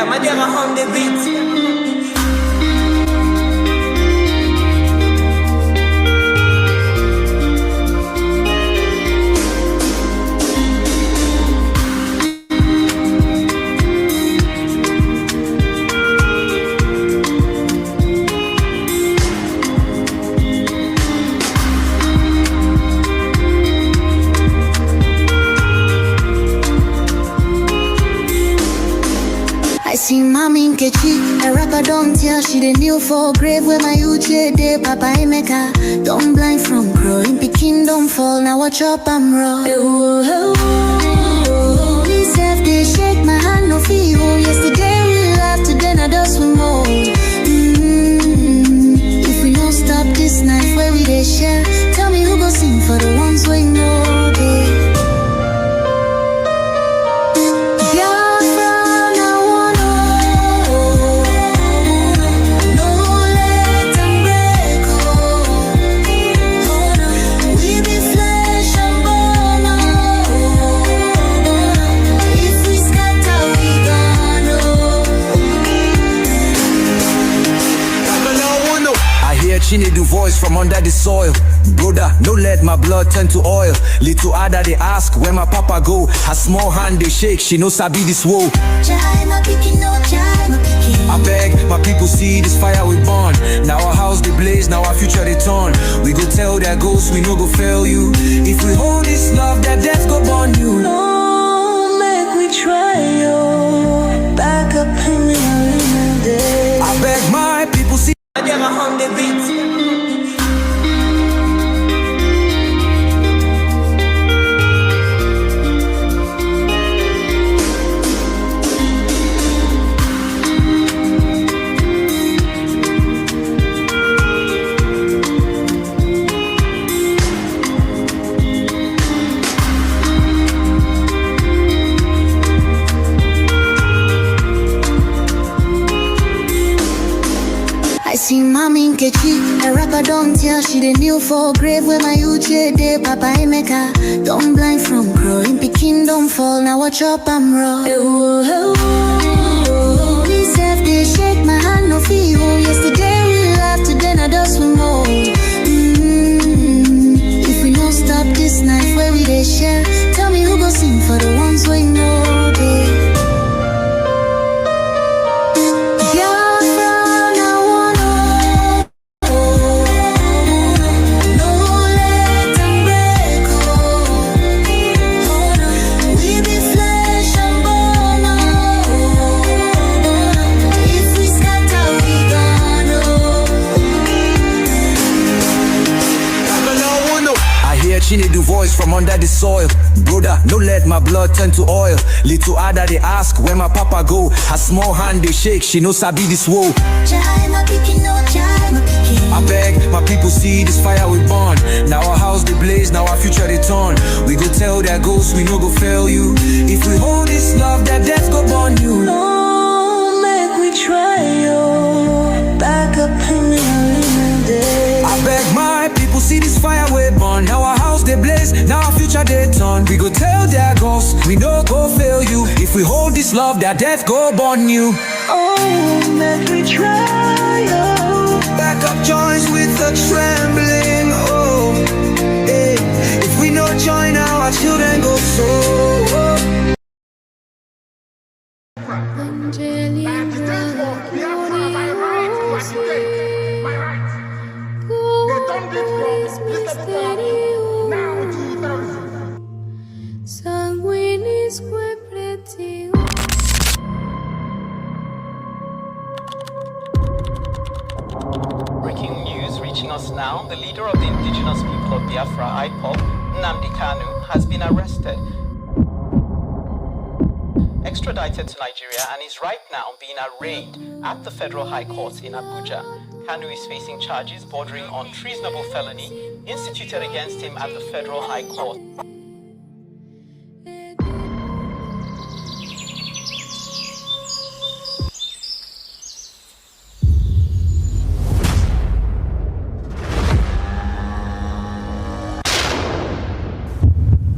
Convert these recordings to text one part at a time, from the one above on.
on the beat. See mommy Nkechi, a rapper don't tell she the new for grave where my youth day, Papa Emeka. Don't blind from growing, Peking don't fall, now watch up I'm raw. This half they shake my hand no feel. Yesterday we laughed, today I just we more. If we don't stop this night where we they share, tell me who go sing for the ones we know they. She need a voice from under the soil. Brother, no let my blood turn to oil. Little Ada they ask where my papa go. Her small hand they shake, she no sabi this woe. I beg my people see this fire we burn. Now our house they blaze, now our future they turn. We go tell their ghosts we no go fail you. If we hold this love, that death go burn you. No, make we try yo. Back up in the day. I beg my people see on the beat. See mommy Nkechi, a rapper don't tell she the new for grave where my youth day, Papa Emeka. Don't blind from growing, Peking don't fall, now watch up I'm raw. This half they shake my hand no feel. Yesterday we laughed, today I just we more. If we don't stop this night where we they share, tell me who go sing for the ones we know they. She need a voice from under the soil. Brother, no let my blood turn to oil. Little Ada they ask where my papa go. Her small hand they shake, she no sabi this woe. I beg my people see this fire we burn. Now our house they blaze, now our future they turn. We go tell their ghosts we no go fail you. If we hold this love, that death go burn you. No, make we try yo. Back up in the day. I beg my people see this fire we burn. Now our house they blaze, now our future they turn. We go tell their ghosts we no go fail you. If we hold this love, that death go burn you. Oh, make we try yo. Back up joints with a trembling. Oh, hey. If we no join now, our children go so. Breaking news reaching us now, the leader of the indigenous people of Biafra, Kanu, has been arrested, extradited to Nigeria, and is right now being arraigned at the Federal High Court in Abuja. Kanu is facing charges bordering on treasonable felony instituted against him at the Federal High Court.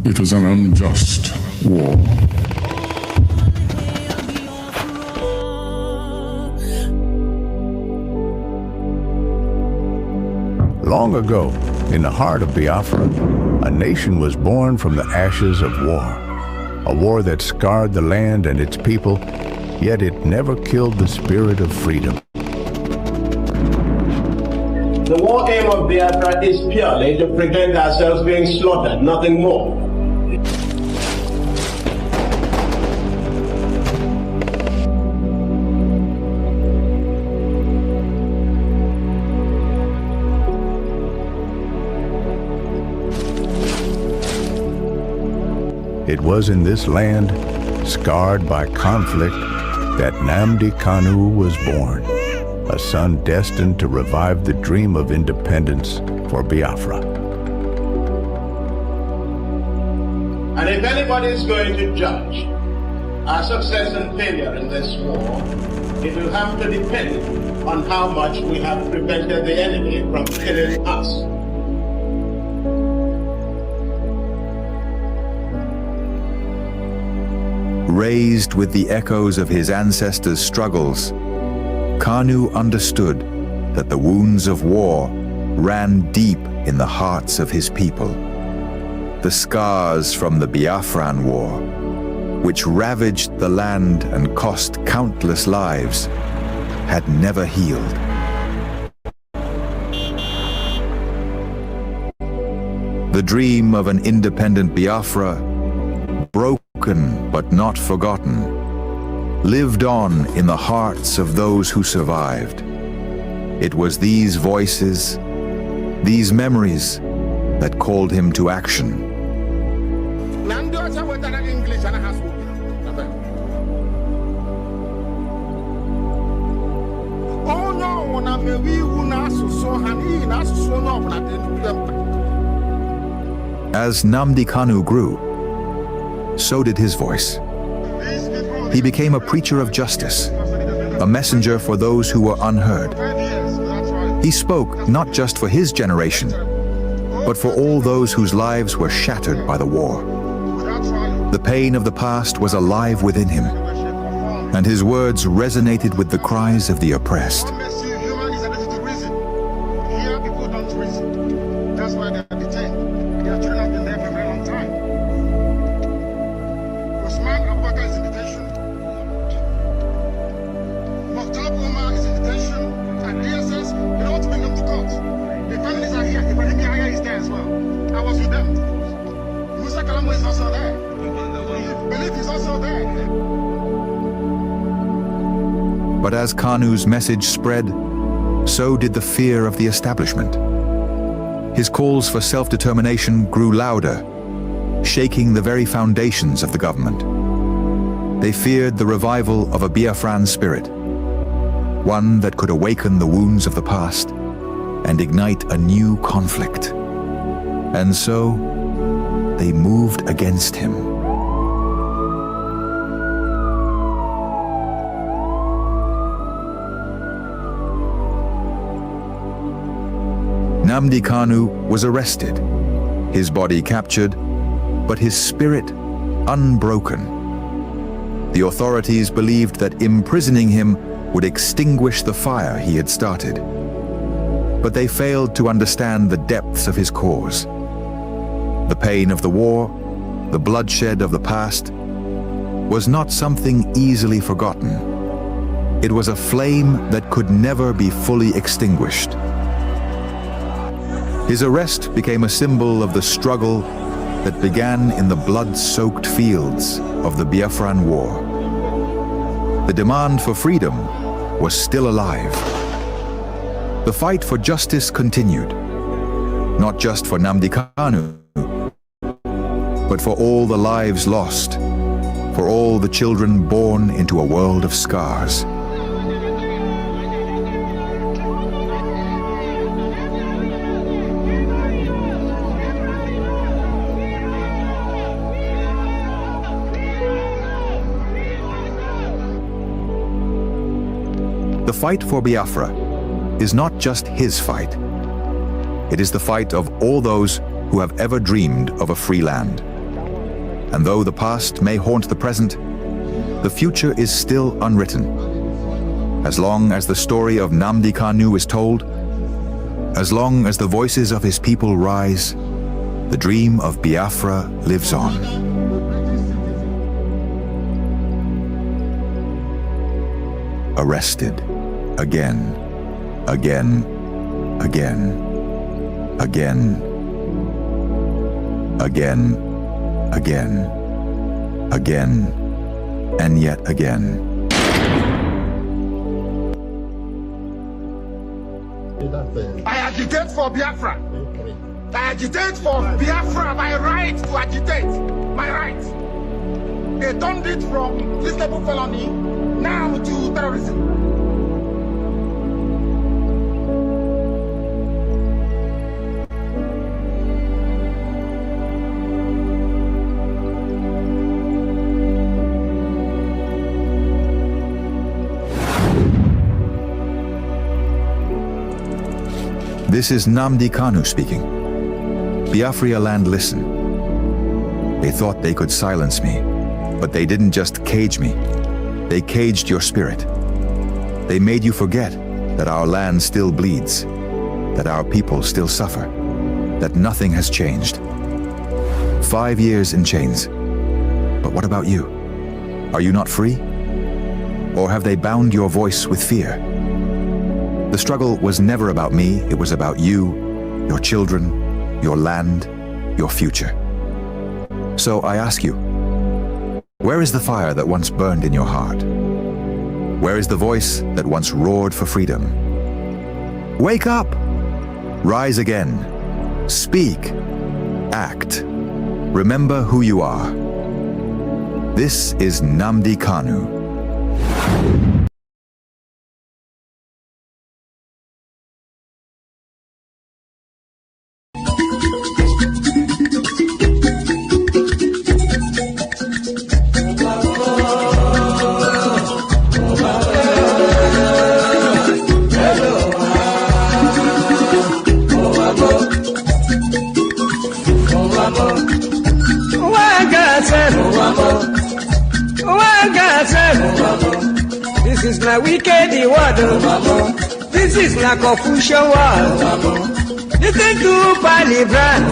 It was an unjust war. Long ago, in the heart of Biafra, a nation was born from the ashes of war. A war that scarred the land and its people, yet it never killed the spirit of freedom. The war aim of Biafra is purely to prevent ourselves being slaughtered, nothing more. It was in this land, scarred by conflict, that Nnamdi Kanu was born, a son destined to revive the dream of independence for Biafra. And if anybody is going to judge our success and failure in this war, it will have to depend on how much we have prevented the enemy from killing us. Raised with the echoes of his ancestors' struggles, Kanu understood that the wounds of war ran deep in the hearts of his people. The scars from the Biafran War, which ravaged the land and cost countless lives, had never healed. The dream of an independent Biafra, broken but not forgotten, lived on in the hearts of those who survived. It was these voices, these memories, that called him to action. As Nnamdi Kanu grew, so did his voice. He became a preacher of justice, a messenger for those who were unheard. He spoke not just for his generation, but for all those whose lives were shattered by the war. The pain of the past was alive within him, and his words resonated with the cries of the oppressed. But as Kanu's message spread, so did the fear of the establishment. His calls for self-determination grew louder, shaking the very foundations of the government. They feared the revival of a Biafran spirit, one that could awaken the wounds of the past and ignite a new conflict. And so, they moved against him. Nnamdi Kanu was arrested, his body captured, but his spirit unbroken. The authorities believed that imprisoning him would extinguish the fire he had started. But they failed to understand the depths of his cause. The pain of the war, the bloodshed of the past, was not something easily forgotten. It was a flame that could never be fully extinguished. His arrest became a symbol of the struggle that began in the blood-soaked fields of the Biafran War. The demand for freedom was still alive. The fight for justice continued, not just for Nnamdi Kanu, but for all the lives lost, for all the children born into a world of scars. The fight for Biafra is not just his fight. It is the fight of all those who have ever dreamed of a free land. And though the past may haunt the present, the future is still unwritten. As long as the story of Nnamdi Kanu is told, As long as the voices of his people rise, the dream of Biafra lives on. Arrested, again, again, again, again, again, again, again, and yet again. I agitate for Biafra. I agitate for Biafra, my right to agitate, my right. They turned it from treasonable felony now to terrorism. This is Nnamdi Kanu speaking. Biafra land, listen. They thought they could silence me, but they didn't just cage me. They caged your spirit. They made you forget that our land still bleeds, that our people still suffer, that nothing has changed. 5 years in chains. But what about you? Are you not free? Or have they bound your voice with fear? The struggle was never about me, it was about you, your children, your land, your future. So I ask you, where is the fire that once burned in your heart? Where is the voice that once roared for freedom? Wake up! Rise again. Speak. Act. Remember who you are. This is Nnamdi Kanu. This is my wicked word. This is my confusion word. Listen to Palibran.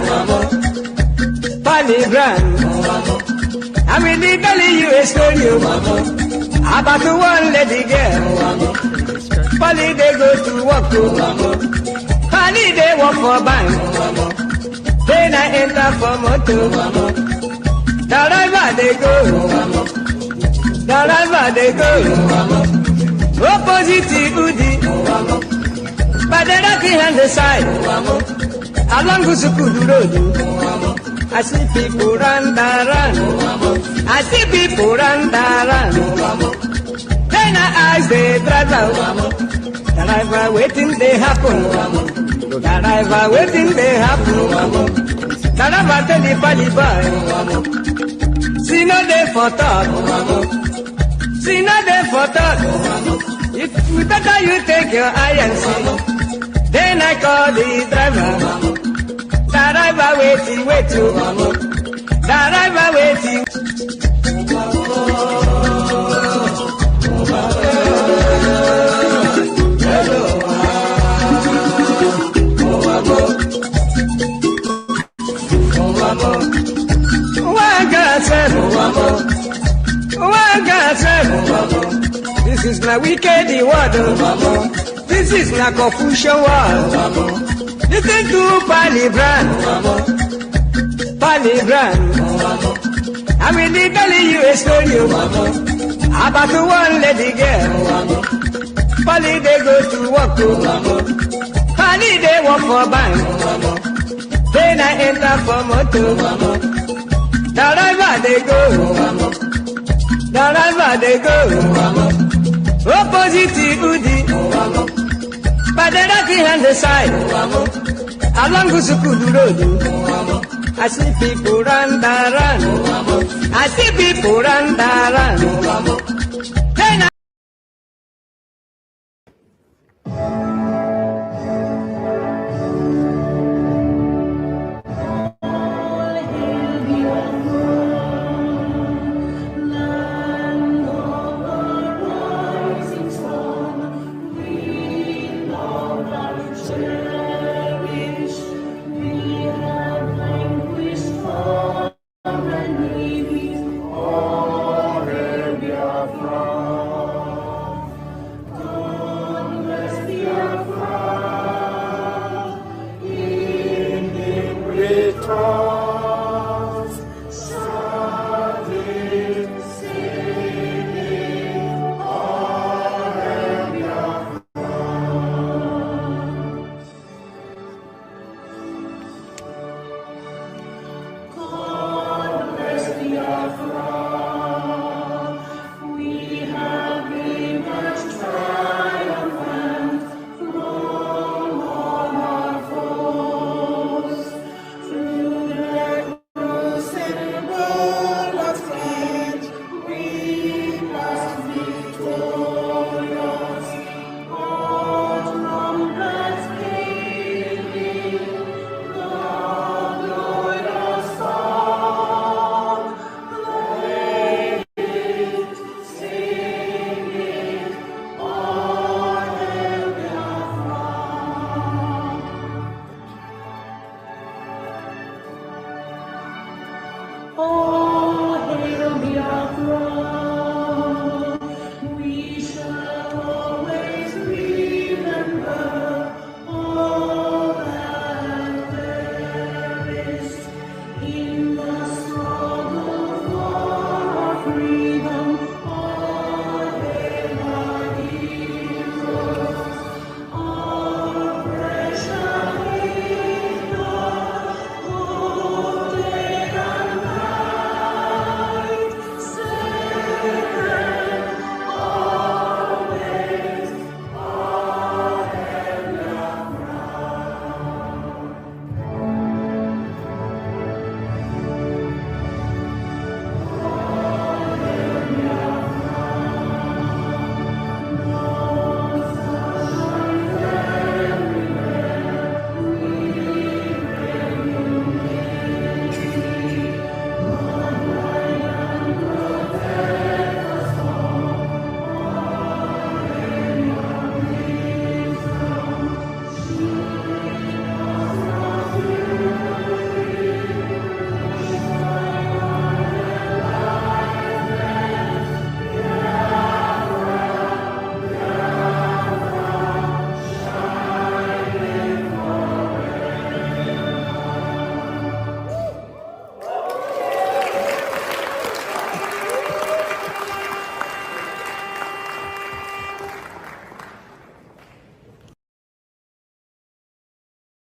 I'm really telling you a story about one lady girl. Pali they go to work. Pali they work for bank. Then I enter for motor. Wherever they go. Wherever they go, opposite Udi, but the lucky hand the side, along Gusukudu Road. I see people run. I see people run. Then I ask the driver waiting they happen. Driver waiting they happen. Driver tell the Pali boy, see no day for talk. See nothing for talk. If you better you take your eye and see. Then I call the driver. Driver waiting. Driver waiting. This is my wicked word. This is my confusion word. Listen to Palibran. I'm really telling you a story about one lady girl. Pali they go to work. Pali they work for bank. Then I enter for motor. Wherever they go. Wherever they go, opposite Udi, but the lucky hand the side, along Gusukudu Road. I see people run. I see people run. Then Thank you.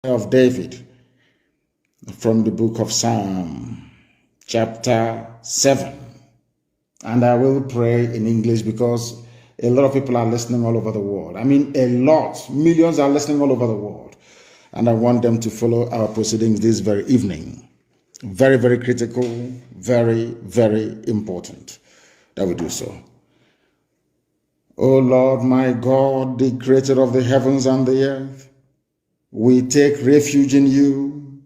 of David from the book of Psalm, chapter 7. And I will pray in English because a lot of people are listening all over the world. I mean, a lot. Millions are listening all over the world. And I want them to follow our proceedings this very evening. Very, very critical, very, very important that we do so. O Lord, my God, the creator of the heavens and the earth, we take refuge in you.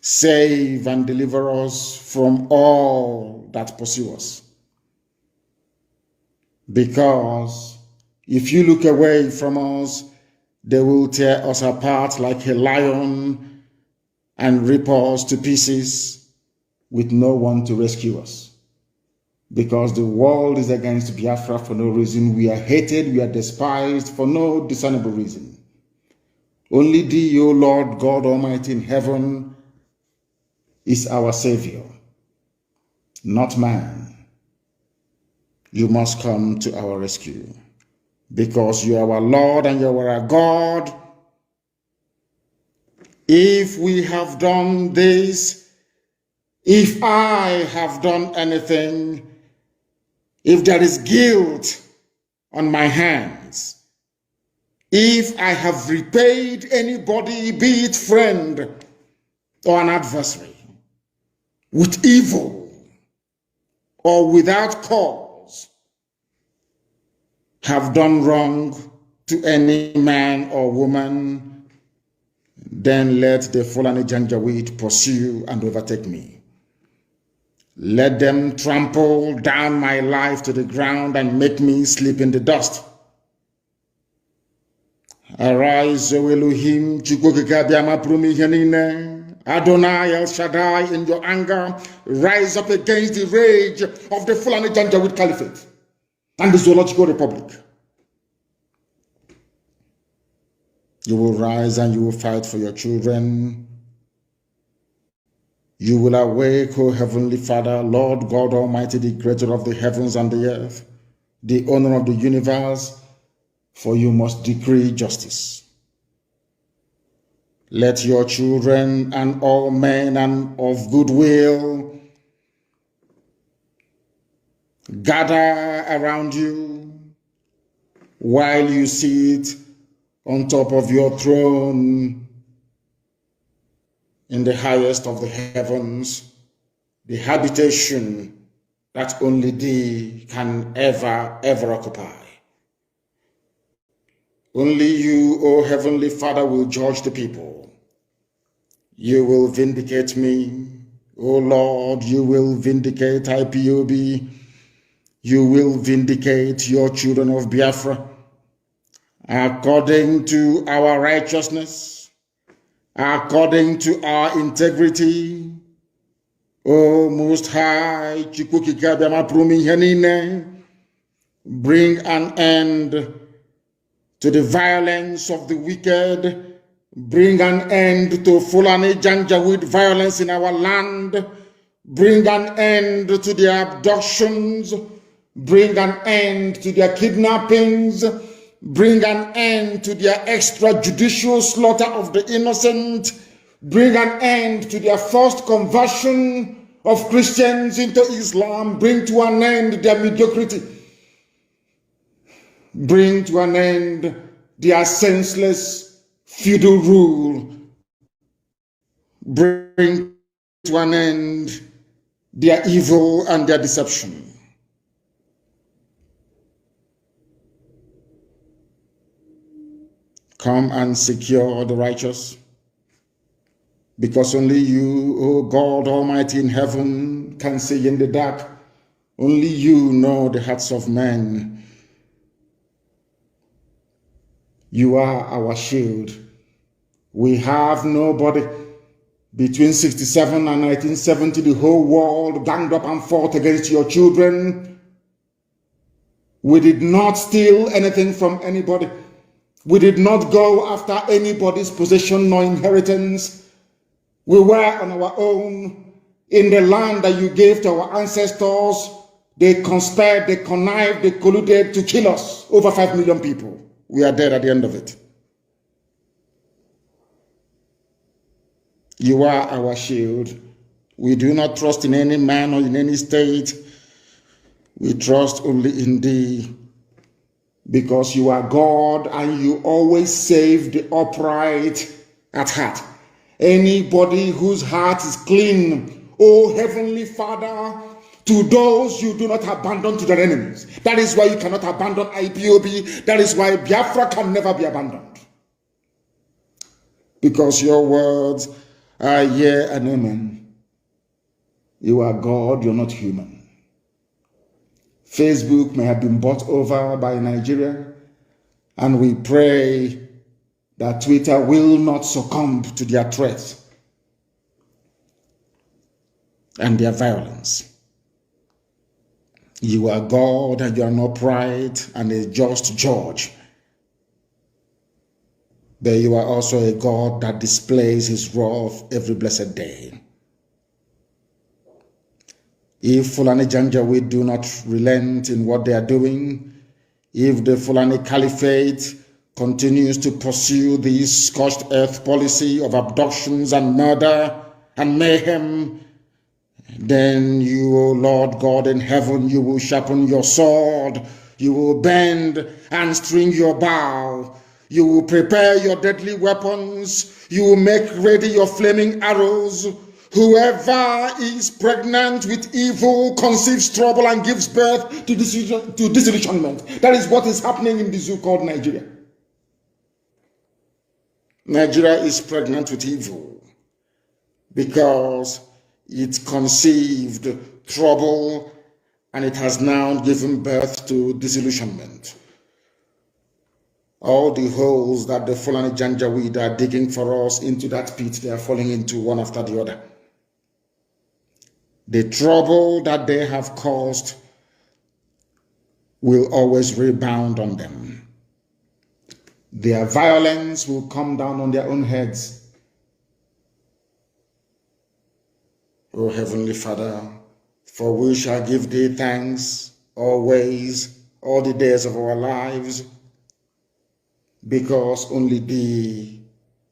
Save and deliver us from all that pursue us. Because if you look away from us, they will tear us apart like a lion and rip us to pieces with no one to rescue us. Because the world is against Biafra for no reason. We are hated, we are despised for no discernible reason. Only thee, O Lord God Almighty in heaven, is our Savior, not man. You must come to our rescue. Because you are our Lord and you are our God. If we have done this, if I have done anything, if there is guilt on my hands, if I have repaid anybody, be it friend or an adversary, with evil or without cause, have done wrong to any man or woman, then let the Fulani Janjaweed pursue and overtake me. Let them trample down my life to the ground and make me sleep in the dust. Arise, O Elohim, Adonai El Shaddai, in your anger, rise up against the rage of the Fulani Janjaweed Caliphate and the Zoological Republic. You will rise and you will fight for your children. You will awake, O Heavenly Father, Lord God Almighty, the creator of the heavens and the earth, the owner of the universe, for you must decree justice. Let your children and all men and of goodwill gather around you while you sit on top of your throne in the highest of the heavens, the habitation that only thee can ever occupy. Only you, O Heavenly Father, will judge the people. You will vindicate me, O Lord, you will vindicate IPOB, you will vindicate your children of Biafra, according to our righteousness, according to our integrity. O Most High, bring an end to the violence of the wicked, bring an end to Fulani Janjaweed violence in our land, bring an end to their abductions, bring an end to their kidnappings, bring an end to their extrajudicial slaughter of the innocent, bring an end to their forced conversion of Christians into Islam, bring to an end their mediocrity, bring to an end their senseless feudal rule, bring to an end their evil and their deception. Come and secure the righteous, because only you, O God Almighty in heaven, can see in the dark. Only you know the hearts of men. You are our shield. We have nobody. Between 67 and 1970, the whole world ganged up and fought against your children. We did not steal anything from anybody. We did not go after anybody's possession nor inheritance. We were on our own in the land that you gave to our ancestors. They conspired, they connived, they colluded to kill us. Over 5 million people. We are dead at the end of it. You are our shield. We do not trust in any man or in any state. We trust only in thee, because you are God and you always save the upright at heart. Anybody whose heart is clean, oh Heavenly Father, to those you do not abandon to their enemies. That is why you cannot abandon IPOB. That is why Biafra can never be abandoned. Because your words are yea and amen. You are God, you're not human. Facebook may have been bought over by Nigeria, and we pray that Twitter will not succumb to their threats and their violence. You are God and you are an upright and a just judge. But you are also a God that displays his wrath every blessed day. If Fulani Janjaweed do not relent in what they are doing, if the Fulani Caliphate continues to pursue this scorched earth policy of abductions and murder and mayhem, then you, O Lord God in heaven, you will sharpen your sword, you will bend and string your bow, you will prepare your deadly weapons, you will make ready your flaming arrows. Whoever is pregnant with evil conceives trouble and gives birth to disillusionment. That is what is happening in the zoo called Nigeria. Nigeria is pregnant with evil because it conceived trouble and it has now given birth to disillusionment. All the holes that the Fulani Janjaweed are digging for us into that pit, they are falling into one after the other. The trouble that they have caused will always rebound on them. Their violence will come down on their own heads. O Heavenly Father, for we shall give thee thanks always, all the days of our lives, because only thee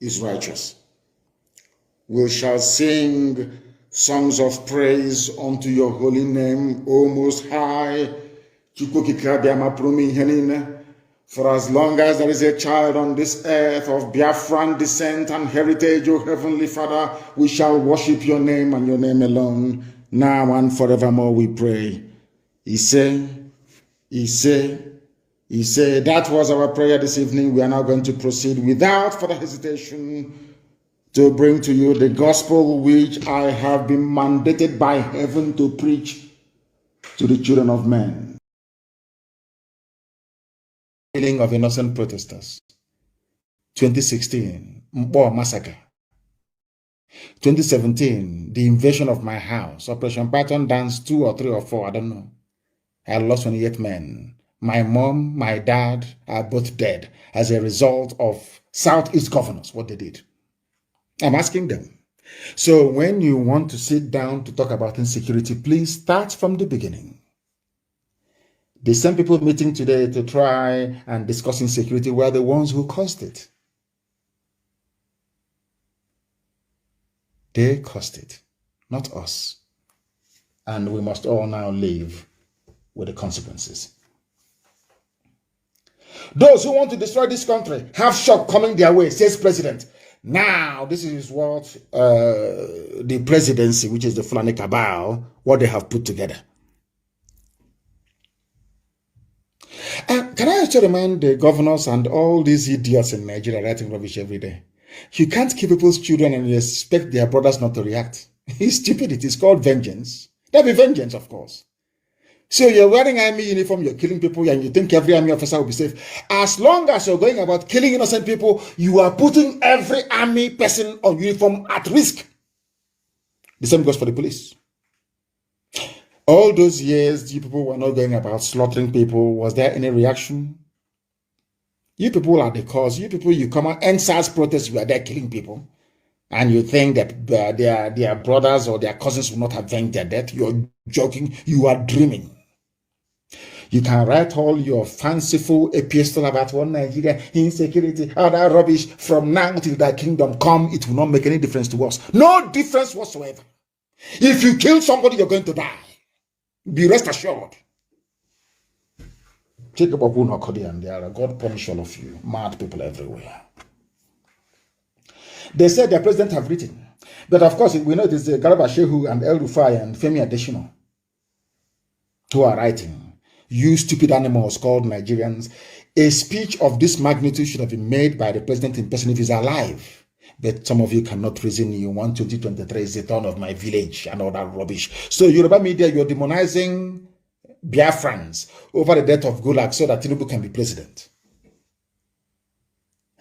is righteous. We shall sing songs of praise unto your holy name, O Most High. For as long as there is a child on this earth of Biafran descent and heritage, O Heavenly Father, we shall worship your name and your name alone, now and forevermore, we pray. He said, that was our prayer this evening. We are now going to proceed without further hesitation to bring to you the gospel which I have been mandated by heaven to preach to the children of men. Killing of innocent protesters. 2016, Mpo massacre. 2017, the invasion of my house, Operation Python Dance 2 or 3 or 4, I don't know. I lost 28 men. My mom, my dad are both dead as a result of Southeast governors, what they did. I'm asking them. So when you want to sit down to talk about insecurity, please start from the beginning. The same people meeting today to try and discuss insecurity were the ones who caused it. They caused it, not us. And we must all now live with the consequences. Those who want to destroy this country have shock coming their way, says President. Now, this is what the presidency, which is the Fulani cabal, what they have put together. Can I also remind the governors and all these idiots in Nigeria writing rubbish every day? You can't kill people's children and expect their brothers not to react. It's stupidity. It's called vengeance. There'll be vengeance, of course. So you're wearing army uniform, you're killing people, and you think every army officer will be safe. As long as you're going about killing innocent people, you are putting every army person on uniform at risk. The same goes for the police. All those years, you people were not going about slaughtering people. Was there any reaction? You people are the cause. You people, you come out, NSAS protests, you are there killing people. And you think that their brothers or their cousins will not avenge their death. You're joking. You are dreaming. You can write all your fanciful epistle about one Nigeria, insecurity, all that rubbish. From now till thy kingdom come, it will not make any difference to us. No difference whatsoever. If you kill somebody, you're going to die. Be rest assured. Take up a and there. God punish all of you. Mad people everywhere. They said their president have written. But of course, we know it is Garba Shehu and El Rufai and Femi Adesina who are writing. You stupid animals called Nigerians. A speech of this magnitude should have been made by the president in person if he's alive. But some of you cannot reason. You want 2023 is the turn of my village and all that rubbish. So Yoruba media, you're demonizing Biafrans over the death of Gulag so that Tinubu can be president.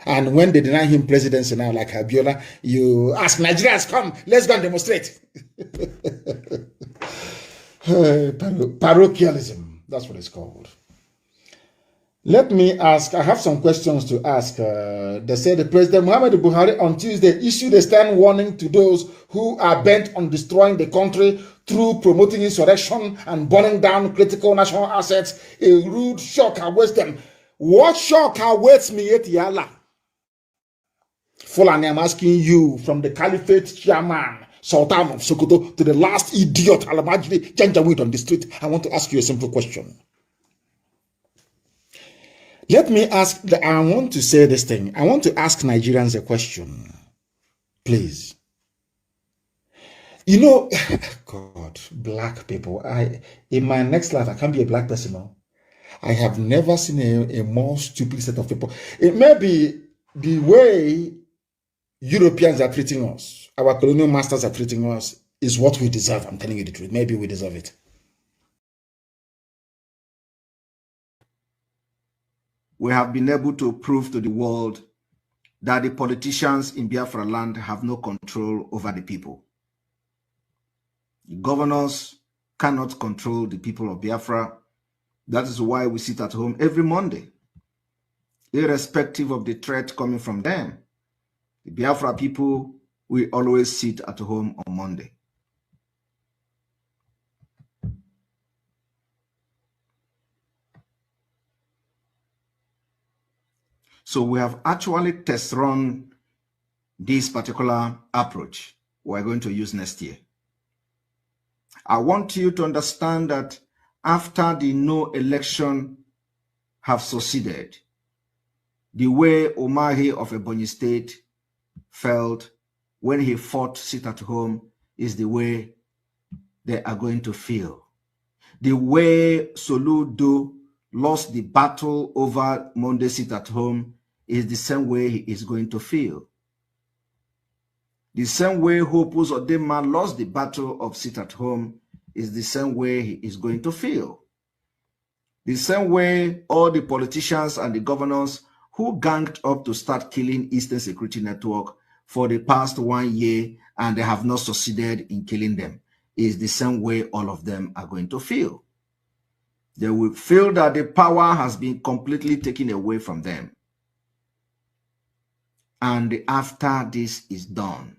And when they deny him presidency now, like Abiola, you ask Nigerians, come, let's go and demonstrate. Parochialism, that's what it's called. Let me ask, I have some questions to ask. They said the President Muhammadu Buhari on Tuesday issued a stern warning to those who are bent on destroying the country through promoting insurrection and burning down critical national assets. A rude shock awaits them. What shock awaits me, Etiala? Fulani, I'm asking you, from the Caliphate chairman, Sultan of Sokoto, to the last idiot, Alamajri, Janjaweed on the street, I want to ask you a simple question. Let me ask, I want to say this thing. I want to ask Nigerians a question. Please. You know, God, black people, in my next life, I can't be a black person now. I have never seen a more stupid set of people. It may be the way Europeans are treating us, our colonial masters are treating us, is what we deserve. I'm telling you the truth. Maybe we deserve it. We have been able to prove to the world that the politicians in Biafra land have no control over the people. The governors cannot control the people of Biafra. That is why we sit at home every Monday, irrespective of the threat coming from them. The Biafra people will always sit at home on Monday. So we have actually test run this particular approach we're going to use next year. I want you to understand that after the no election have succeeded, the way Omahi of Ebonyi State felt when he fought sit at home is the way they are going to feel. The way Soludo lost the battle over Monday sit at home is the same way he is going to feel. The same way Hope Uzodinma lost the battle of sit at home is the same way he is going to feel. The same way all the politicians and the governors who ganged up to start killing Eastern Security Network for the past 1 year and they have not succeeded in killing them is the same way all of them are going to feel. They will feel that the power has been completely taken away from them. And after this is done,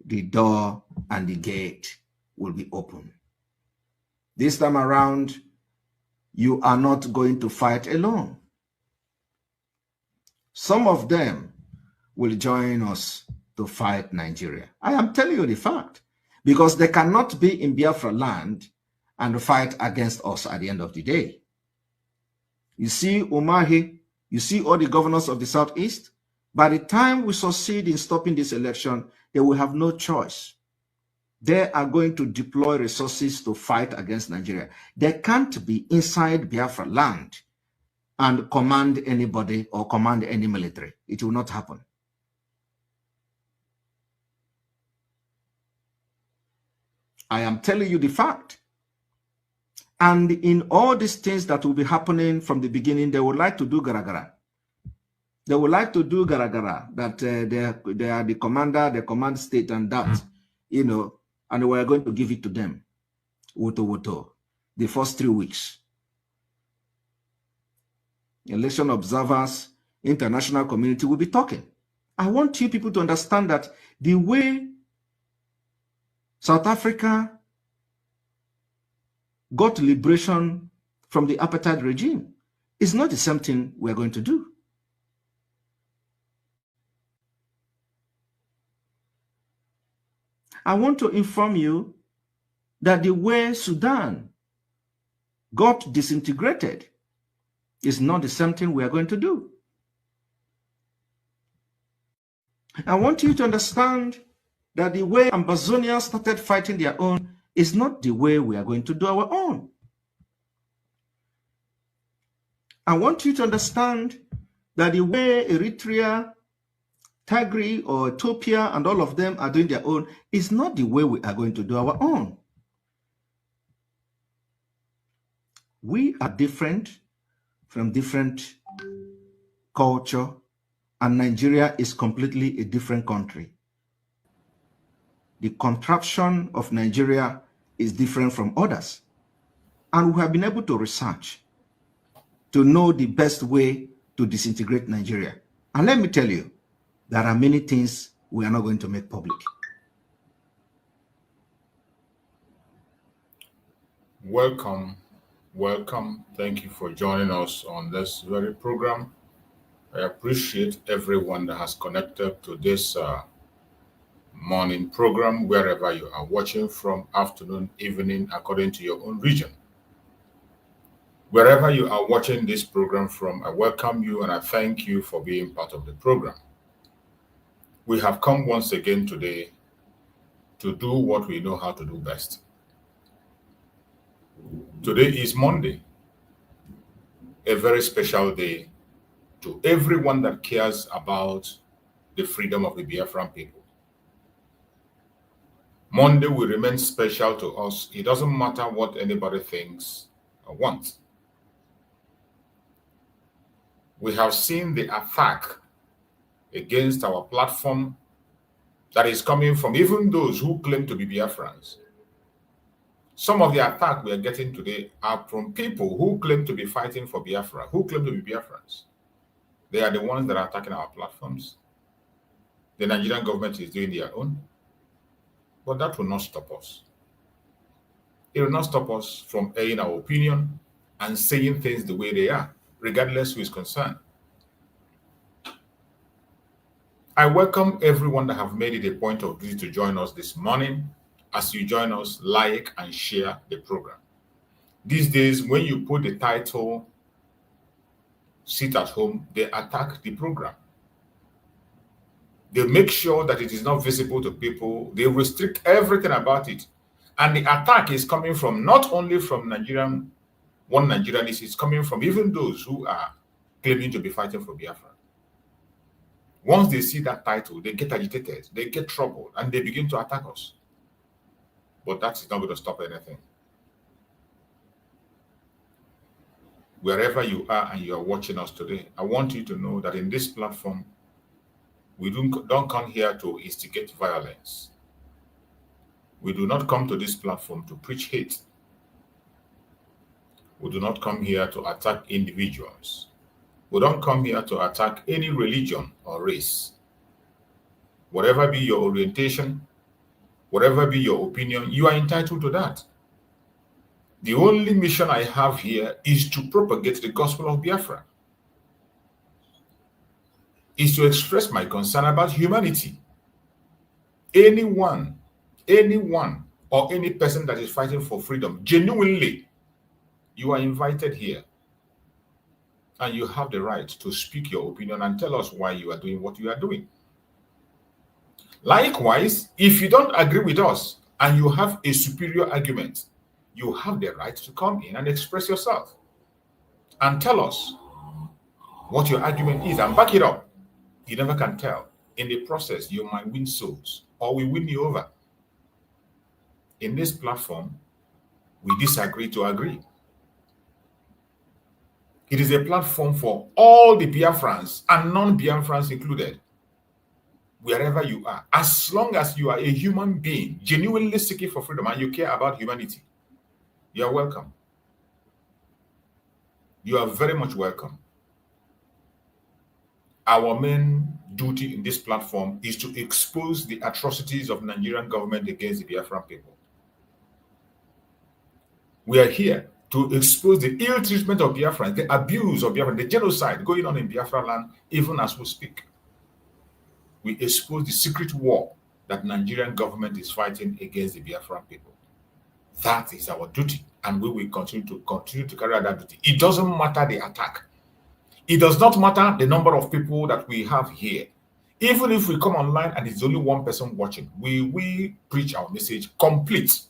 the door and the gate will be open. This time around, you are not going to fight alone. Some of them will join us to fight Nigeria. I am telling you the fact, because they cannot be in Biafra land and fight against us at the end of the day. You see Umahi, you see all the governors of the Southeast, by the time we succeed in stopping this election, they will have no choice. They are going to deploy resources to fight against Nigeria. They can't be inside Biafra land and command anybody or command any military. It will not happen. I am telling you the fact. And in all these things that will be happening from the beginning, they would like to do garagara. They would like to do garagara, that they are the commander, they command state and that, you know, and we are going to give it to them, woto, the first 3 weeks. Election observers, international community will be talking. I want you people to understand that the way South Africa got liberation from the apartheid regime. It's not the same thing we're going to do. I want to inform you that the way Sudan got disintegrated is not the same thing we are going to do. I want you to understand that the way Ambazonians started fighting their own is not the way we are going to do our own. I want you to understand that the way Eritrea, Tigray, or Ethiopia, and all of them are doing their own is not the way we are going to do our own. We are different from different culture, and Nigeria is completely a different country. The contraption of Nigeria is different from others. And we have been able to research to know the best way to disintegrate Nigeria. And let me tell you, there are many things we are not going to make public. Welcome. Thank you for joining us on this very program. I appreciate everyone that has connected to this morning program, wherever you are watching from, afternoon, evening, according to your own region. Wherever you are watching this program from, I welcome you and I thank you for being part of the program. We have come once again today to do what we know how to do best. Today is Monday, a very special day to everyone that cares about the freedom of the Biafran people. Monday will remain special to us. It doesn't matter what anybody thinks or wants. We have seen the attack against our platform that is coming from even those who claim to be Biafrans. Some of the attack we are getting today are from people who claim to be fighting for Biafra, who claim to be Biafrans. They are the ones that are attacking our platforms. The Nigerian government is doing their own. But that will not stop us. It will not stop us from airing our opinion and saying things the way they are, regardless who is concerned. I welcome everyone that have made it a point of duty to join us this morning. As you join us, like and share the program. These days, when you put the title, "Sit at Home," they attack the program. They make sure that it is not visible to people. They restrict everything about it. And the attack is coming from not only from one Nigerian, it's coming from even those who are claiming to be fighting for Biafra. Once they see that title, they get agitated, they get troubled, and they begin to attack us. But that is not going to stop anything. Wherever you are and you are watching us today, I want you to know that in this platform, we don't come here to instigate violence. We do not come to this platform to preach hate. We do not come here to attack individuals. We don't come here to attack any religion or race. Whatever be your orientation, whatever be your opinion, you are entitled to that. The only mission I have here is to propagate the gospel of Biafra. Is to express my concern about humanity. Anyone, or any person that is fighting for freedom, genuinely, you are invited here. And you have the right to speak your opinion and tell us why you are doing what you are doing. Likewise, if you don't agree with us and you have a superior argument, you have the right to come in and express yourself and tell us what your argument is and back it up. You never can tell. In the process, you might win souls or we win you over. In this platform, we disagree to agree. It is a platform for all the Biafrans and non-Biafrans included. Wherever you are, as long as you are a human being, genuinely seeking for freedom and you care about humanity, you are welcome. You are very much welcome. Our main duty in this platform is to expose the atrocities of Nigerian government against the Biafran people. We are here to expose the ill treatment of Biafrans, the abuse of Biafra, the genocide going on in Biafra land, even as we speak. We expose the secret war that Nigerian government is fighting against the Biafran people. That is our duty, and we will continue to carry out that duty. It doesn't matter the attack. It does not matter the number of people that we have here. Even if we come online and it's only one person watching, we will preach our message complete,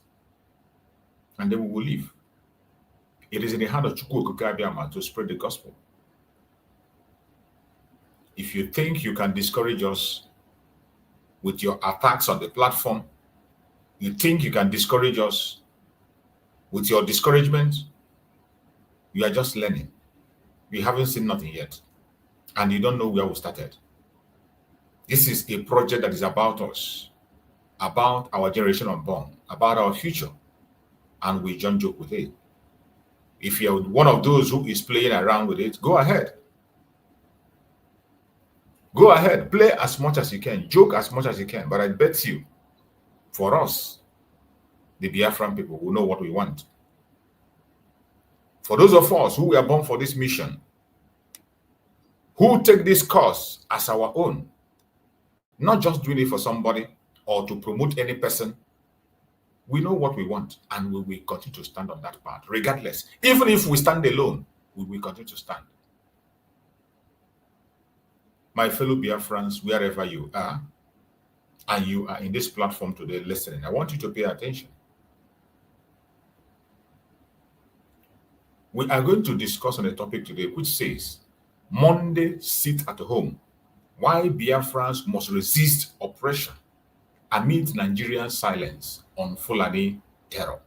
and then we will leave. It is in the hand of Chukwu Okike Abiama to spread the gospel. If you think you can discourage us with your attacks on the platform, you think you can discourage us with your discouragement, you are just learning. You haven't seen nothing yet, and you don't know where we started. This is a project that is about us, about our generation unborn, about our future, and we don't joke with it. If you're one of those who is playing around with it, go ahead. Go ahead, play as much as you can, joke as much as you can, but I bet you, for us, the Biafran people, will know what we want. For those of us who were born for this mission, who take this cause as our own, not just doing it for somebody or to promote any person, we know what we want, and we will continue to stand on that path, regardless. Even if we stand alone, we will continue to stand. My fellow Biafrans, wherever you are, and you are in this platform today listening, I want you to pay attention. We are going to discuss on a topic today which says, Monday, sit at home. Why Biafrans must resist oppression amid Nigerian silence on Fulani terror.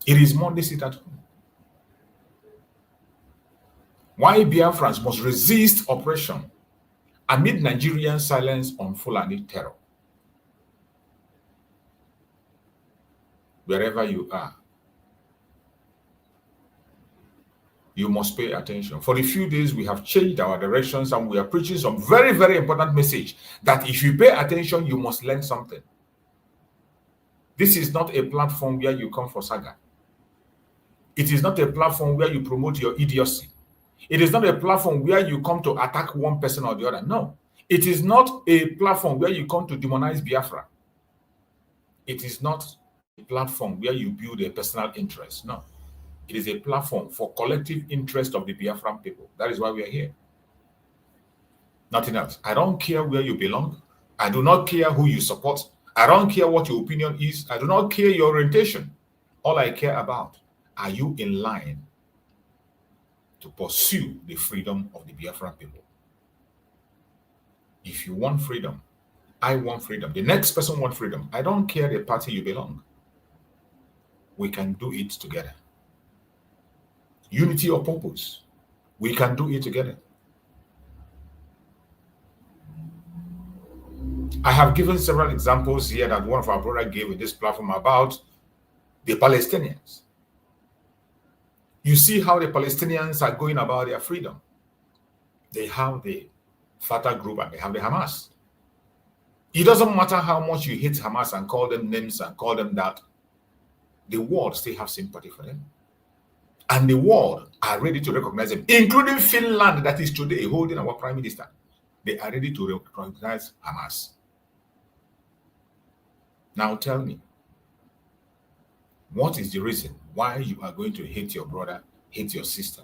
It is Monday, sit at home. Why Biafrans must resist oppression amid Nigerian silence on Fulani terror. Wherever you are, you must pay attention. For a few days, we have changed our directions and we are preaching some very, very important message that if you pay attention, you must learn something. This is not a platform where you come for saga. It is not a platform where you promote your idiocy. It is not a platform where you come to attack one person or the other. No. It is not a platform where you come to demonize Biafra. It is not a platform where you build a personal interest. No. It is a platform for collective interest of the Biafran people. That is why we are here. Nothing else. I don't care where you belong. I do not care who you support. I don't care what your opinion is. I do not care your orientation. All I care about, are you in line to pursue the freedom of the Biafran people? If you want freedom, I want freedom. The next person wants freedom. I don't care the party you belong. We can do it together. Unity of purpose. We can do it together. I have given several examples here that one of our brothers gave in this platform about the Palestinians. You see how the Palestinians are going about their freedom. They have the Fatah group and they have the Hamas. It doesn't matter how much you hate Hamas and call them names and call them that, the world still have sympathy for them. And the world are ready to recognize them, including Finland, that is today holding our prime minister. They are ready to recognize Hamas. Now tell me, what is the reason why you are going to hate your brother, hate your sister?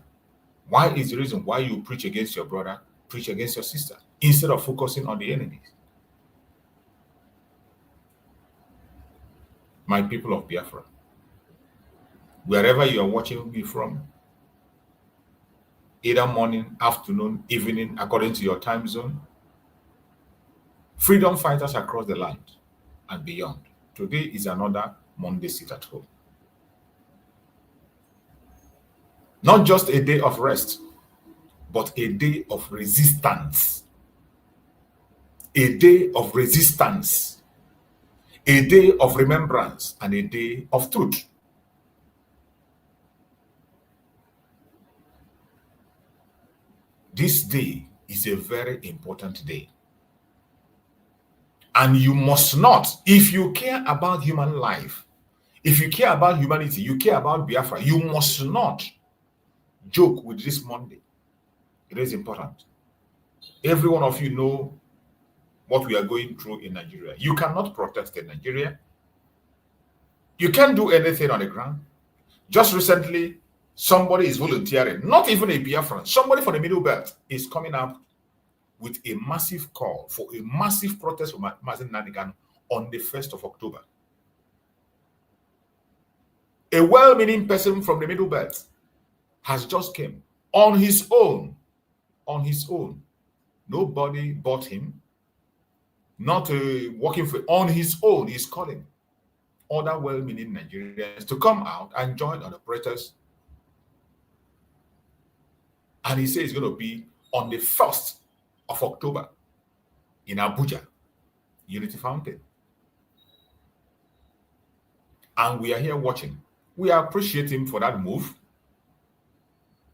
Why is the reason why you preach against your brother, preach against your sister, instead of focusing on the enemies? My people of Biafra, wherever you are watching me from, either morning, afternoon, evening, according to your time zone, freedom fighters across the land and beyond. Today is another Monday sit at home. Not just a day of rest, but a day of resistance. A day of resistance. A day of remembrance and a day of truth. This day is a very important day. And you must not, if you care about human life, If you care about humanity, you care about Biafra, you must not joke with this Monday. It is important. Every one of you know what we are going through in Nigeria. You cannot protest in Nigeria. You can't do anything on the ground. Just recently, somebody is volunteering, not even a Biafran, somebody from the Middle Belt is coming up with a massive call for a massive protest for Mazen Nadigan on the 1st of October. A well-meaning person from the Middle Belt has just came on his own. On his own. Nobody bought him. Not working for, on his own. He's calling other well-meaning Nigerians to come out and join on the protest. And he says it's going to be on the 1st of October in Abuja, Unity Fountain. And we are here watching. We appreciate him for that move.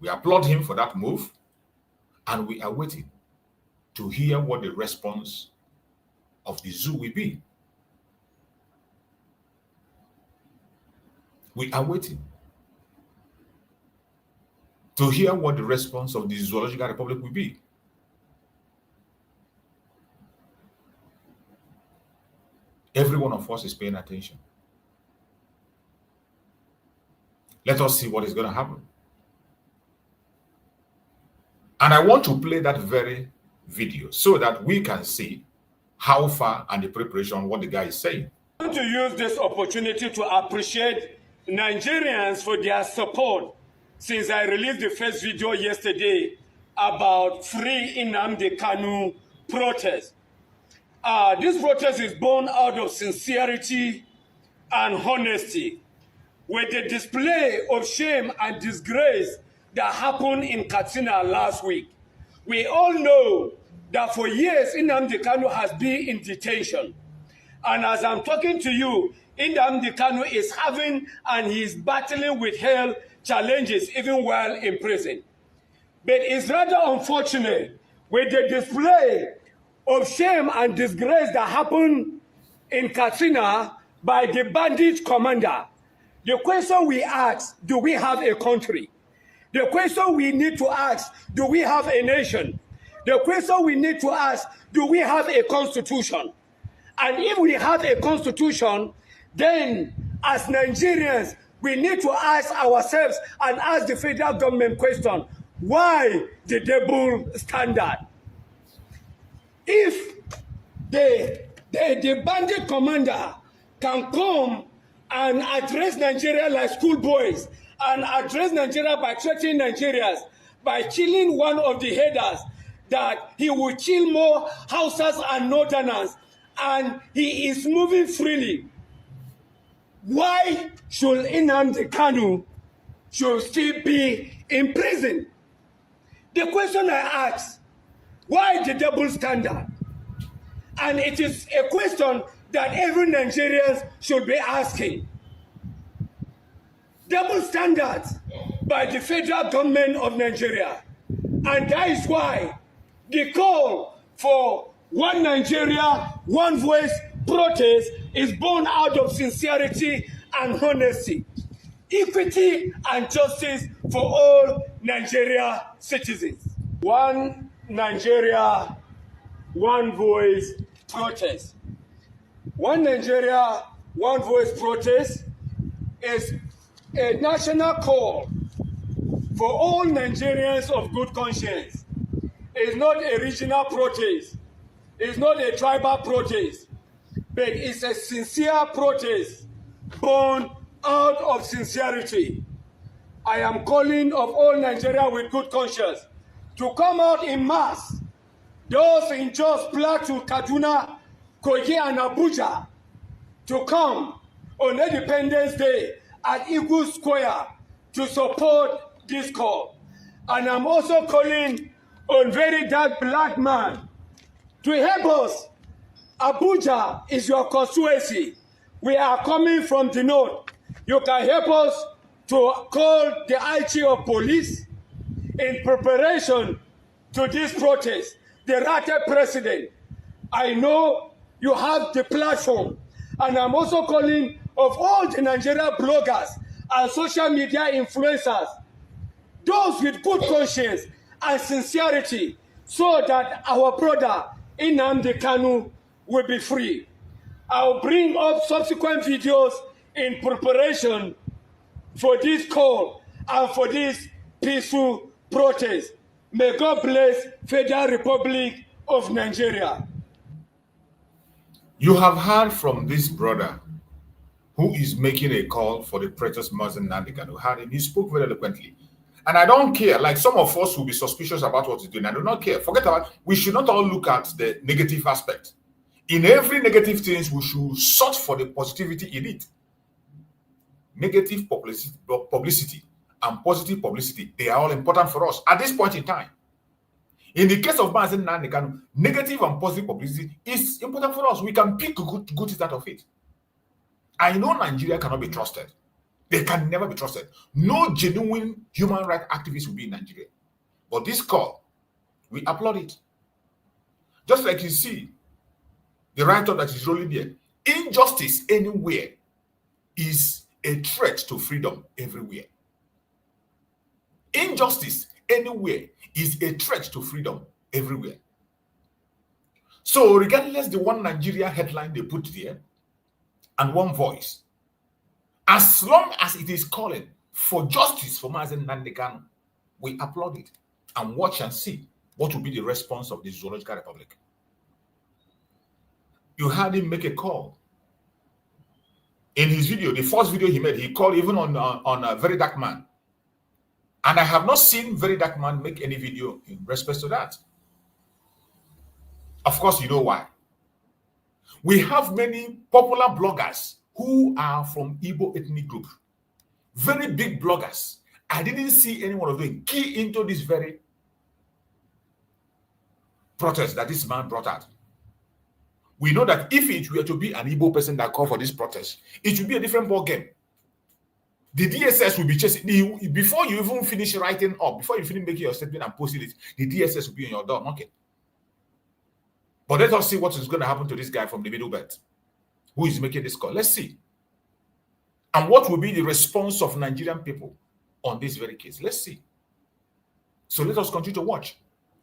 We applaud him for that move. And we are waiting to hear what the response of the zoo will be. We are waiting to hear what the response of the Zoological Republic will be. Every one of us is paying attention. Let us see what is going to happen. And I want to play that very video so that we can see how far and the preparation, what the guy is saying. I want to use this opportunity to appreciate Nigerians for their support since I released the first video yesterday about free Nnamdi Kanu protest. This protest is born out of sincerity and honesty, with the display of shame and disgrace that happened in Katsina last week. We all know that for years Nnamdi Kanu has been in detention. And as I'm talking to you, Nnamdi Kanu is having and he's battling with health challenges even while in prison. But it's rather unfortunate with the display of shame and disgrace that happened in Katsina by the bandit commander. The question we ask, do we have a country? The question we need to ask, do we have a nation? The question we need to ask, do we have a constitution? And if we have a constitution, then as Nigerians, we need to ask ourselves and ask the federal government question, why the double standard? If the bandit commander can come and address Nigeria like schoolboys, and address Nigeria by threatening Nigerians, by killing one of the headers, that he will kill more Hausas and Northerners, and he is moving freely. Why should Nnamdi Kanu should still be in prison? The question I ask, why the double standard? And it is a question that every Nigerian should be asking. Double standards by the federal government of Nigeria. And that is why the call for one Nigeria, one voice protest is born out of sincerity and honesty, equity and justice for all Nigeria citizens. One Nigeria, one voice protest. One Nigeria, one voice protest is a national call for all Nigerians of good conscience. It's not a regional protest. It's not a tribal protest. But it's a sincere protest born out of sincerity. I am calling of all Nigeria with good conscience to come out in mass. Those in Jos, Plateau, Kaduna, Kogi, and Abuja to come on Independence Day at Eagle Square to support this call. And I'm also calling on very dark black man to help us. Abuja is your constituency. We are coming from the north. You can help us to call the IG of police in preparation to this protest. The Rata president, I know you have the platform. And I'm also calling of all the Nigerian bloggers and social media influencers, those with good conscience and sincerity, so that our brother Nnamdi Kanu will be free. I'll bring up subsequent videos in preparation for this call and for this peaceful protest. May God bless Federal Republic of Nigeria. You have heard from this brother who is making a call for the precious Muslim Nnamdi Kanu. Heard him. He spoke very eloquently. And I don't care. Like some of us will be suspicious about what he's doing. I do not care. Forget about it. We should not all look at the negative aspect. In every negative thing, we should search for the positivity in it. Negative publicity and positive publicity, they are all important for us at this point in time. In the case of Mazen Nnamdi Kanu, negative and positive publicity is important for us. We can pick good things out of it. I know Nigeria cannot be trusted. They can never be trusted. No genuine human rights activist will be in Nigeria. But this call, we applaud it. Just like you see, the writer that is rolling there, injustice anywhere is a threat to freedom everywhere. Injustice anywhere is a threat to freedom everywhere. So regardless the one Nigeria headline they put there and one voice, as long as it is calling for justice for Mazen Nnamdi Kanu, we applaud it and watch and see what will be the response of the Zoological Republic. You heard him make a call. In his video, the first video he made, he called even on a Very Dark Man. And I have not seen Very Dark Man make any video in respect to that. Of course, you know why. We have many popular bloggers who are from Igbo ethnic group. Very big bloggers. I didn't see any one of them key into this very protest that this man brought out. We know that if it were to be an Igbo person that called for this protest, it would be a different ball game. The DSS will be chasing before you even finish writing up, before you finish making your statement and posting it, the DSS will be on your door knocking. But let us see what is going to happen to this guy from the middle belt who is making this call. Let's see. And what will be the response of Nigerian people on this very case? Let's see. So let us continue to watch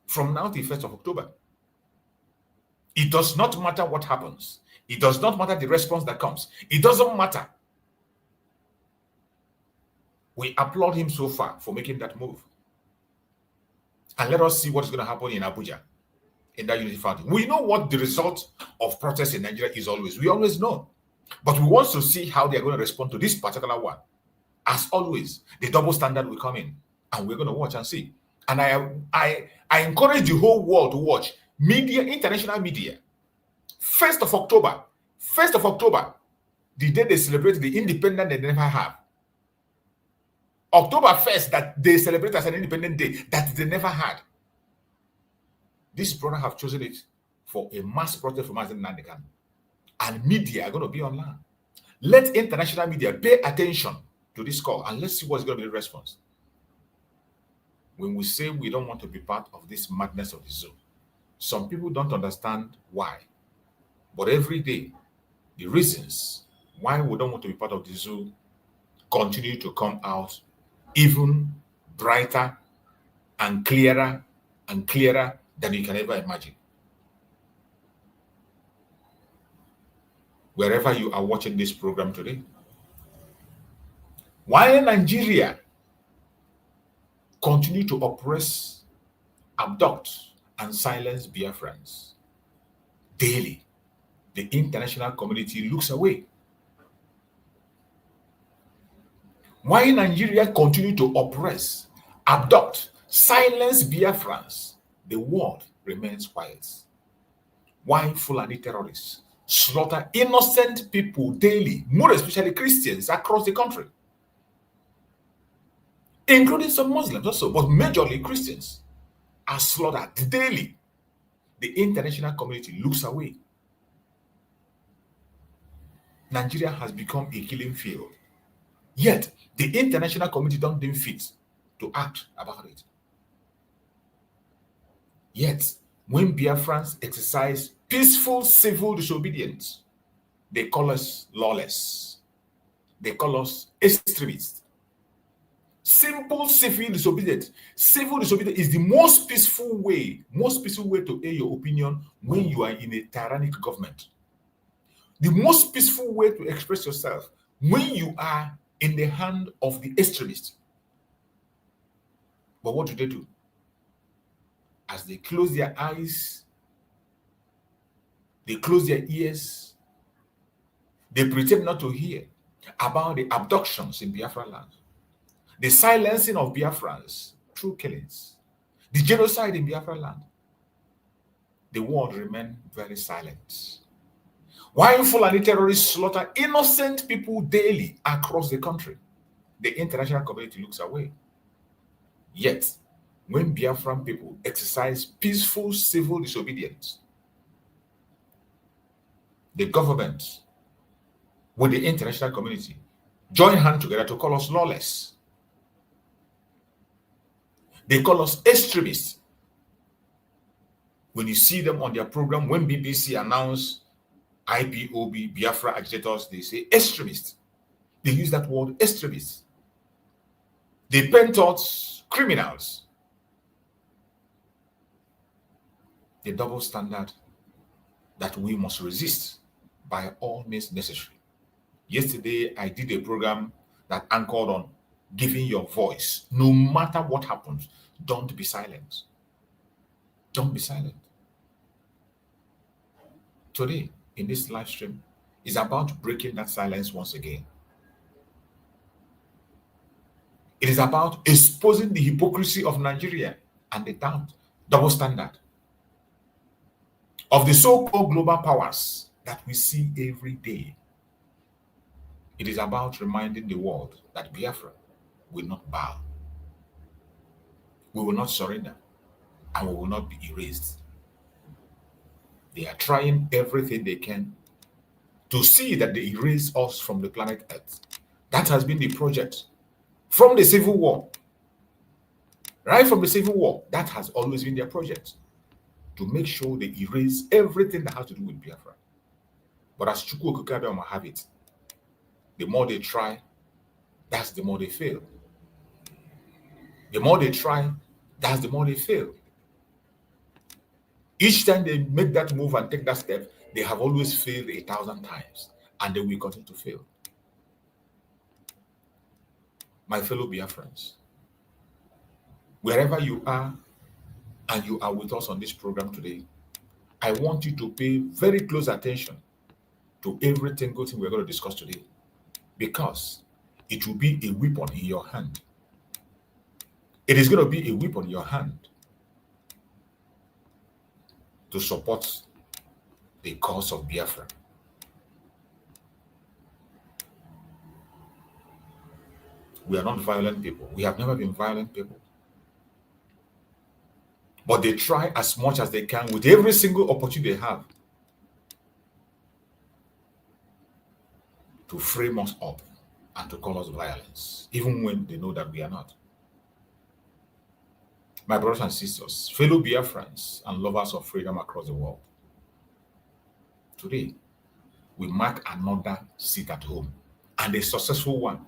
from now till 1st of October. It does not matter what happens. It does not matter the response that comes. It doesn't matter. We applaud him so far for making that move. And let us see what is going to happen in Abuja, in that unity founding. We know what the result of protests in Nigeria is always. We always know. But we want to see how they are going to respond to this particular one. As always, the double standard will come in. And we're going to watch and see. And I encourage the whole world to watch. Media, international media. 1st of October, the day they celebrate the independence they never have. October 1st, that they celebrate as an independent day that they never had. This brother have chosen it for a mass protest for Mazen Nnamdi Kanu. And media are going to be online. Let international media pay attention to this call and let's see what's going to be the response. When we say we don't want to be part of this madness of the zoo, some people don't understand why. But every day, the reasons why we don't want to be part of the zoo continue to come out even brighter and clearer than you can ever imagine. Wherever you are watching this program today, while Nigeria continue to oppress, abduct, and silence Biafrans daily, the international community looks away. Why Nigeria continue to oppress, abduct, silence Biafrans, the world remains quiet. Why Fulani terrorists slaughter innocent people daily, more especially Christians across the country, including some Muslims also, but majorly Christians, are slaughtered daily. The international community looks away. Nigeria has become a killing field. Yet, the international community don't deem fit to act about it. Yet, when Biafrans exercise peaceful civil disobedience, they call us lawless. They call us extremists. Simple civil disobedience. Civil disobedience is the most peaceful way to air your opinion when you are in a tyrannic government. The most peaceful way to express yourself when you are in the hand of the extremists. But what do? As they close their eyes, they close their ears, they pretend not to hear about the abductions in Biafra land, the silencing of Biafrans through killings, the genocide in Biafra land. The world remains very silent. While Fulani terrorists slaughter innocent people daily across the country, the international community looks away. Yet, when Biafran people exercise peaceful civil disobedience, the government with the international community join hands together to call us lawless. They call us extremists. When you see them on their program, when BBC announce IPOB, Biafra agitators, they say extremists. They use that word extremists. They paint us criminals. The double standard that we must resist by all means necessary. Yesterday, I did a program that anchored on giving your voice. No matter what happens, don't be silent. Don't be silent. Today, in this live stream, is about breaking that silence once again. It is about exposing the hypocrisy of Nigeria and the double standard of the so-called global powers that we see every day. It is about reminding the world that Biafra will not bow. We will not surrender, and we will not be erased. They are trying everything they can to see that they erase us from the planet Earth. That has been the project from the Civil War. Right from the Civil War, that has always been their project, to make sure they erase everything that has to do with Biafra. But as Chukwu Okukabiyama have it, the more they try, that's the more they fail. The more they try, that's the more they fail. Each time they make that move and take that step, they have always failed 1,000 times, and they will continue to fail. My fellow Biafrans, wherever you are and you are with us on this program today, I want you to pay very close attention to every single thing we're going to discuss today, because it will be a weapon in your hand. It is going to be a weapon in your hand to support the cause of Biafra. We are not violent people. We have never been violent people. But they try as much as they can with every single opportunity they have to frame us up and to call us violence, even when they know that we are not. My brothers and sisters, fellow Biafrans and lovers of freedom across the world, today we mark another seat at home, and a successful one.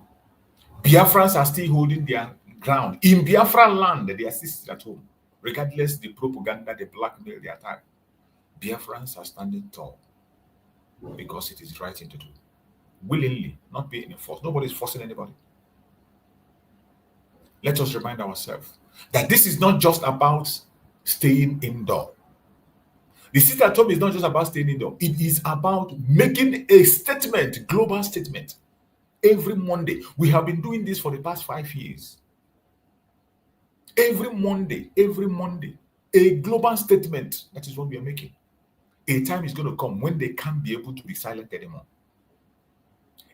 Biafrans are still holding their ground. In Biafra land, they are still at home. Regardless the propaganda, the blackmail, the attack, Biafrans are standing tall because it is the right thing to do. Willingly, not being enforced. Nobody is forcing anybody. Let us remind ourselves that this is not just about staying indoor. The sit at home is not just about staying indoor. It is about making a statement, global statement. Every Monday. We have been doing this for the past 5 years. Every Monday, a global statement. That is what we are making. A time is going to come when they can't be able to be silent anymore.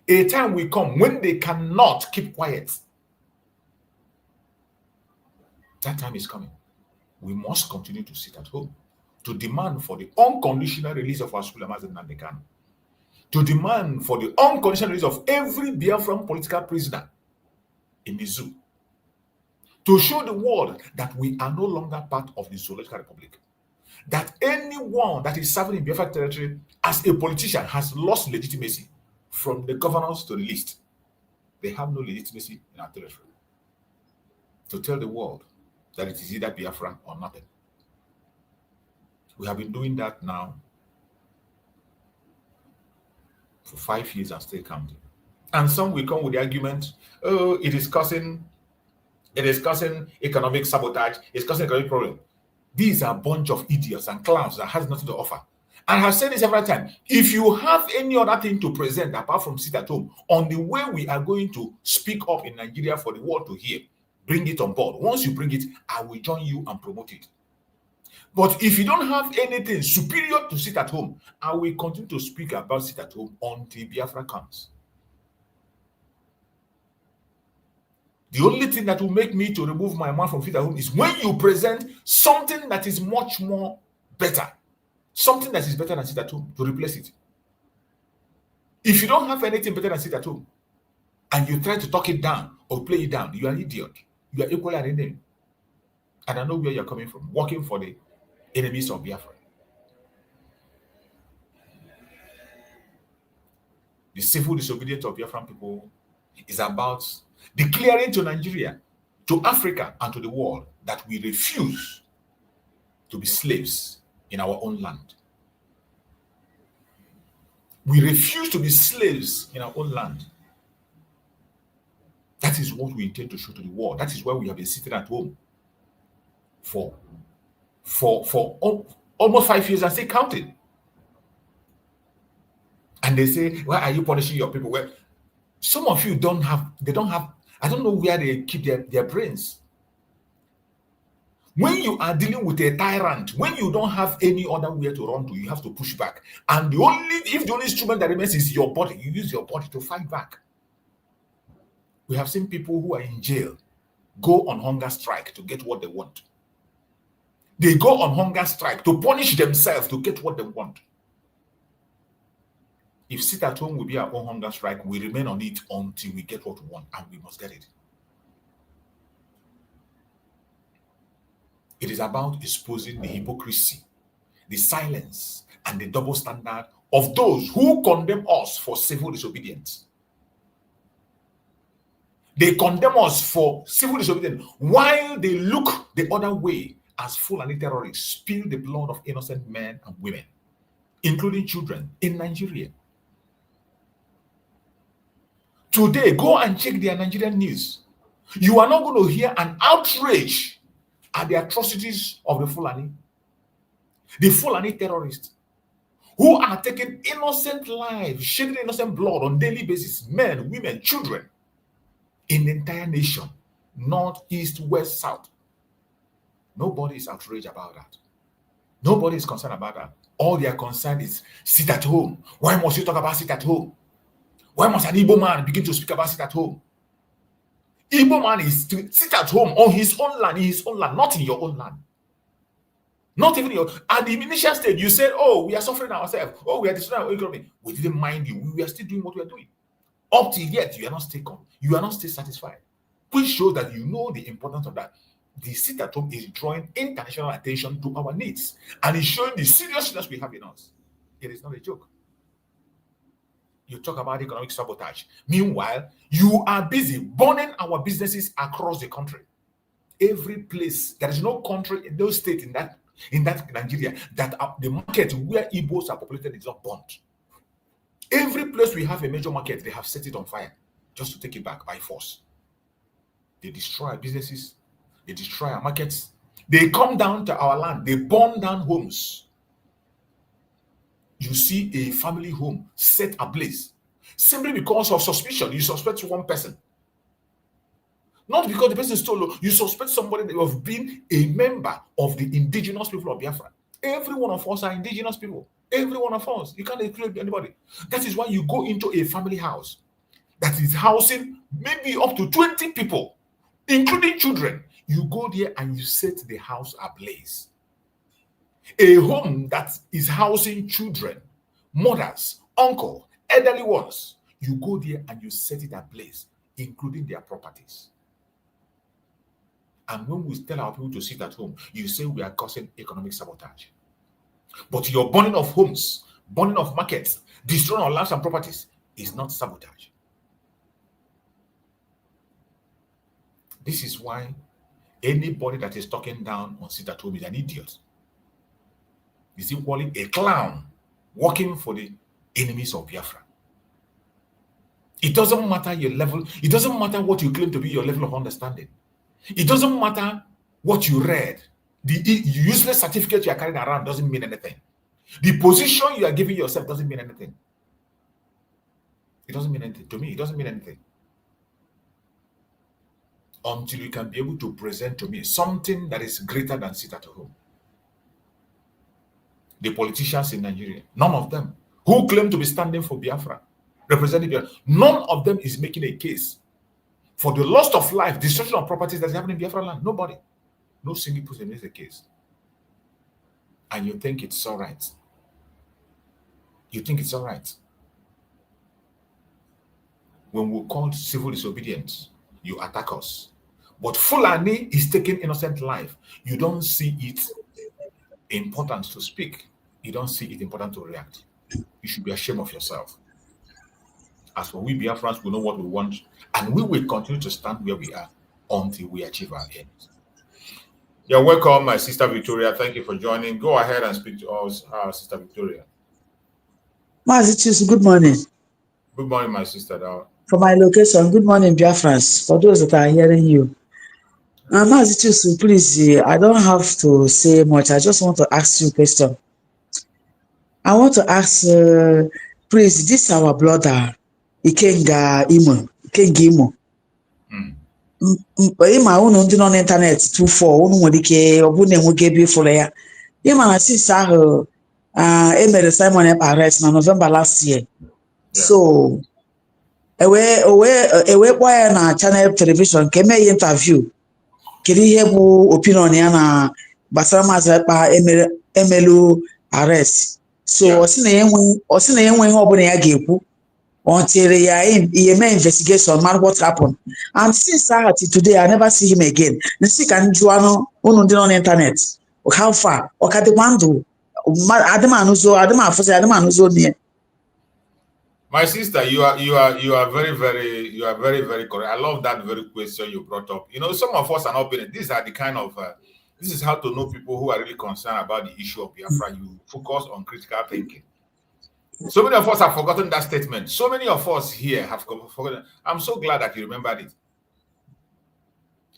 A time will come when they cannot keep quiet. That time is coming. We must continue to sit at home to demand for the unconditional release of our Suleiman and Kanu, to demand for the unconditional release of every Biafran political prisoner in the zoo, to show the world that we are no longer part of the Zoological Republic, that anyone that is serving in Biafra territory as a politician has lost legitimacy, from the governors to the least. they have no legitimacy in our territory to tell the world that it is either Biafra or nothing. We have been doing that now for 5 years and still counting. And some will come with the argument, oh, it is causing economic sabotage, it's causing economic problem. These are a bunch of idiots and clowns that has nothing to offer. And I have said this several times. If you have any other thing to present apart from sit at home on the way we are going to speak up in Nigeria for the world to hear, bring it on board. Once you bring it, I will join you and promote it. But if you don't have anything superior to sit at home, I will continue to speak about sit at home until Biafra comes. The only thing that will make me to remove my mouth from sit at home is when you present something that is much more better. Something that is better than sit at home to replace it. If you don't have anything better than sit at home and you try to talk it down or play it down, you are an idiot. You are equally an enemy. And I know where you're coming from, working for the enemies of Biafra. The civil disobedience of Biafran people is about declaring to Nigeria, to Africa, and to the world that we refuse to be slaves in our own land. We refuse to be slaves in our own land. That is what we intend to show to the world. That is why we have been sitting at home for almost 5 years and still counting. And they say, why are you punishing your people? Well, some of you don't have, I don't know where they keep their brains. When you are dealing with a tyrant, when you don't have any other way to run to, you have to push back. And if the only instrument that remains is your body, you use your body to fight back. We have seen people who are in jail go on hunger strike to get what they want. They go on hunger strike to punish themselves to get what they want. If sit at home will be our own hunger strike, we remain on it until we get what we want, and we must get it. It is about exposing the hypocrisy, the silence, and the double standard of those who condemn us for civil disobedience. They condemn us for civil disobedience while they look the other way as Fulani terrorists spill the blood of innocent men and women, including children, in Nigeria. Today, go and check their Nigerian news. You are not going to hear an outrage at the atrocities of the Fulani terrorists, who are taking innocent lives, shedding innocent blood on a daily basis, men, women, children, in the entire nation, north, east, west, south. Nobody is outraged about that. Nobody is concerned about that. All they are concerned is sit at home. Why must you talk about sit at home? Why must an Igbo man begin to speak about sit at home? Igbo man is to sit at home on his own land, in his own land, not in your own land. Not even your. At the initial stage, you said, oh, we are suffering ourselves. Oh, we are destroying our economy. We didn't mind you. We are still doing what we are doing. Up till yet, you are not still satisfied. Which shows that you know the importance of that. The sit at home is drawing international attention to our needs. And it's showing the seriousness we have in us. It is not a joke. You talk about economic sabotage. Meanwhile, you are busy burning our businesses across the country. Every place, there is no country, no state in that Nigeria that the market where Igbos are populated is not burnt. Every place we have a major market, they have set it on fire just to take it back by force. They destroy our businesses, they destroy our markets, they come down to our land, they burn down homes. You see a family home set ablaze simply because of suspicion. You suspect one person. Not because the person stole. You suspect somebody that have been a member of the indigenous people of Biafra. Every one of us are indigenous people. Every one of us. You can't include anybody. That is why you go into a family house that is housing maybe up to 20 people, including children. You go there and you set the house ablaze. A home that is housing children, mothers, uncle, elderly ones, you go there and you set it ablaze, including their properties. And when we tell our people to sit at home, you say we are causing economic sabotage. But your burning of homes, burning of markets, destroying our lands and properties is not sabotage. This is why anybody that is talking down on sit at home is an idiot. Is equally a clown working for the enemies of Biafra. It doesn't matter your level. It doesn't matter what you claim to be your level of understanding. It doesn't matter what you read. The useless certificate you are carrying around doesn't mean anything. The position you are giving yourself doesn't mean anything. It doesn't mean anything. To me, it doesn't mean anything. Until you can be able to present to me something that is greater than sit at home. The politicians in Nigeria, none of them who claim to be standing for Biafra, representing Biafra, none of them is making a case for the loss of life, destruction of properties that is happening in Biafra land. Nobody. No single person makes a case. And you think it's all right. You think it's all right. When we call civil disobedience, you attack us. But Fulani is taking innocent life. You don't see it important to speak. You don't see it important to react. You should be ashamed of yourself. As for we Biafrans, we know what we want, and we will continue to stand where we are until we achieve our end. You're welcome, my sister Victoria. Thank you for joining. Go ahead and speak to us, Sister Victoria. Mazichus, good morning. Good morning, my sister. For my location, good morning, Biafrans. For those that are hearing you. Mazichus, please, I don't have to say much. I just want to ask you a question. I want to ask, please, this is our brother, Ikenga Imo. Ima unu ndị nọ n'ịntanetị 24 unu nwere ike ọ bụ na enweghị ebe ifụrụ ya. Ịma na since ahụ emere Simon Ekpa arrest na November last year. So ewe kpọọ ya na channel television ka eme interview. Kedu ihe bụ opinion ya na gbasara Maazị Ekpa emelu arrest. So ọ sị na enwe ihe ọbụla ya ga-ekwu until he made investigation, man, what happened. And since today, I never see him again. The sick and Juano, on the internet. How far? Or can the one do? My sister, you are very, very correct. I love that very question you brought up. You know, some of us are not being. These are the kind of. This is how to know people who are really concerned about the issue of Biafra. You focus on critical thinking. So many of us have forgotten that statement. So many of us here have forgotten. I'm so glad that you remembered it.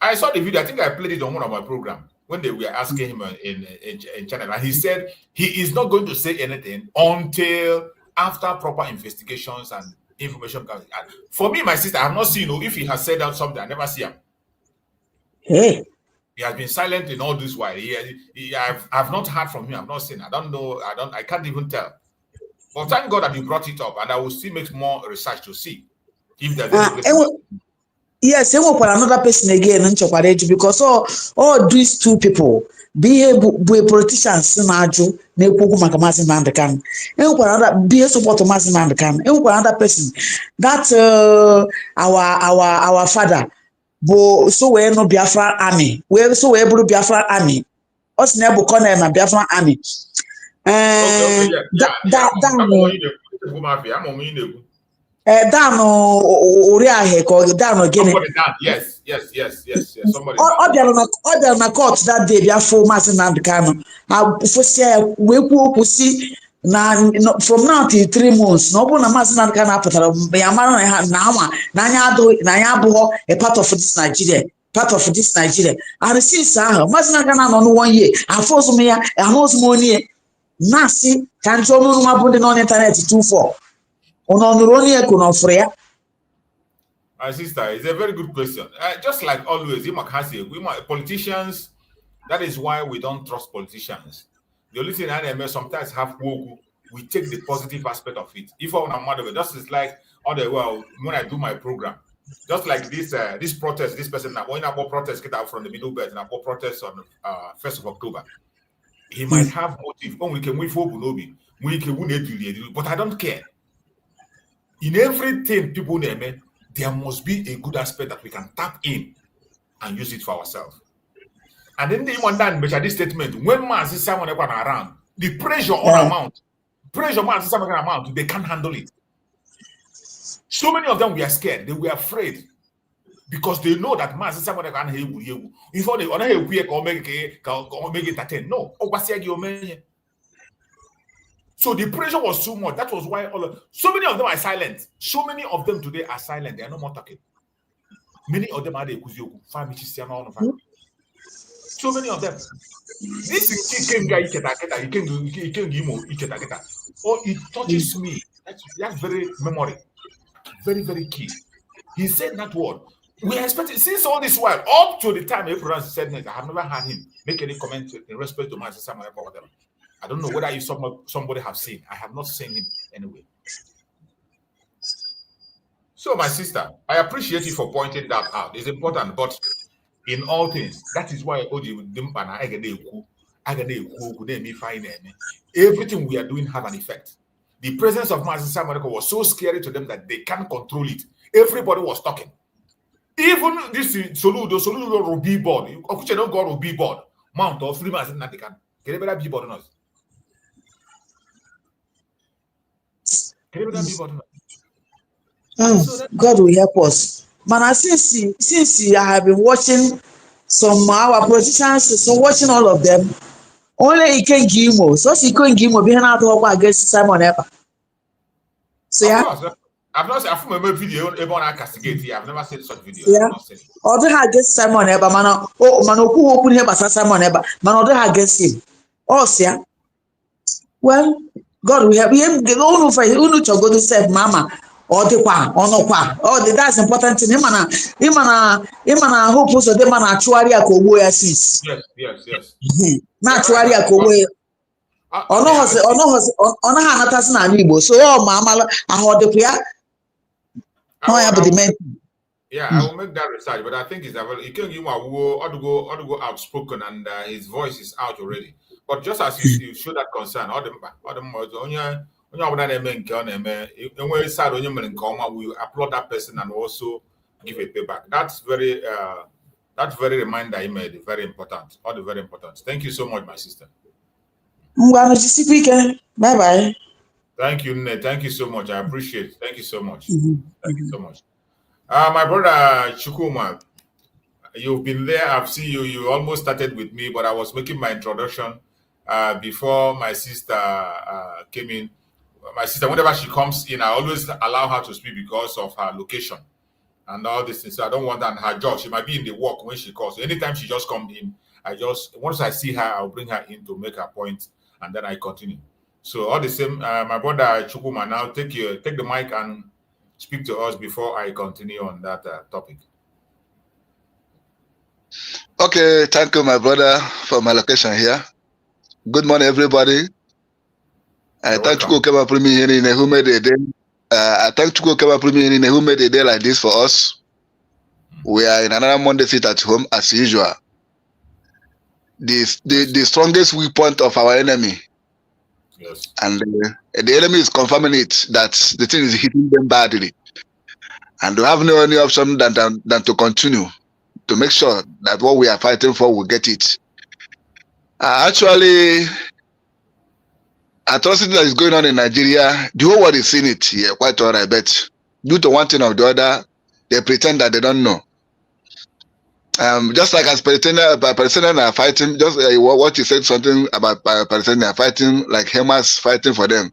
I saw the video. I think I played it on one of my programs when they were asking him in channel, and he said he is not going to say anything until after proper investigations and information comes. For me, my sister, I have not seen if he has said out something. I never see him. Hey. He has been silent in all this while. I've not heard from him. I've not seen. I don't know. I can't even tell. But thank God that you brought it up, and I will still make more research to see if there's any yes, I want another person again because all these two people be politicians be support another person that our father so we no Biafra army we so we able Biafra army us never connect na Biafra army. Yes. Somebody. Na court that day before Maazị Nnamdi Kanu. From now till 3 months. No na Maazị Nnamdi Kanu apụtara ya mara na anya abụghọ a part of this Nigeria. Part of this Nigeria. And since Maazị Nnamdi Kanu nọ 1 year. Afọzụ m ya, ahụzụ m onye Nasi can show no one on internet 24. My sister, it's a very good question. Just like always, politicians, that is why we don't trust politicians. The only thing I sometimes have we take the positive aspect of it. If I'm mad of it, just is like when I do my program. Just like this protest, this person when I protest get out from the middle belt and I protest on 1st of October. He might have motive. We can wait for Bunobi. But I don't care. In everything people name, there must be a good aspect that we can tap in and use it for ourselves. And then they want that this statement. When Maazị Simon Ekpa around, the pressure on Maazị Simon amount, they can't handle it. So many of them were scared. They were afraid. because they know that man someone can hear you. If only on a week or make it attend. No, so the pressure was too much. That was why so many of them are silent. So many of them today are silent. They are no more talking. Many of them are the so many of them. This is oh, it touches me. That's very memory. Very, very key. He said that word. We expected since all this while, up to the time Abraham said that, I have never heard him make any comment in respect to my sister or whatever. I don't know whether you somebody have seen. I have not seen him anyway. So, my sister, I appreciate you for pointing that out. It's important, but in all things, that is why everything we are doing have an effect. The presence of Master Samuel was so scary to them that they can't control it. Everybody was talking. Even this Soludo Ruby board, of don't go Ruby board, Mount or Freeman and they can get a better board on us. God will help us. Man, since I have been watching some our politicians, so watching all of them, only he can give more. So he couldn't give more behind out of against Simon Ever. So yeah. I've not seen a video about castigate. I've never seen such video. Yeah. Other against Simon Ever, man. Oh, man, who open him as Simon Ever? Man, other against him. Oh, yeah. Well, God will help him. The only for who to go to save Mama. Or the qua, or no qua. Oh, that's important to him. Imana, hope so the man actually a Koboya sees. Yes. Naturally a Koboya. Ono hanatas na Igbo. So mama I heard the prayer. Yeah, I will make that research, but I think it's available. He can give him a go outspoken, and his voice is out already. But just as you show that concern, all them we applaud that person and also give a payback. That's very reminder he made. Very important. All the very important. Thank you so much, my sister. Bye bye. Thank you, Nne. Thank you so much. I appreciate it. Thank you so much. Thank you so much. My brother Chukuma, you've been there. I've seen you. You almost started with me, but I was making my introduction before my sister came in. My sister, whenever she comes in, I always allow her to speak because of her location and all these things. So I don't want that. Her job, she might be in the work when she calls. So anytime she just comes in, once I see her, I'll bring her in to make her point, and then I continue. So all the same, my brother Chukuma, now take the mic and speak to us before I continue on that topic. Okay, thank you, my brother, for my location here. Good morning, everybody. I thank you for coming here in who made a day. I thank you for coming here in who made a day like this for us. We are in another Monday sit at home as usual. The strongest weak point of our enemy. Yes. And the enemy is confirming it that the thing is hitting them badly. And we have no any option than to continue to make sure that what we are fighting for will get it. Actually, atrocity that is going on in Nigeria, the whole world is seeing it here, quite all right, but due to one thing or the other, they pretend that they don't know. Just like as Palestinians are fighting, just what you said something about Palestinians are fighting, like Hamas fighting for them.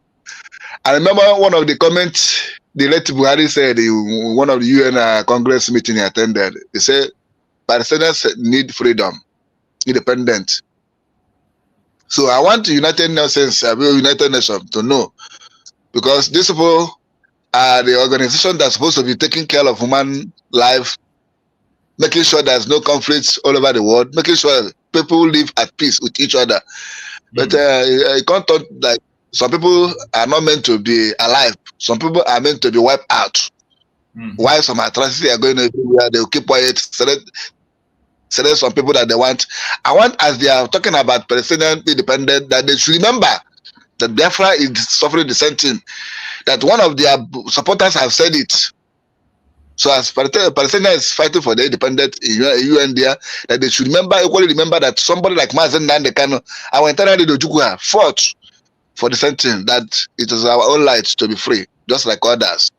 I remember one of the comments the late Buhari said in one of the UN Congress meeting he attended. He said Palestinians need freedom, independence. So I want the United Nations to know, because these people are the organization that's supposed to be taking care of human life, making sure there's no conflicts all over the world, making sure people live at peace with each other. But you can't talk like some people are not meant to be alive. Some people are meant to be wiped out. While some atrocities are going everywhere, they'll keep quiet, select some people that they want. I want, as they are talking about Palestinian independence, that they should remember that Biafra is suffering the same thing. That one of their supporters have said it. So as Palestine is fighting for the independence in UN there, that they should equally remember that somebody like Mazen Kanu, our entire Ojukwu fought for the same thing, that it is our own right to be free, just like others.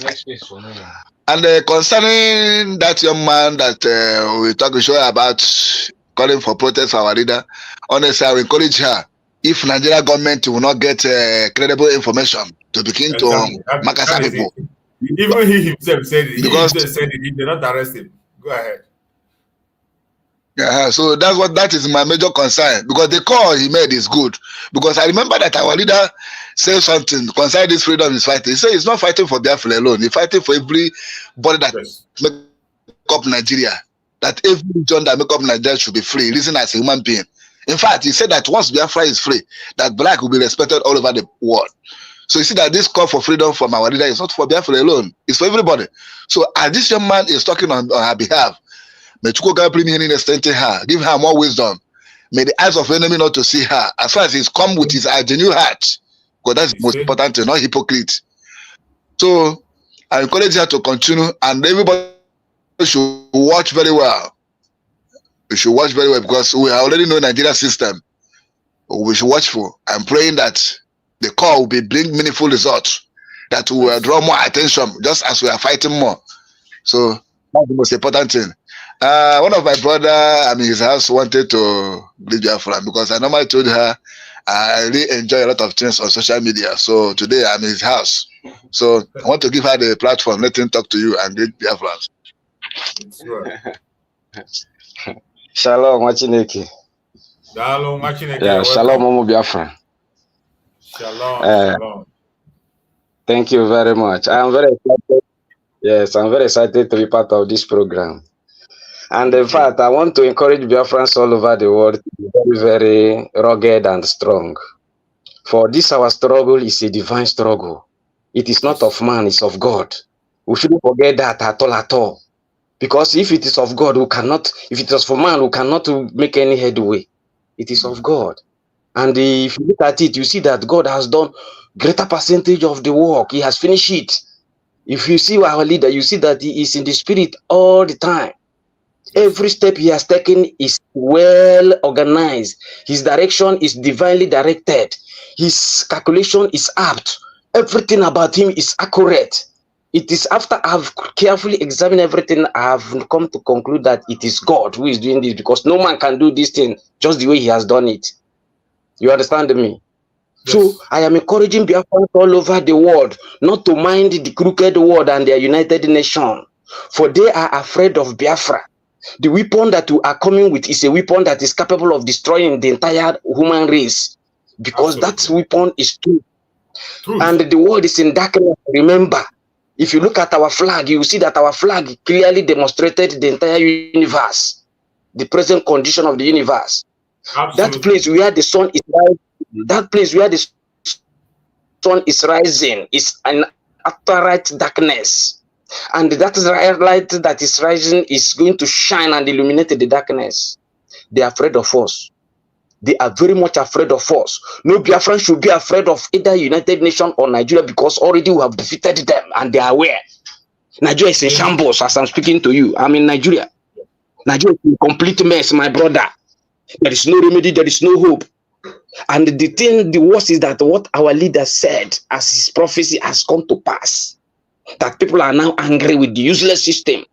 Next space for me. And concerning that young man that we talk show about calling for protest for our leader, honestly, I will encourage her. If Nigeria government will not get credible information to begin to Makasa people. Even he himself said it. Because he himself said it. He did not arrest him. Go ahead. Yeah, so that is my major concern, because the call he made is good. Because I remember that our leader said something concerning this freedom is fighting. He said he's not fighting for Biafra alone. He's fighting for everybody that make up Nigeria. That every region that make up Nigeria should be free, reason as a human being. In fact, he said that once Biafra is free, that black will be respected all over the world. So you see that this call for freedom from our leader is not for Biafra alone. It's for everybody. So as this young man is talking on her behalf, may Chukwuka bring her, give her more wisdom. May the eyes of the enemy not to see her. As far as he's come with his genuine heart, because that's the most important thing, not hypocrite. So I encourage her to continue, and everybody should watch very well. We should watch very well, because we already know Nigeria system. We should watch for. I'm praying that the call will bring meaningful results, that we will draw more attention, just as we are fighting more. So that's the most important thing. One of my brother, his house wanted to leave Biafra, because I normally told her I really enjoy a lot of things on social media. So today I'm in his house. So I want to give her the platform, let him talk to you and greet Biafrans. Shalom, Machineke. Shalom, Machineke. Yeah, shalom, Momo Biafra. Shalom. Thank you very much. I'm very excited. Yes, I'm very excited to be part of this program. And in fact, I want to encourage Biafrans all over the world to be very, very rugged and strong. For this, our struggle is a divine struggle. It is not of man, it's of God. We shouldn't forget that at all. Because if it is of God, we cannot, if it is for man, we cannot make any headway. It is of God. And if you look at it, you see that God has done greater percentage of the work. He has finished it. If you see our leader, you see that he is in the spirit all the time. Every step he has taken is well organized. His direction is divinely directed. His calculation is apt. Everything about him is accurate. It is after I've carefully examined everything, I've come to conclude that it is God who is doing this, because no man can do this thing just the way he has done it. You understand me? Yes. So I am encouraging Biafrans all over the world not to mind the crooked world and their United Nations, for they are afraid of Biafra. The weapon that we are coming with is a weapon that is capable of destroying the entire human race, because that weapon is true. And the world is in darkness. Remember, if you look at our flag, you see that our flag clearly demonstrated the entire universe, the present condition of the universe. That place where the sun is rising, that place where the sun is rising is an upright darkness. And that light that is rising is going to shine and illuminate the darkness. They are afraid of us. They are very much afraid of us. No Biafran should be afraid of either United Nations or Nigeria, because already we have defeated them and they are aware. Nigeria is in shambles as I'm speaking to you. I'm in Nigeria. Nigeria is a complete mess, my brother. There is no remedy, there is no hope. And the worst is that what our leader said as his prophecy has come to pass. That people are now angry with the useless system,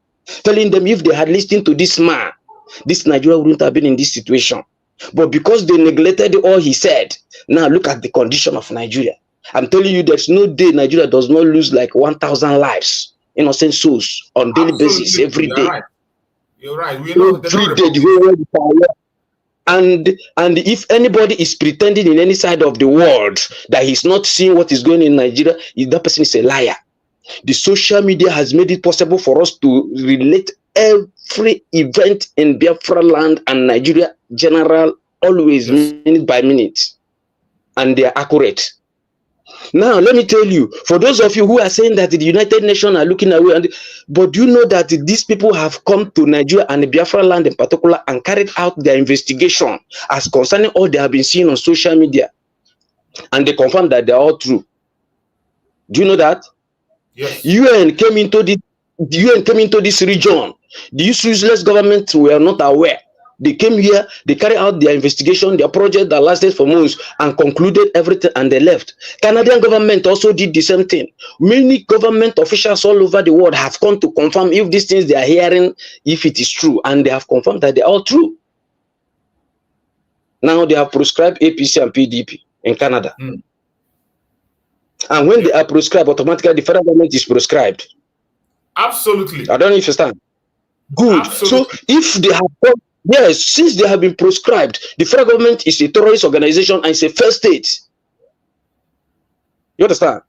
telling them if they had listened to this man, this Nigeria wouldn't have been in this situation. But because they neglected all he said, now look at the condition of Nigeria. I'm telling you, there's no day Nigeria does not lose like 1,000 lives, innocent souls, on daily basis, every day. Right. You're right. We know every day, the whole world is aware. And if anybody is pretending in any side of the world that he's not seeing what is going on in Nigeria, that person is a liar. The social media has made it possible for us to relate every event in Biafra land and Nigeria general, always minute by minute, and they are accurate. Now, let me tell you, for those of you who are saying that the United Nations are looking away, but do you know that these people have come to Nigeria and Biafra land in particular and carried out their investigation as concerning all they have been seeing on social media, and they confirm that they are all true? Do you know that? Yes. UN came into this region. The useless government were not aware. They came here, they carried out their investigation, their project that lasted for months and concluded everything and they left. Canadian government also did the same thing. Many government officials all over the world have come to confirm if these things they are hearing, if it is true, and they have confirmed that they are all true. Now they have proscribed APC and PDP in Canada. And when they are proscribed, automatically the federal government is proscribed. Absolutely. I don't know if you understand. Good. Absolutely. So if they have come, yes, since they have been proscribed, the federal government is a terrorist organization and it's a failed state. You understand?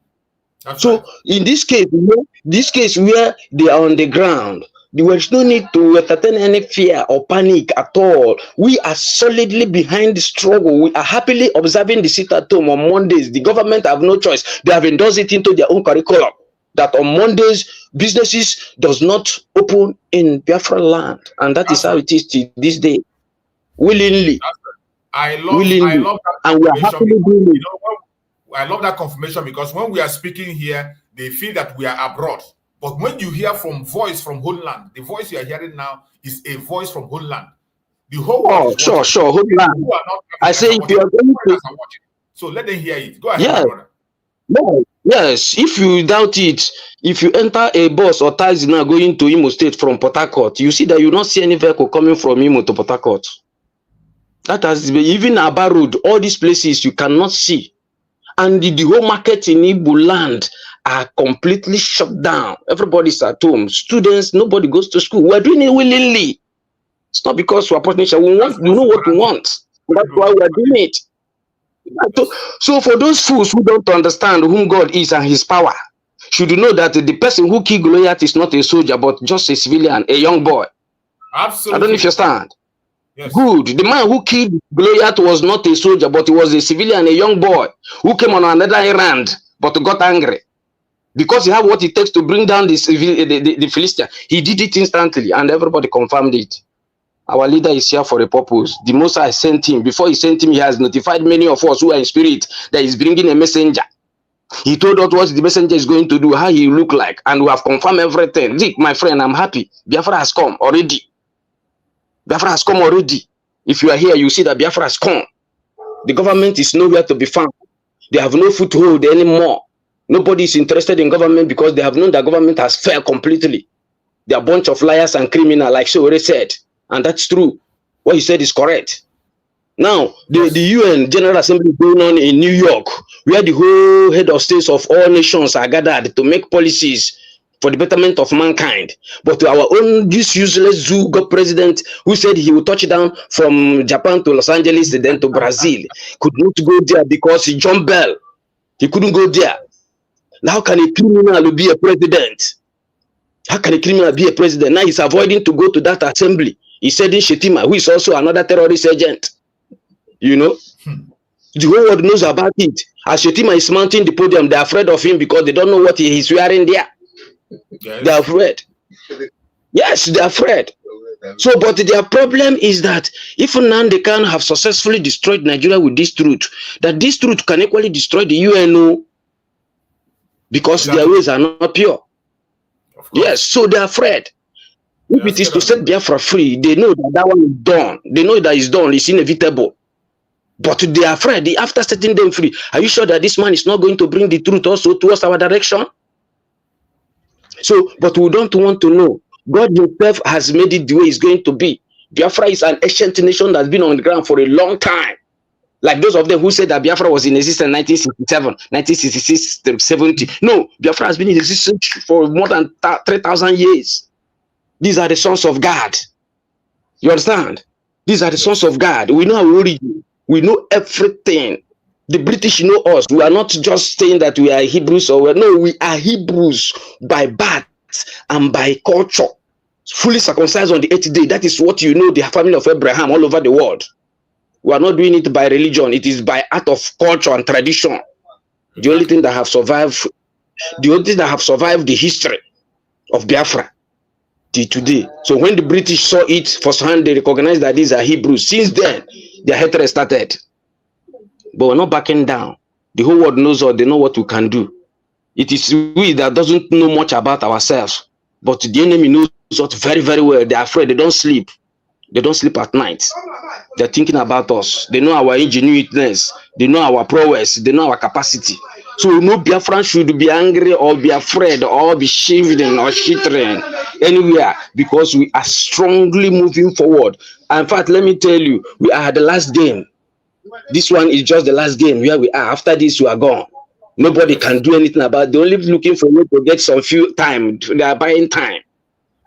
That's so right. In this case, where they are on the ground, there is no need to entertain any fear or panic at all. We are solidly behind the struggle. We are happily observing the sit-at-home on Mondays. The government have no choice. They have endorsed it into their own curriculum that on Mondays, businesses does not open in Biafra land. And that is how it is to this day. Willingly. I love that and we are happily doing it. You know, I love that confirmation because when we are speaking here, they feel that we are abroad. But when you hear from voice from homeland, the voice you are hearing now is a voice from homeland. The whole world is sure, homeland. I say if you are going to, so let them hear it. Go ahead, brother. No, yes. If you doubt it, if you enter a bus or taxi now going to Imo State from Port Harcourt, you see that you not see any vehicle coming from Imo to Port Harcourt. That has been, even Aba Road, all these places you cannot see. And the whole market in Igbo land are completely shut down. Everybody's at home. Students, nobody goes to school. We're doing it willingly. It's not because we're potential. We want, we know what we want. That's why we're doing it. So for those fools who don't understand whom God is and his power, should you know that the person who killed Goliath is not a soldier, but just a civilian, a young boy. Absolutely. I don't know if you understand. Yes. Good. The man who killed Goliath was not a soldier, but he was a civilian, a young boy who came on another errand, but got angry. Because he had what it takes to bring down the Philistine. He did it instantly, and everybody confirmed it. Our leader is here for a purpose. The Most High sent him. Before he sent him, he has notified many of us who are in spirit that he's bringing a messenger. He told us what the messenger is going to do, how he look like, and we have confirmed everything. Dick, my friend, I'm happy. Biafra has come already. Biafra has come already. If you are here, you see that Biafra has come. The government is nowhere to be found. They have no foothold anymore. Nobody is interested in government because they have known that government has failed completely. They are a bunch of liars and criminals, like she already said. And that's true. What you said is correct. Now, the UN General Assembly going on in New York, where the whole head of states of all nations are gathered to make policies for the betterment of mankind. But to our own this useless zoo god president who said he would touch down from Japan to Los Angeles and then to Brazil, could not go there because he jumped bell. He couldn't go there. Now, how can a criminal be a president? How can a criminal be a president? Now he's avoiding to go to that assembly. He's sending Shetima, who is also another terrorist agent. You know? The whole world knows about it. As Shetima is mounting the podium, they're afraid of him because they don't know what he's wearing there. Yes. They're afraid. Yes, they're afraid. So, but their problem is that if now they can have successfully destroyed Nigeria with this truth, that this truth can equally destroy the UNO because their ways are not pure. Yes, so they're afraid. If it is to set Biafra free, they know that that one is done. They know that it's done. It's inevitable. But they are afraid. After setting them free, are you sure that this man is not going to bring the truth also towards our direction? So, but we don't want to know. God himself has made it the way it's going to be. Biafra is an ancient nation that's been on the ground for a long time. Like those of them who said that Biafra was in existence in 1967, 1966, 70. No, Biafra has been in existence for more than 3,000 years. These are the sons of God. You understand? These are the sons of God. We know our origin. We know everything. The British know us. We are not just saying that we are Hebrews or no, we are Hebrews by birth and by culture. Fully circumcised on the 8th day. That is what you know, the family of Abraham all over the world. We are not doing it by religion. It is by act of culture and tradition. The only thing that have survived, the history of Biafra till today. So when the British saw it firsthand, they recognized that these are Hebrews. Since then, their hatred started. But we're not backing down. The whole world knows us. They know what we can do. It is we that doesn't know much about ourselves. But the enemy knows us very, very well. They're afraid. They don't sleep. They don't sleep at night. They're thinking about us. They know our ingenuitiness. They know our prowess. They know our capacity. So no Biafran should be angry or be afraid or be shivering or shivering anywhere, because we are strongly moving forward. In fact, let me tell you, we are at the last game. This one is just the last game where we are. After this, we are gone. Nobody can do anything about it. They're only looking for you to get some few time. They are buying time.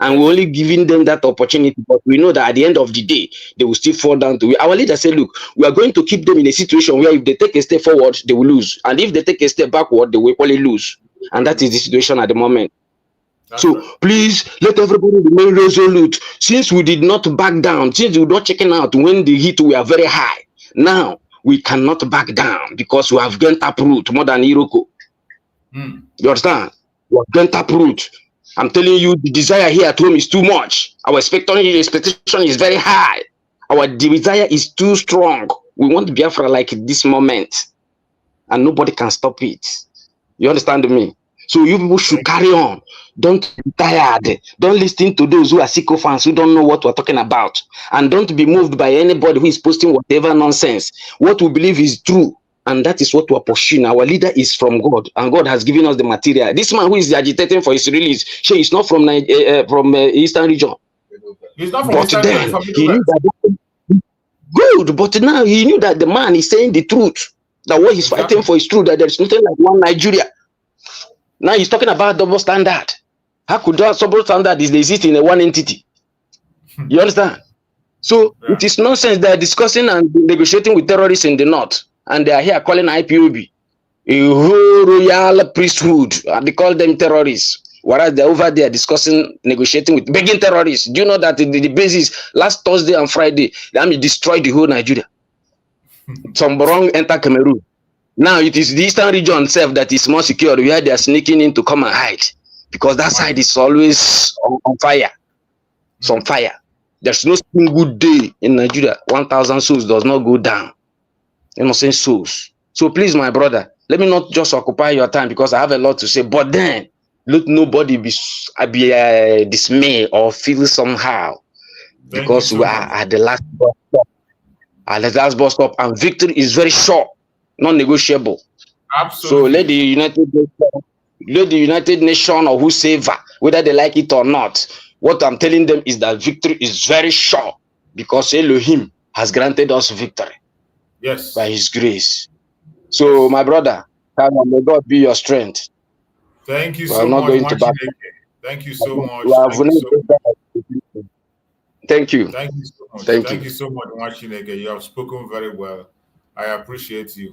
And we're only giving them that opportunity. But we know that at the end of the day, they will still fall down to it. Our leader said, look, we are going to keep them in a situation where if they take a step forward, they will lose. And if they take a step backward, they will equally lose. And that is the situation at the moment. So please let everybody remain resolute. Since we did not back down, since we were not checking out when the heat were very high, now we cannot back down because we have gained uproot more than Iroko. You understand? We have gained uproot. I'm telling you, the desire here at home is too much. Our expectation is very high. Our desire is too strong. We want Biafra like this moment, and nobody can stop it. You understand me? So you people should carry on. Don't be tired. Don't listen to those who are sycophants who don't know what we're talking about. And don't be moved by anybody who is posting whatever nonsense. What we believe is true. And that is what we're pursuing. Our leader is from God. And God has given us the material. This man who is agitating for his release, she is not from Eastern region. He's not from But Eastern then, region. he knew that good. But now he knew that the man is saying the truth. That what he's fighting for is true. That there's nothing like one Nigeria. Now he's talking about double standard. How could that double standard exist in a one entity? You understand? So it is nonsense. They are discussing and negotiating with terrorists in the north, and they are here calling IPOB a whole royal priesthood. They call them terrorists, whereas they're over there discussing, negotiating with begging terrorists. Do you know that the basis last Thursday and Friday, the army destroyed the whole Nigeria? Some wrong enter Cameroon. Now it is the Eastern region itself that is more secure, where they are sneaking in to come and hide, because that side is always on fire. It's on fire. There's no single day in Nigeria 1,000 souls does not go down. Innocent souls. So please, my brother, let me not just occupy your time because I have a lot to say. But then, let nobody be dismayed or feel somehow, because we are at the last bus stop. At the last bus stop, and victory is very short. Non-negotiable. Absolutely. So let the United Nations or whosoever, whether they like it or not, what I'm telling them is that victory is very short, because Elohim has granted us victory. Yes. By His grace. So my brother, may God be your strength. Thank you so much. Thank you so much. Thank you. Thank you so much. Thank you so much, Mwachineke. You have spoken very well. I appreciate you.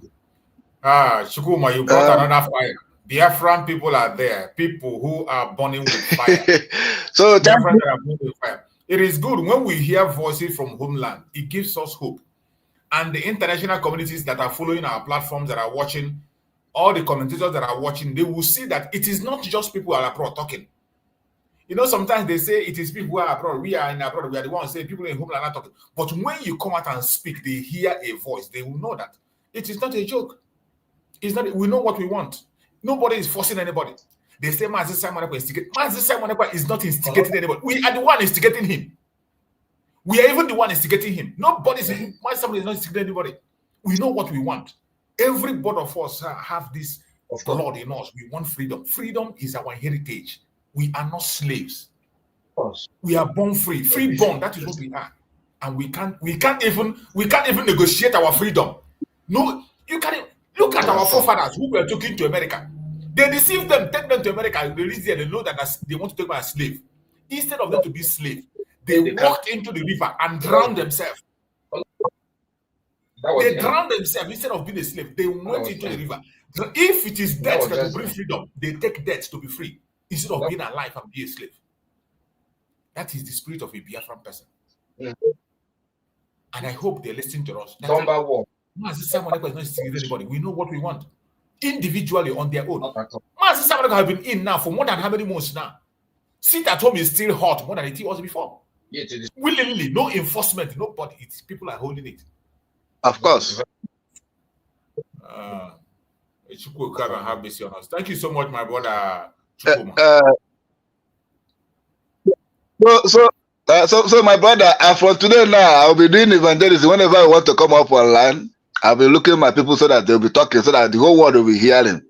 Shukuma, you brought another fire. Biafran people are there. People who are burning with fire. So Biafran that are burning with fire. It is good when we hear voices from homeland. It gives us hope. And the international communities that are following our platforms, that are watching, all the commentators that are watching, they will see that it is not just people who are abroad talking. You know, sometimes they say it is people who are abroad. We are in abroad. We are the ones saying people in homeland are not talking. But when you come out and speak, they hear a voice. They will know that it is not a joke. It's not. We know what we want. Nobody is forcing anybody. They say Mazi Simon Ekpa instigating. Mazi Simon Ekpa is not instigating anybody. We are the one instigating him. We are even the one instigating him. Nobody is. Mazi Simon is not instigating anybody. We know what we want. Every one of us have this blood in us. We want freedom. Freedom is our heritage. We are not slaves. We are born free. Free born. That is what we are. And we can't even negotiate our freedom. No, you can't look at our forefathers who were taken to America. They deceived them, take them to America, release them, they know that they want to take them as slave. Instead of them to be slaves, they walked into the river and drowned themselves. They drowned themselves instead of being a slave. They went into the river. So if it is death that will bring freedom, they take death to be free instead of being alive and be a slave. That is the spirit of a Biafran person. And I hope they're listening to us. Number one. Someone is not instigating anybody. We know what we want. Individually on their own. Mazi Simon have been in now for more than how many months now? Sit at home is still hot more than it was before. Willingly, no enforcement, nobody. It's people are holding it. Of course. Have mercy on us. Thank you so much, my brother. So my brother, from today now, I'll be doing evangelism. Whenever I want to come up online, I'll be looking at my people so that they'll be talking, so that the whole world will be hearing.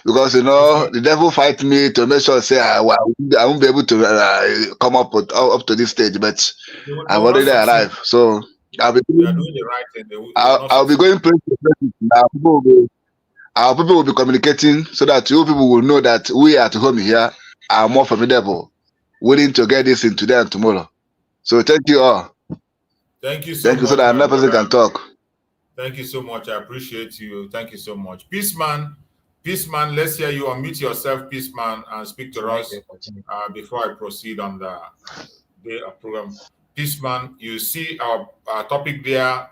Because the devil fight me to make sure say I won't be able to come up to this stage, but I've already arrived. So I'll be doing the right thing. I'll be going place to place. Our people will be communicating so that you people will know that we at home here are more formidable, willing to get this in today and tomorrow. So thank you all. Thank you so much. So that another person can talk. Thank you so much. I appreciate you. Thank you so much. Peaceman, let's hear you. Unmute yourself, Peaceman, and speak to us before I proceed on the program. Peaceman, you see our topic there,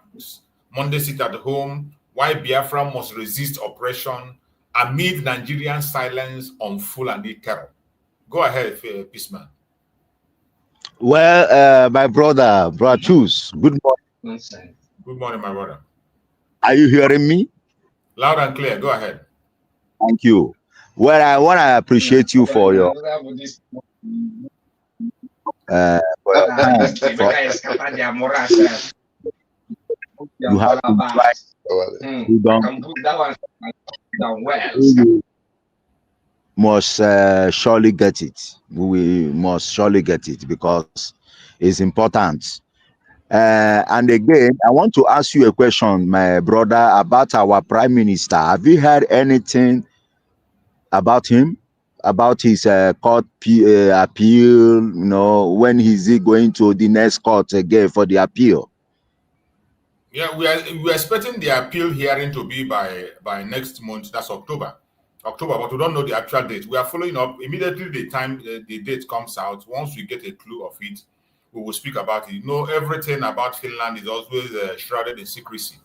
Monday sit at home, why Biafra must resist oppression amid Nigerian silence on Fulani terror. Go ahead, Peaceman. Well, my brother Chus, good morning. Good morning, my brother. Are you hearing me? Loud and clear. Go ahead. Thank you. Well, I want to appreciate you for your you have to try. You must surely get it. We must surely get it because it's important. And again, I want to ask you a question, my brother, about our Prime Minister. Have you heard anything about him, about his court appeal? When is he going to the next court again for the appeal? Yeah, we're expecting the appeal hearing to be by next month. That's October, but we don't know the actual date. We are following up immediately the date comes out. Once we get a clue of it, we will speak about it. Everything about Finland is always shrouded in secrecy.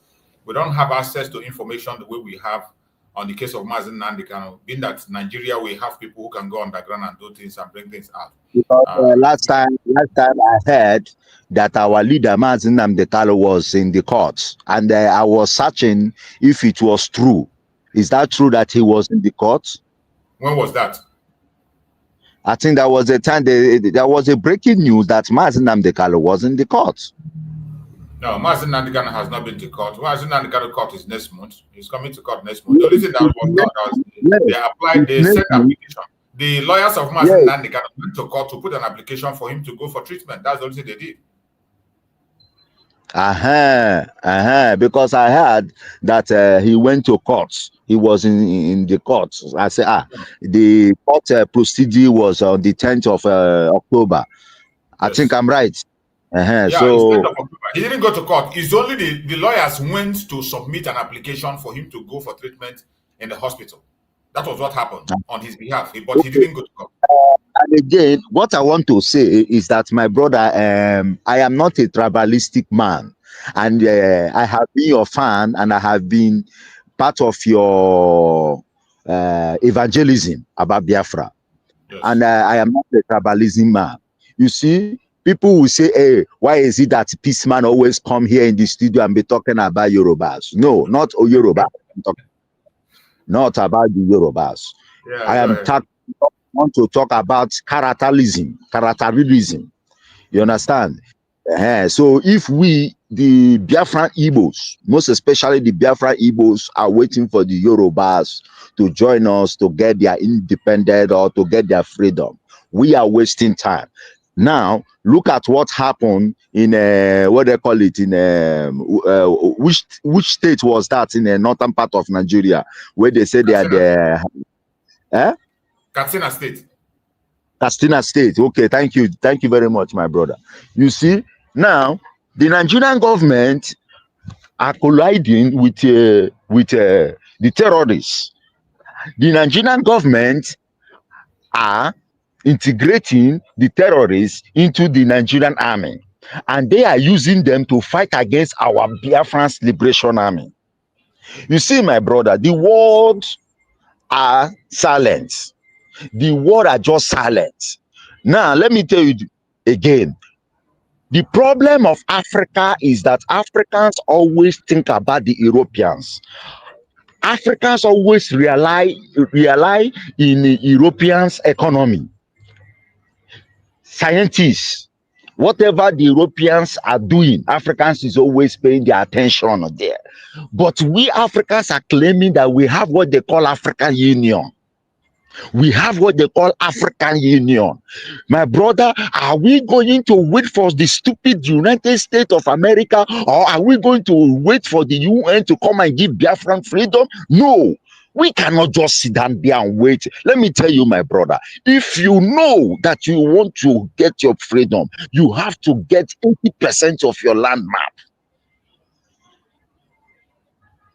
We don't have access to information the way we have on the case of Mazen Nnamdi Kanu. Being that Nigeria, we have people who can go underground and do things and bring things out. Because last time I heard that our leader Mazen Nnamdi Kanu was in the courts, and I was searching if it was true. Is that true that he was in the courts? When was that? I think that was the time there was a breaking news that Mazen Nnamdi Kanu was in the court. No, Mazen Nnamdi Kanu has not been to court. Mazen Nnamdi Kanu court is next month. He's coming to court next month. The only thing that was done, they sent application. The lawyers of Mazen Nnamdi Kanu went to court to put an application for him to go for treatment. That's the only thing they did. Because I heard that he went to court. He was in the court. I said, the court procedure was on the 10th of October. I think I'm right. So he didn't go to court. It's only the lawyers went to submit an application for him to go for treatment in the hospital. That was what happened on his behalf, but he didn't go to court. And again, what I want to say is that, my brother, I am not a tribalistic man, and I have been your fan, and I have been part of your evangelism about Biafra. Yes. And I am not a tribalism man. You see, people will say, hey, why is it that Peaceman always come here in the studio and be talking about Yorubas? No, not Yoruba. Not about the Yorubas. Yeah, I am want to talk about characterism. You understand? So if we, the Biafran Igbos, most especially the Biafran Igbos, are waiting for the Yorubas to join us to get their independence or to get their freedom, we are wasting time. Now, look at what happened in what they call it in which state was that in the northern part of Nigeria, where they say they are there. Katsina State. Katsina State. Okay, thank you very much, my brother. You see, now the Nigerian government are colliding with the terrorists. The Nigerian government are integrating the terrorists into the Nigerian army, and they are using them to fight against our Biafrans Liberation Army. You see, my brother, the words are silent. The words are just silent. Now, let me tell you again, the problem of Africa is that Africans always think about the Europeans. Africans always rely in the Europeans' economy. Scientists, Whatever the Europeans are doing, Africans is always paying their attention there. But we Africans are claiming that we have what they call African Union. We have what they call African Union. My brother, are we going to wait for the stupid United States of America, or are we going to wait for the UN to come and give Biafran freedom? No. We cannot just sit down there and wait. Let me tell you, my brother, if you know that you want to get your freedom, you have to get 80% of your land map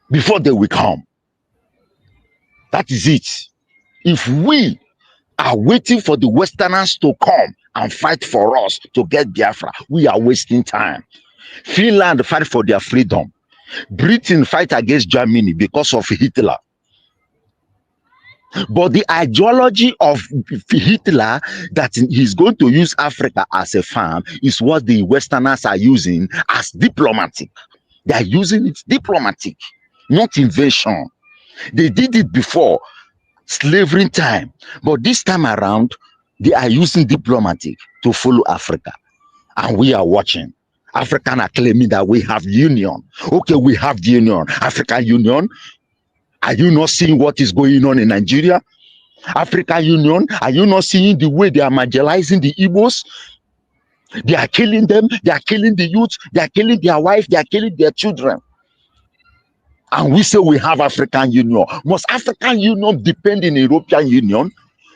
before they will come. That is it. If we are waiting for the Westerners to come and fight for us to get Biafra, we are wasting time. Finland fight for their freedom. Britain fight against Germany because of Hitler. But the ideology of Hitler, that he's going to use Africa as a farm, is what the Westerners are using as diplomatic. They are using it diplomatic, not invasion. They did it before, slavery time. But this time around, they are using diplomatic to follow Africa. And we are watching. Africans are claiming that we have union. Okay, we have the union, African Union. Are you not seeing what is going on in Nigeria? African Union, are you not seeing the way they are marginalizing the Igbos? They are killing them, they are killing the youth, they are killing their wife, they are killing their children. And we say we have African Union. Must African Union depend in European Union?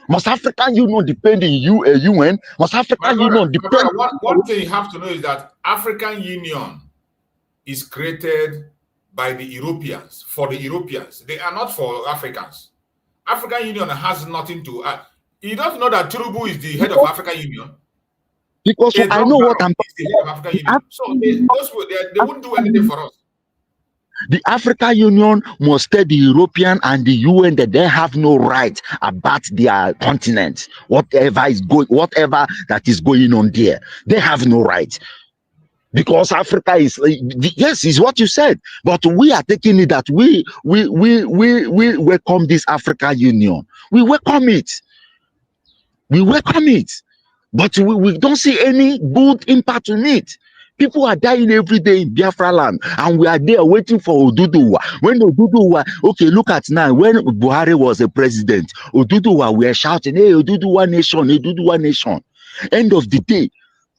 Must African Union depend in UN? Must African Union depend? One thing you have to know is that African Union is created by the Europeans, for the Europeans. They are not for Africans. African Union has nothing to add. You don't know that Tinubu is the head of African Union? Because I know what I'm talking about. So they wouldn't do anything for us. The African Union must tell the European and the UN that they have no right about their continent. Whatever that is going on there, they have no right. Because Africa is, yes, is what you said, but we are taking it that we welcome this African Union. We welcome it. We welcome it, but we don't see any good impact on it. People are dying every day in Biafra land, and we are there waiting for Oduduwa. When Oduduwa, okay, look at now, when Buhari was a president, Oduduwa were shouting, hey, Oduduwa nation, Oduduwa nation. End of the day,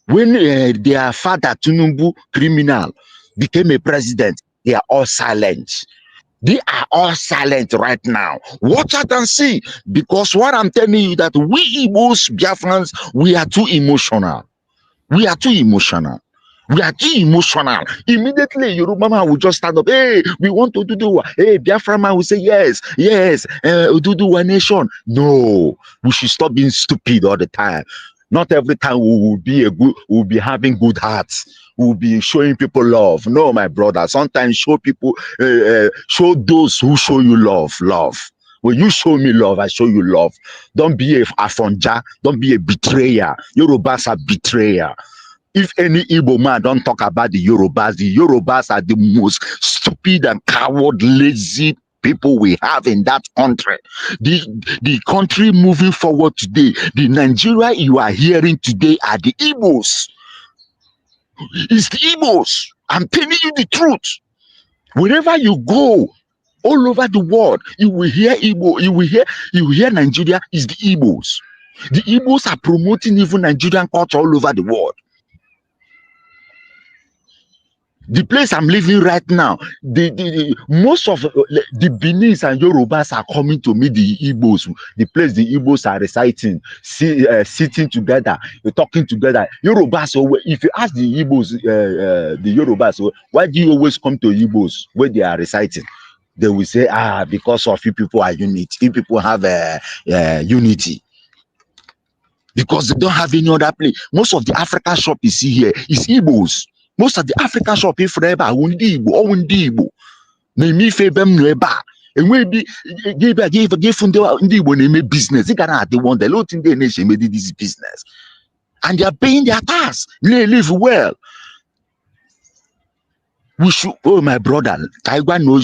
when their father, Tinubu, criminal, became a president, they are all silent. They are all silent right now. Watch out and see. Because what I'm telling you, that we Igbos, Biafrans, we are too emotional. We are too emotional. We are too emotional. Immediately, Yoruba man will just stand up. Hey, we want Oduduwa. Hey, Biafra man will say yes, yes. Oduduwa nation. No, we should stop being stupid all the time. Not every time we will be having good hearts. We will be showing people love. No, my brother. Sometimes show people, show those who show you love. When you show me love, I show you love. Don't be a afonja. Don't be a betrayer. Yorubas are betrayer. If any Igbo man don't talk about the Yorubas are the most stupid and coward, lazy people we have in that country. The country moving forward today, the Nigeria you are hearing today are the Igbos. It's the Igbos. I'm telling you the truth. Wherever you go, all over the world, you will hear Igbo. You will hear Nigeria is the Igbos. The Igbos are promoting even Nigerian culture all over the world. The place I'm living right now, most of the Benis and Yorubas are coming to meet the Igbos. The place the Igbos are reciting, sitting together, talking together. Yorubas, if you ask the Igbos, the Yorubas, why do you always come to Igbos where they are reciting? They will say, because of you people are unity. You people have unity. Because they don't have any other place. Most of the African shop you see here is Igbos. Most of the African shop in forever Igbo. Na-eme ife ebe m nọ ebe a enweghị give ndị Igbo na-eme business. Ị gara adị one day lot ndị na-eme this business and they are paying their tax. They live well. We should, oh my brother, I will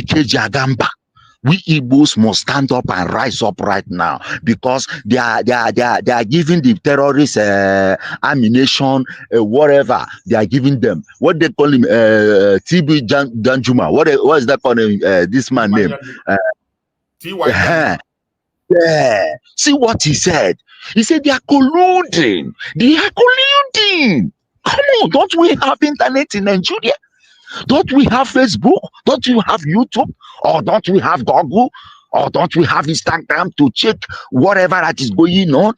keji agamba. We Igbos must stand up and rise up right now, because they are giving the terrorists ammunition, whatever they are giving them. What they call him, TB Danjuma. What is that called him? This man name? T.Y. Yeah. See what he said. He said they are colluding. They are colluding. Come on, don't we have internet in Nigeria? Don't we have Facebook? Don't you have YouTube? Or don't we have Google? Or don't we have Instagram to check whatever that is going on?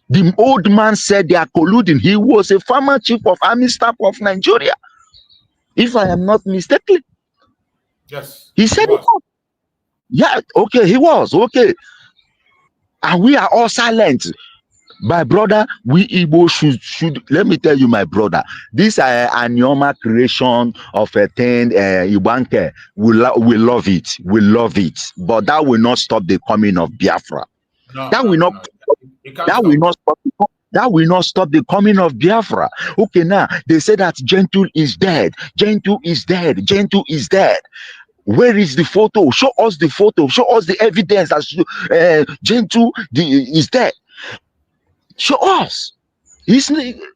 The old man said they are colluding. He was a former chief of army staff of Nigeria, if I am not mistaken. Yes. He said it was. Yeah, okay, he was. Okay. And we are all silent. My brother, we Igbo should let me tell you, my brother, this Anyoma creation of a thing, Ibanke, we love it. We love it. But that will not stop the coming of Biafra. That will not stop the coming of Biafra. Okay, now they say that Gentle is dead. Gentle is dead. Gentle is dead. Where is the photo? Show us the photo. Show us the evidence that Gentle is dead. Show us.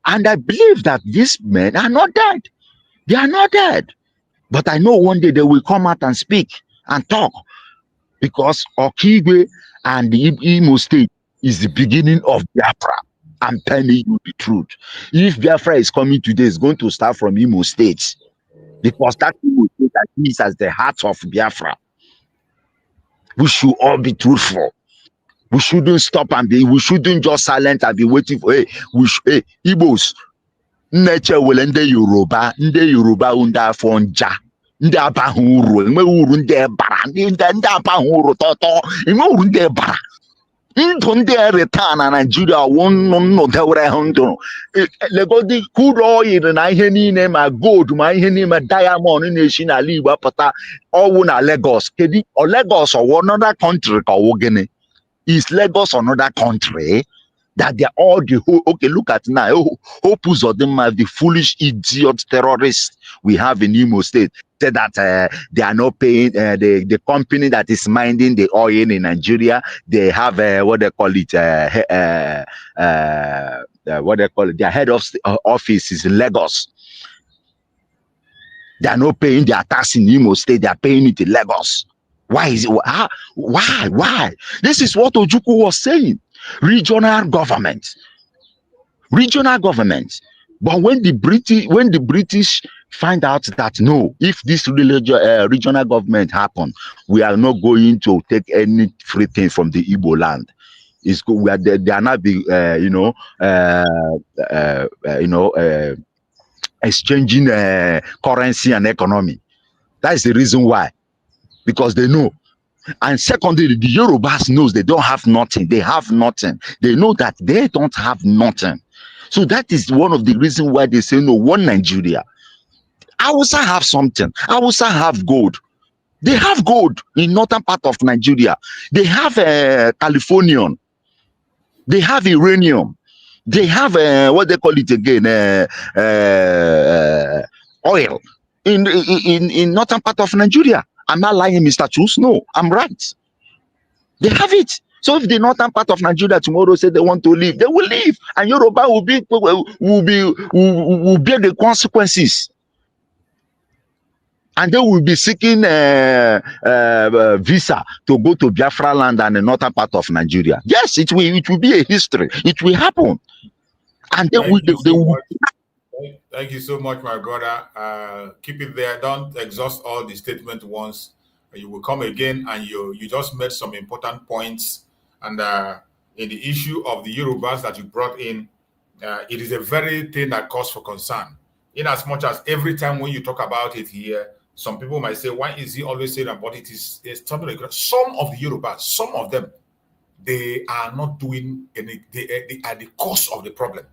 And I believe that these men are not dead. They are not dead. But I know one day they will come out and speak and talk, because Okigwe and the Imo State is the beginning of Biafra. I'm telling you the truth. If Biafra is coming today, it's going to start from Imo State, because that Imo State that is as the heart of Biafra. We should all be truthful. We shouldn't stop and we shouldn't just silent and be waiting for, Igbos, nature will end the Yoruba unda fonja. Ndị abaghị uru, enwe uru ndị bara, ndị abaghị uru tọtọ, enwe uru ndị bara. Ndụ ndị reta na Nigeria wụnụ dewere ha ndụ. Legodi crude oil na ihe niile ma gold ma ihe niile ma diamond na-esi n'ala Igbo apụta ọwụ na Lagos. Kedu Lagos or another country ka ọwụ gịnị? Is Lagos another country? That they are all the whole, okay, look at now, Opus of them, the foolish idiot terrorists we have in Imo State, said that they are not paying the company that is minding the oil in Nigeria. They have what they call it, their head office is in Lagos. They are not paying their tax in Imo State, they are paying it in Lagos. Why is it? Why? This is what Ojukwu was saying. Regional government. But when the British find out that no, if this regional government happen, we are not going to take any free thing from the Igbo land. It's good. They are not be exchanging currency and economy. That is the reason why. Because they know. And secondly, the Yorubas knows they don't have nothing. They have nothing. They know that they don't have nothing. So that is one of the reasons why they say no, one Nigeria. Hausa have something. Hausa have gold. They have gold in northern part of Nigeria. They have Californian. They have uranium. They have what they call it again, oil in northern part of Nigeria. I'm not lying, Mr. Chus. No, I'm right. They have it. So if the northern part of Nigeria tomorrow say they want to leave, they will leave, and Yoruba will bear the consequences, and they will be seeking visa to go to Biafra land and the northern part of Nigeria. Yes, it will be a history. It will happen, and they will. Thank you so much, my brother. Keep it there. Don't exhaust all the statement once. You will come again, and you just made some important points. And in the issue of the Yorubas that you brought in, it is a very thing that cause for concern. In as much as every time when you talk about it here, some people might say, why is he always saying about it? It's something like that. Some of the Yorubas, some of them, they are not doing any, they are the cause of the problem.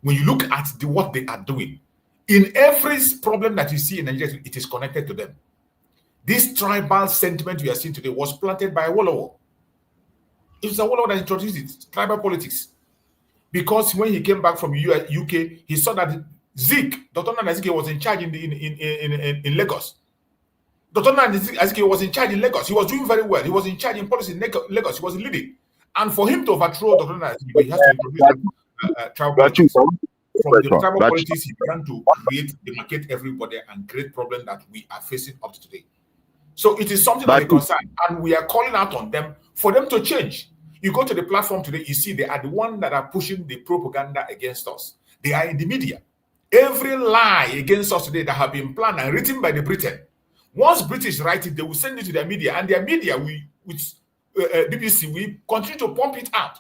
When you look at what they are doing, in every problem that you see in Nigeria, it is connected to them. This tribal sentiment we are seeing today was planted by Awolowo. It was Awolowo that introduced it, tribal politics. Because when he came back from UK, he saw that Zik, Dr. Nana Zik was in charge in Lagos. Dr. Nnamdi was in charge in Lagos. He was doing very well. He was in charge in policy in Lagos. He was leading. And for him to overthrow Dr. Nnamdi, he has to introduce tribal politics. From the tribal politics, he began to demarcate everybody and create problems that we are facing up to today. So it is something that is concerned, and we are calling out on them for them to change. You go to the platform today, you see they are the ones that are pushing the propaganda against us. They are in the media. Every lie against us today that have been planned and written by the Britain, once British write it, they will send it to their media, and their media, BBC, we continue to pump it out.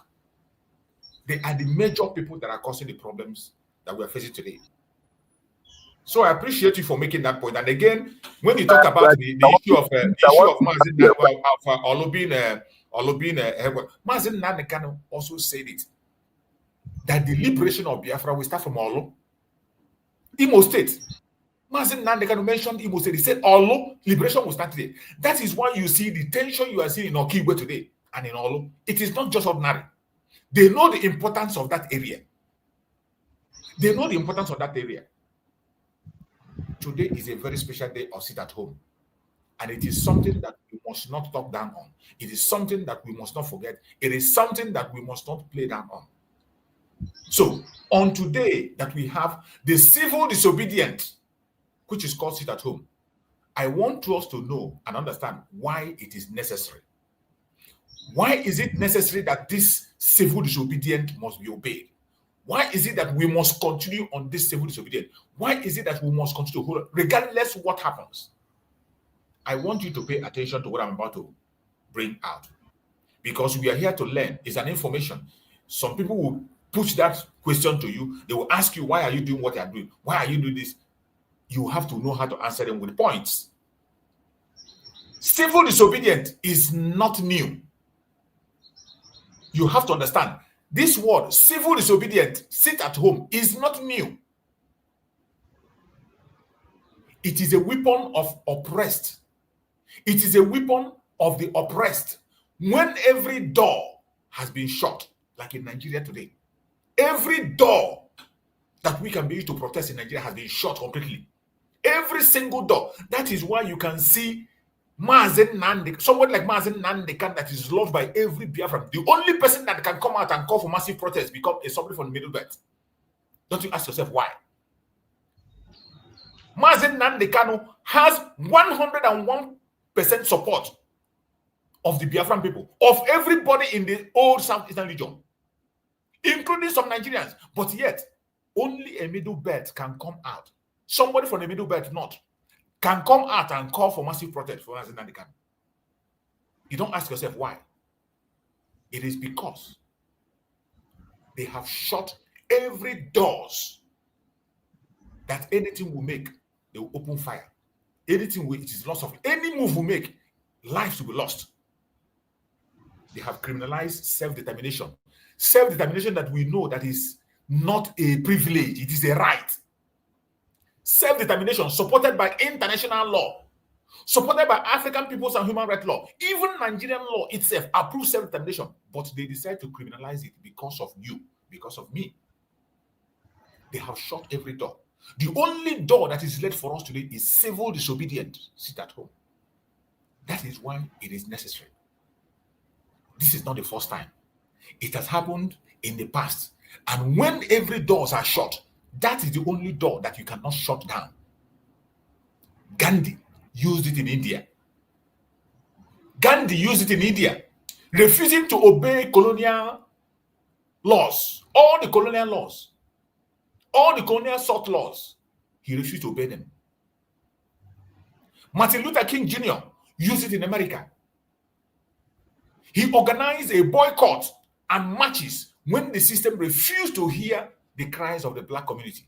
They are the major people that are causing the problems that we are facing today. So I appreciate you for making that point. And again, when you talk about the issue of Mazen Nnamdi also said it, that the liberation of Biafra will start from Olo, Imo State. Mazen Nnamdi mentioned Imo State. He said Olo, liberation will start today. That is why you see the tension you are seeing in Okigwe today and in Olo. It is not just ordinary. They know the importance of that area. They know the importance of that area. Today is a very special day of sit at home. And it is something that we must not talk down on. It is something that we must not forget. It is something that we must not play down on. So, on today that we have the civil disobedience, which is called sit at home, I want us to know and understand why it is necessary. Why is it necessary that this civil disobedience must be obeyed? Why is it that we must continue on this civil disobedience? Why is it that we must continue to hold on, regardless of what happens? I want you to pay attention to what I'm about to bring out, because we are here to learn. It's an information. Some people will push that question to you. They will ask you, why are you doing what you are doing? Why are you doing this? You have to know how to answer them with points. Civil disobedience is not new. You have to understand. This word, civil disobedience, sit at home, is not new. It is a weapon of oppressed. It is a weapon of the oppressed. When every door has been shut, like in Nigeria today, every door that we can be used to protest in Nigeria has been shut completely. Every single door. That is why you can see Mazen Nnamdi, somebody like Mazen Nnamdi that is loved by every Biafran. The only person that can come out and call for massive protest is somebody from the middle belt. Don't you ask yourself why? Mazen Nnamdi has 101% support of the Biafran people, of everybody in the old Southeastern region, including some Nigerians. But yet, only a middle belt can come out. Somebody from the middle belt can come out and call for massive protest for Mazen Nnamdi. You don't ask yourself why. It is because they have shut every doors that anything will make, they will open fire. Anything it is loss of any move we make, lives will be lost. They have criminalized self-determination. Self-determination that we know that is not a privilege, it is a right. Self-determination supported by international law, supported by African peoples and human rights law. Even Nigerian law itself approves self-determination, but they decide to criminalize it because of you, because of me. They have shut every door. The only door that is left for us today is civil disobedience. Sit at home. That is why it is necessary. This is not the first time. It has happened in the past. And when every doors are shut, that is the only door that you cannot shut down. Gandhi used it in India. Gandhi used it in India, refusing to obey colonial laws, all the colonial laws, all the colonial sort laws. He refused to obey them. Martin Luther King Jr. used it in America. He organized a boycott and marches when the system refused to hear the cries of the black community.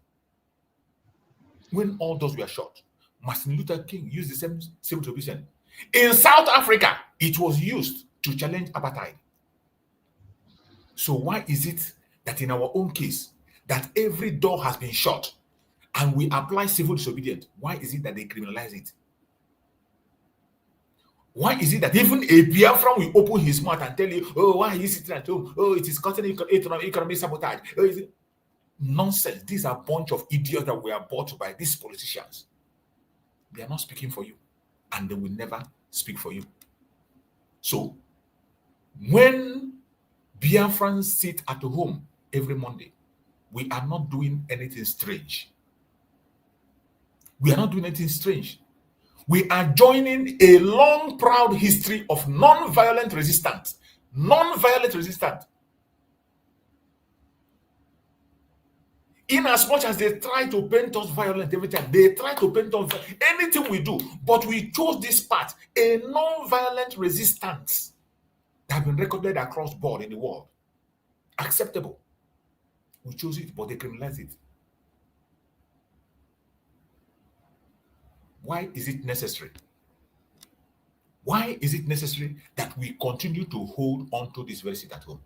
When all doors were shut, Martin Luther King used the same civil disobedience. In South Africa, it was used to challenge apartheid. So why is it that in our own case, that every door has been shut and we apply civil disobedience? Why is it that they criminalize it? Why is it that even a Biafran will open his mouth and tell you, oh, why are you sitting at home? Oh, it is causing economic sabotage. Oh, is it? Nonsense. These are a bunch of idiots that were bought by these politicians. They are not speaking for you. and they will never speak for you. So, when Biafrans sit at home every Monday, we are not doing anything strange. We are not doing anything strange. We are joining a long, proud history of non-violent resistance. Non-violent resistance. In as much as they try to paint us violent every time, they try to paint us anything we do, but we chose this path, a non-violent resistance that has been recorded across board in the world. Acceptable. We chose it, but they criminalize it. Why is it necessary? Why is it necessary that we continue to hold on to this very seat at home?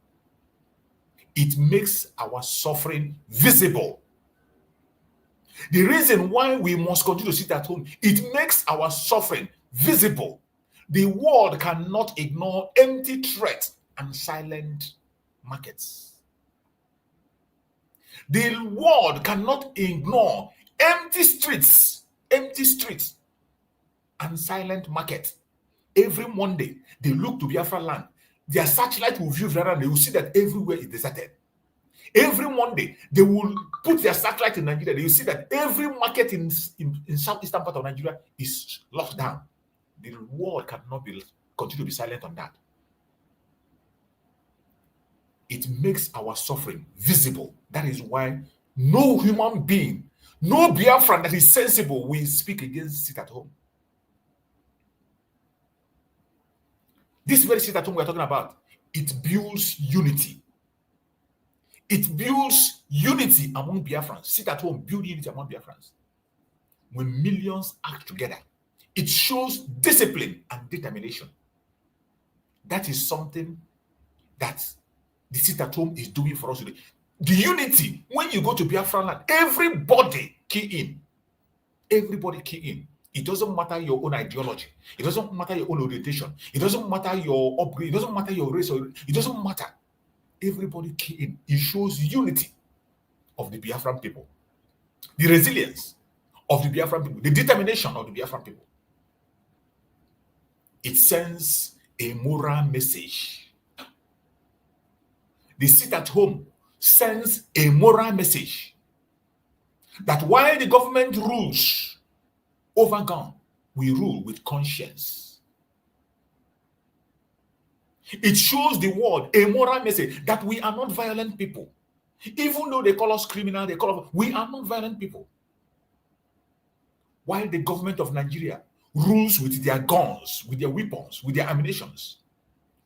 It makes our suffering visible. The reason why we must continue to sit at home, it makes our suffering visible. The world cannot ignore empty threats and silent markets. The world cannot ignore empty streets and silent markets. Every Monday, they look to Biafra land. Their searchlight will view Biafra and they will see that everywhere is deserted. Every Monday, they will put their satellite in Nigeria. They will see that every market in southeastern part of Nigeria is locked down. The world cannot continue to be silent on that. It makes our suffering visible. That is why no human being, no Biafran that is sensible will speak against sit at home. This very sit at home we're talking about, it builds unity. It builds unity among Biafrans. Sit at home, build unity among Biafrans. When millions act together, it shows discipline and determination. That is something that the sit at home is doing for us today. The unity, when you go to Biafra land, everybody key in. Everybody key in. It doesn't matter your own ideology. It doesn't matter your own orientation. It doesn't matter your upgrade. It doesn't matter your race. It doesn't matter. Everybody key in. It shows unity of the Biafran people. The resilience of the Biafran people. The determination of the Biafran people. It sends a moral message. The sit at home sends a moral message that while the government rules overgone, we rule with conscience. It shows the world a moral message that we are not violent people. Even though they call us criminal, we are not violent people. While the government of Nigeria rules with their guns, with their weapons, with their ammunitions,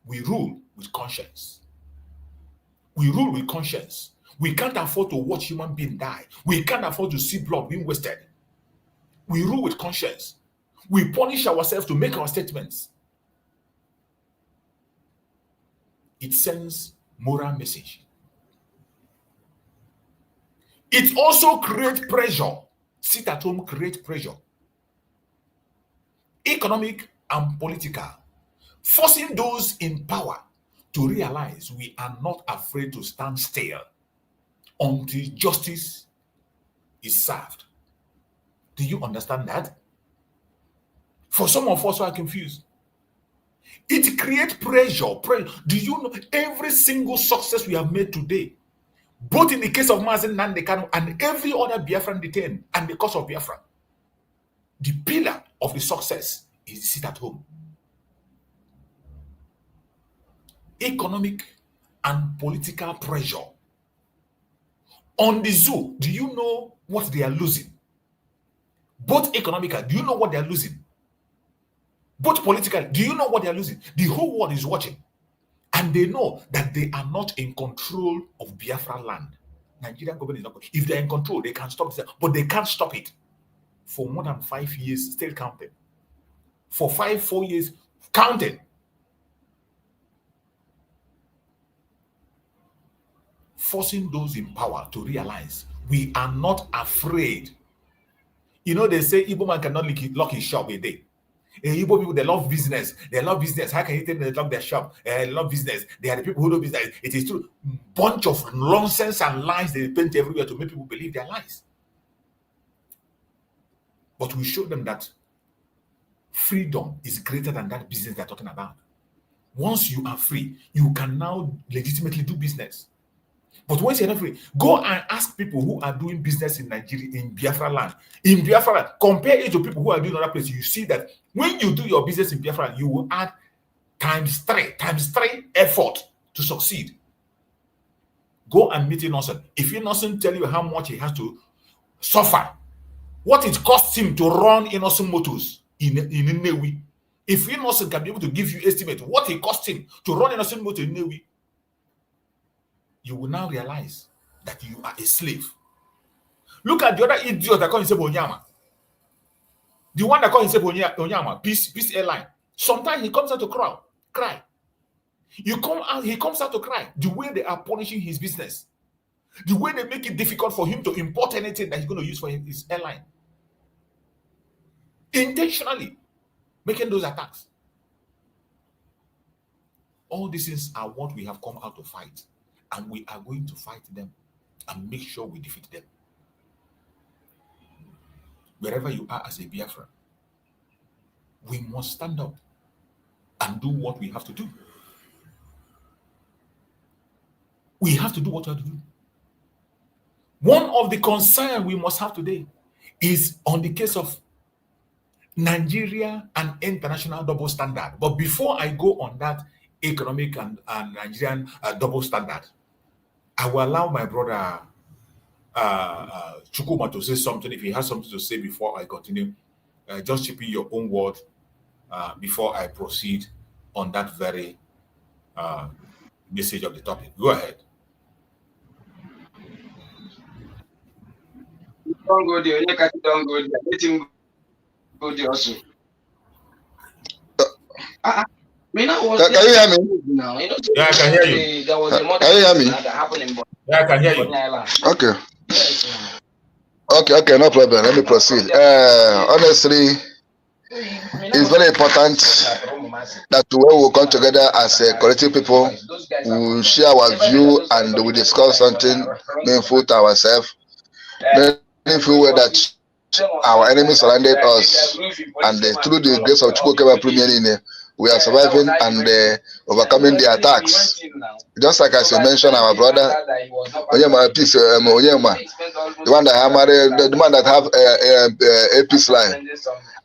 we rule with conscience. We rule with conscience. We can't afford to watch human beings die. We can't afford to see blood being wasted. We rule with conscience. We punish ourselves to make our statements. It sends moral message. It also creates pressure. Sit at home creates pressure. Economic and political. Forcing those in power to realize we are not afraid to stand still until justice is served. Do you understand that? For some of us who are confused, it creates pressure. Do you know every single success we have made today, both in the case of Mazen Nnamdi Kanu and every other Biafran detained and the cause of Biafra, the pillar of the success is sit at home. Economic and political pressure. On the zoo, do you know what they are losing? Both economical, do you know what they are losing? Both political, do you know what they are losing? The whole world is watching. And they know that they are not in control of Biafra land. Nigerian government is not. If they're in control, they can stop it. But they can't stop it. For more than 5 years, still counting. For 4 years, counting. Forcing those in power to realize we are not afraid. You know, they say Igbo man cannot lock his shop a day. Igbo people, they love business. They love business. How can you tell them they lock their shop? They love business. They are the people who do business. It is true. Bunch of nonsense and lies they paint everywhere to make people believe their lies. But we show them that freedom is greater than that business they're talking about. Once you are free, you can now legitimately do business. But once you're not free, go and ask people who are doing business in Nigeria, in Biafra land. In Biafra land, compare it to people who are doing other places. You see that when you do your business in Biafra, you will add times three effort to succeed. Go and meet Innocent. If Innocent tell you how much he has to suffer, what it costs him to run Innocent Motors in Nnewi. If Innocent can be able to give you estimate what it costs him to run Innocent Motor in Nnewi, you will now realize that you are a slave. Look at the other idiot that calls himself Onyama. The one that calls himself Onyama, Peace Airline. Sometimes he comes out to cry. He comes out to cry. The way they are punishing his business. The way they make it difficult for him to import anything that he's going to use for his airline. Intentionally making those attacks. All these things are what we have come out to fight. And we are going to fight them and make sure we defeat them. Wherever you are as a Biafran, we must stand up and do what we have to do. We have to do what we have to do. One of the concerns we must have today is on the case of Nigeria and international double standard. But before I go on that economic and Nigerian double standard, I will allow my brother Chukuma to say something if he has something to say before I continue. Just chip in your own word before I proceed on that very message of the topic. Go ahead. Don't go there. Don't go there. Let him go there also. Can you hear me? Now, you know, yeah, I can hear you. There was a Can you hear me? that happened in yeah, I can hear you. Okay. Okay, no problem. Let me proceed. Honestly, it's very important that when we come together as a collective people, we share our view and we discuss something meaningful to ourselves. Meaningful way that our enemies surrounded us, and through the grace of Chukwu, we are surviving and overcoming the attacks. Just like as you mentioned, our brother Onyema, peace, Onyema, the one that the man that have a peace line.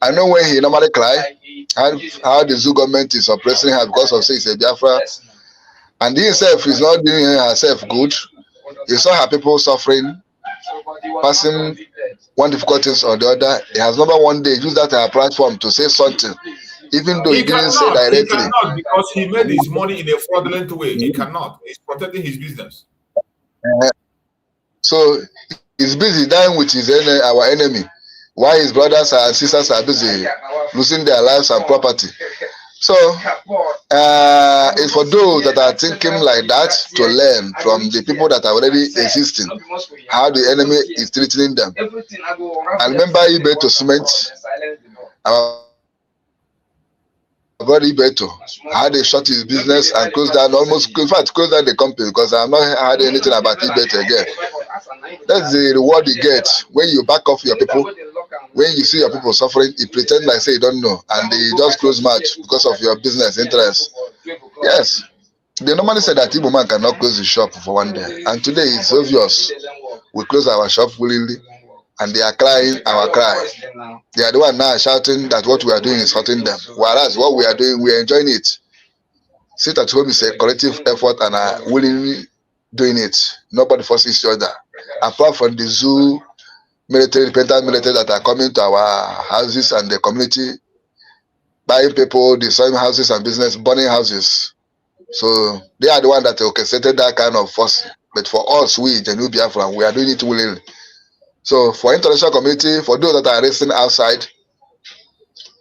I know when he normally cry, how the zoo government is oppressing her because of say it's a Biafra, and he himself is not doing herself good. He saw her people suffering, passing one difficulties or the other. He has never one day used that platform to say something, even though he didn't say directly. He cannot, because he made his money in a fraudulent way. He cannot. He's protecting his business. So he's busy dying with our enemy, while his brothers and sisters are busy losing their lives and property. So it's for those that are thinking like that to learn from the people that are already existing, how the enemy is treating them. I remember Ibeto Cement, our brother Ibeto had a shut his business and closed down, closed down the company, because I've not heard anything about Ibeto again. That's the reward you get when you back off your people. When you see your people suffering, you pretend like say you don't know, and they just close match because of your business interest. Yes, they normally say that Igbo man cannot close his shop for one day, and today it's obvious. We close our shop willingly, and they are crying our cry. They are the one now shouting that what we are doing is hurting them, whereas what we are doing, we are enjoying it. Sit at home is a collective effort, and are willingly doing it. Nobody forces each other, apart from the zoo repentant military that are coming to our houses and the community, buying people, destroying houses and business, burning houses. So they are the one that orchestrated that kind of force. But for us, we, the new Biafra, we are doing it willingly. So for international community, for those that are resting outside,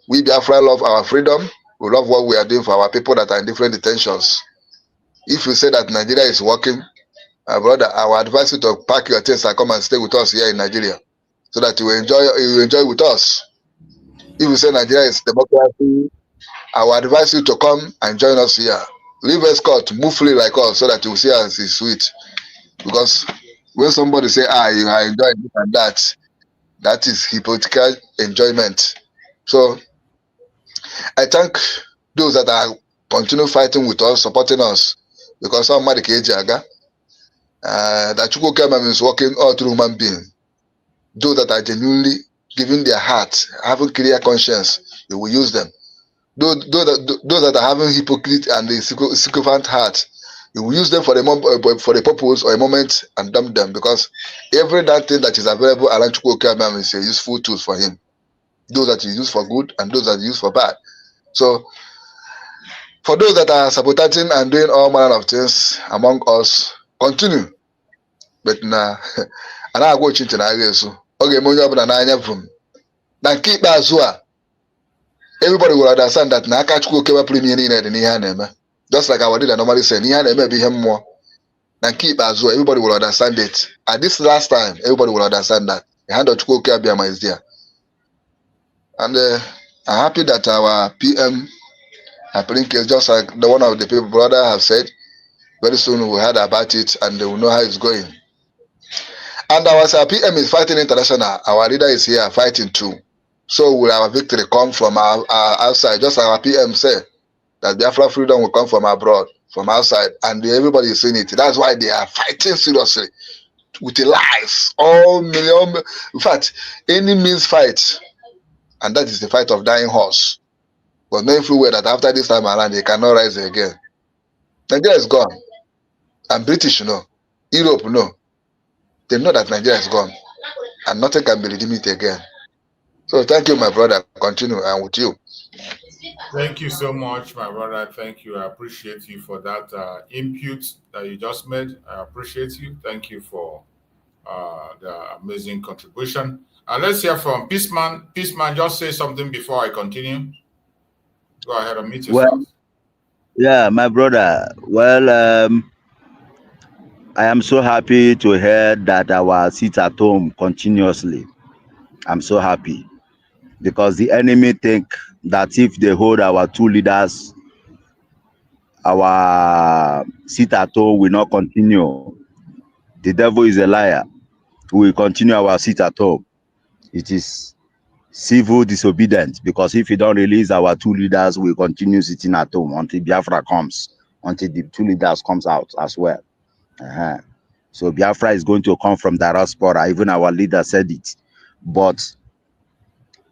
we Biafra love our freedom. We love what we are doing for our people that are in different detentions. If you say that Nigeria is working, brother, I will advise you to pack your things and come and stay with us here in Nigeria, so that you enjoy with us. If you say Nigeria is democracy, I will advise you to come and join us here. Leave escort, move free like us, so that you will see us is sweet. Because when somebody say, you are enjoying this and that, that is hypocritical enjoyment. So I thank those that are continue fighting with us, supporting us, because somebody that Chukwuka is working all through human being. Those that are genuinely giving their heart, having clear conscience, they will use them. Those that are having hypocrite and the sycophant heart, you will use them for the purpose or a moment and dump them, because every that thing that is available around Chukwuka is a useful tool for him. Those that you use for good and those that you use for bad. So for those that are sabotaging and doing all manner of things among us, continue. But now, and I go change na so. Okay, money up na anya from. Then keep as well. Everybody will understand that na catch go keep premium in the just like our leader normally say, ni be him more. Then keep as well. Everybody will understand it. At this last time, everybody will understand that the hand of Chukwuka Biama is there. And I'm happy that our PM Link is just like the one of the people brother have said. Very soon we'll hear about it and they will know how it's going. And our PM is fighting international. Our leader is here fighting too. So will our victory come from our outside? Just like our PM said, that Biafra freedom will come from abroad, from outside, and everybody is seeing it. That's why they are fighting seriously with the lives. All million, in fact, any means fight. And that is the fight of dying horse. But knowing full well that after this time around, they cannot rise again. Nigeria is gone. And British, no. Europe, no. They know that Nigeria is gone. And nothing can be redeemed again. So thank you, my brother. Continue. I'm with you. Thank you so much, my brother. Thank you. I appreciate you for that input that you just made. I appreciate you. Thank you for the amazing contribution. Let's hear from Peaceman. Peaceman, just say something before I continue. Go ahead and meet yourself. Well, yeah, my brother. Well, I am so happy to hear that our sit at home continuously. I'm so happy because the enemy think that if they hold our two leaders, our sit at home will not continue. The devil is a liar. We will continue our sit at home. It is civil disobedience, because if we don't release our two leaders, we continue sitting at home until Biafra comes, until the two leaders comes out as well. So Biafra is going to come from diaspora. Even our leader said it. But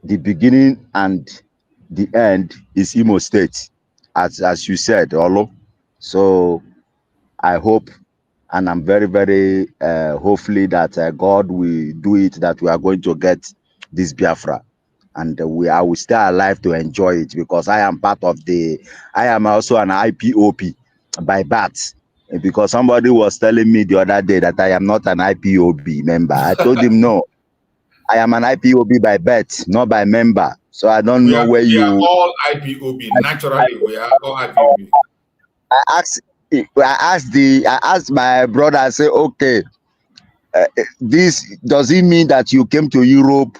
the beginning and the end is Imo State, as you said, Olo. So I hope, and I'm very, very hopefully that God will do it, that we are going to get this Biafra. And I will stay alive to enjoy it, because I am part of I am also an IPOP by birth. Because somebody was telling me the other day that I am not an IPOB member. I told him, no, I am an IPOB by birth, not by member. So I don't know where you... We are all IPOB. Naturally, we are all IPOB. I asked my brother, I say, okay, does it mean that you came to Europe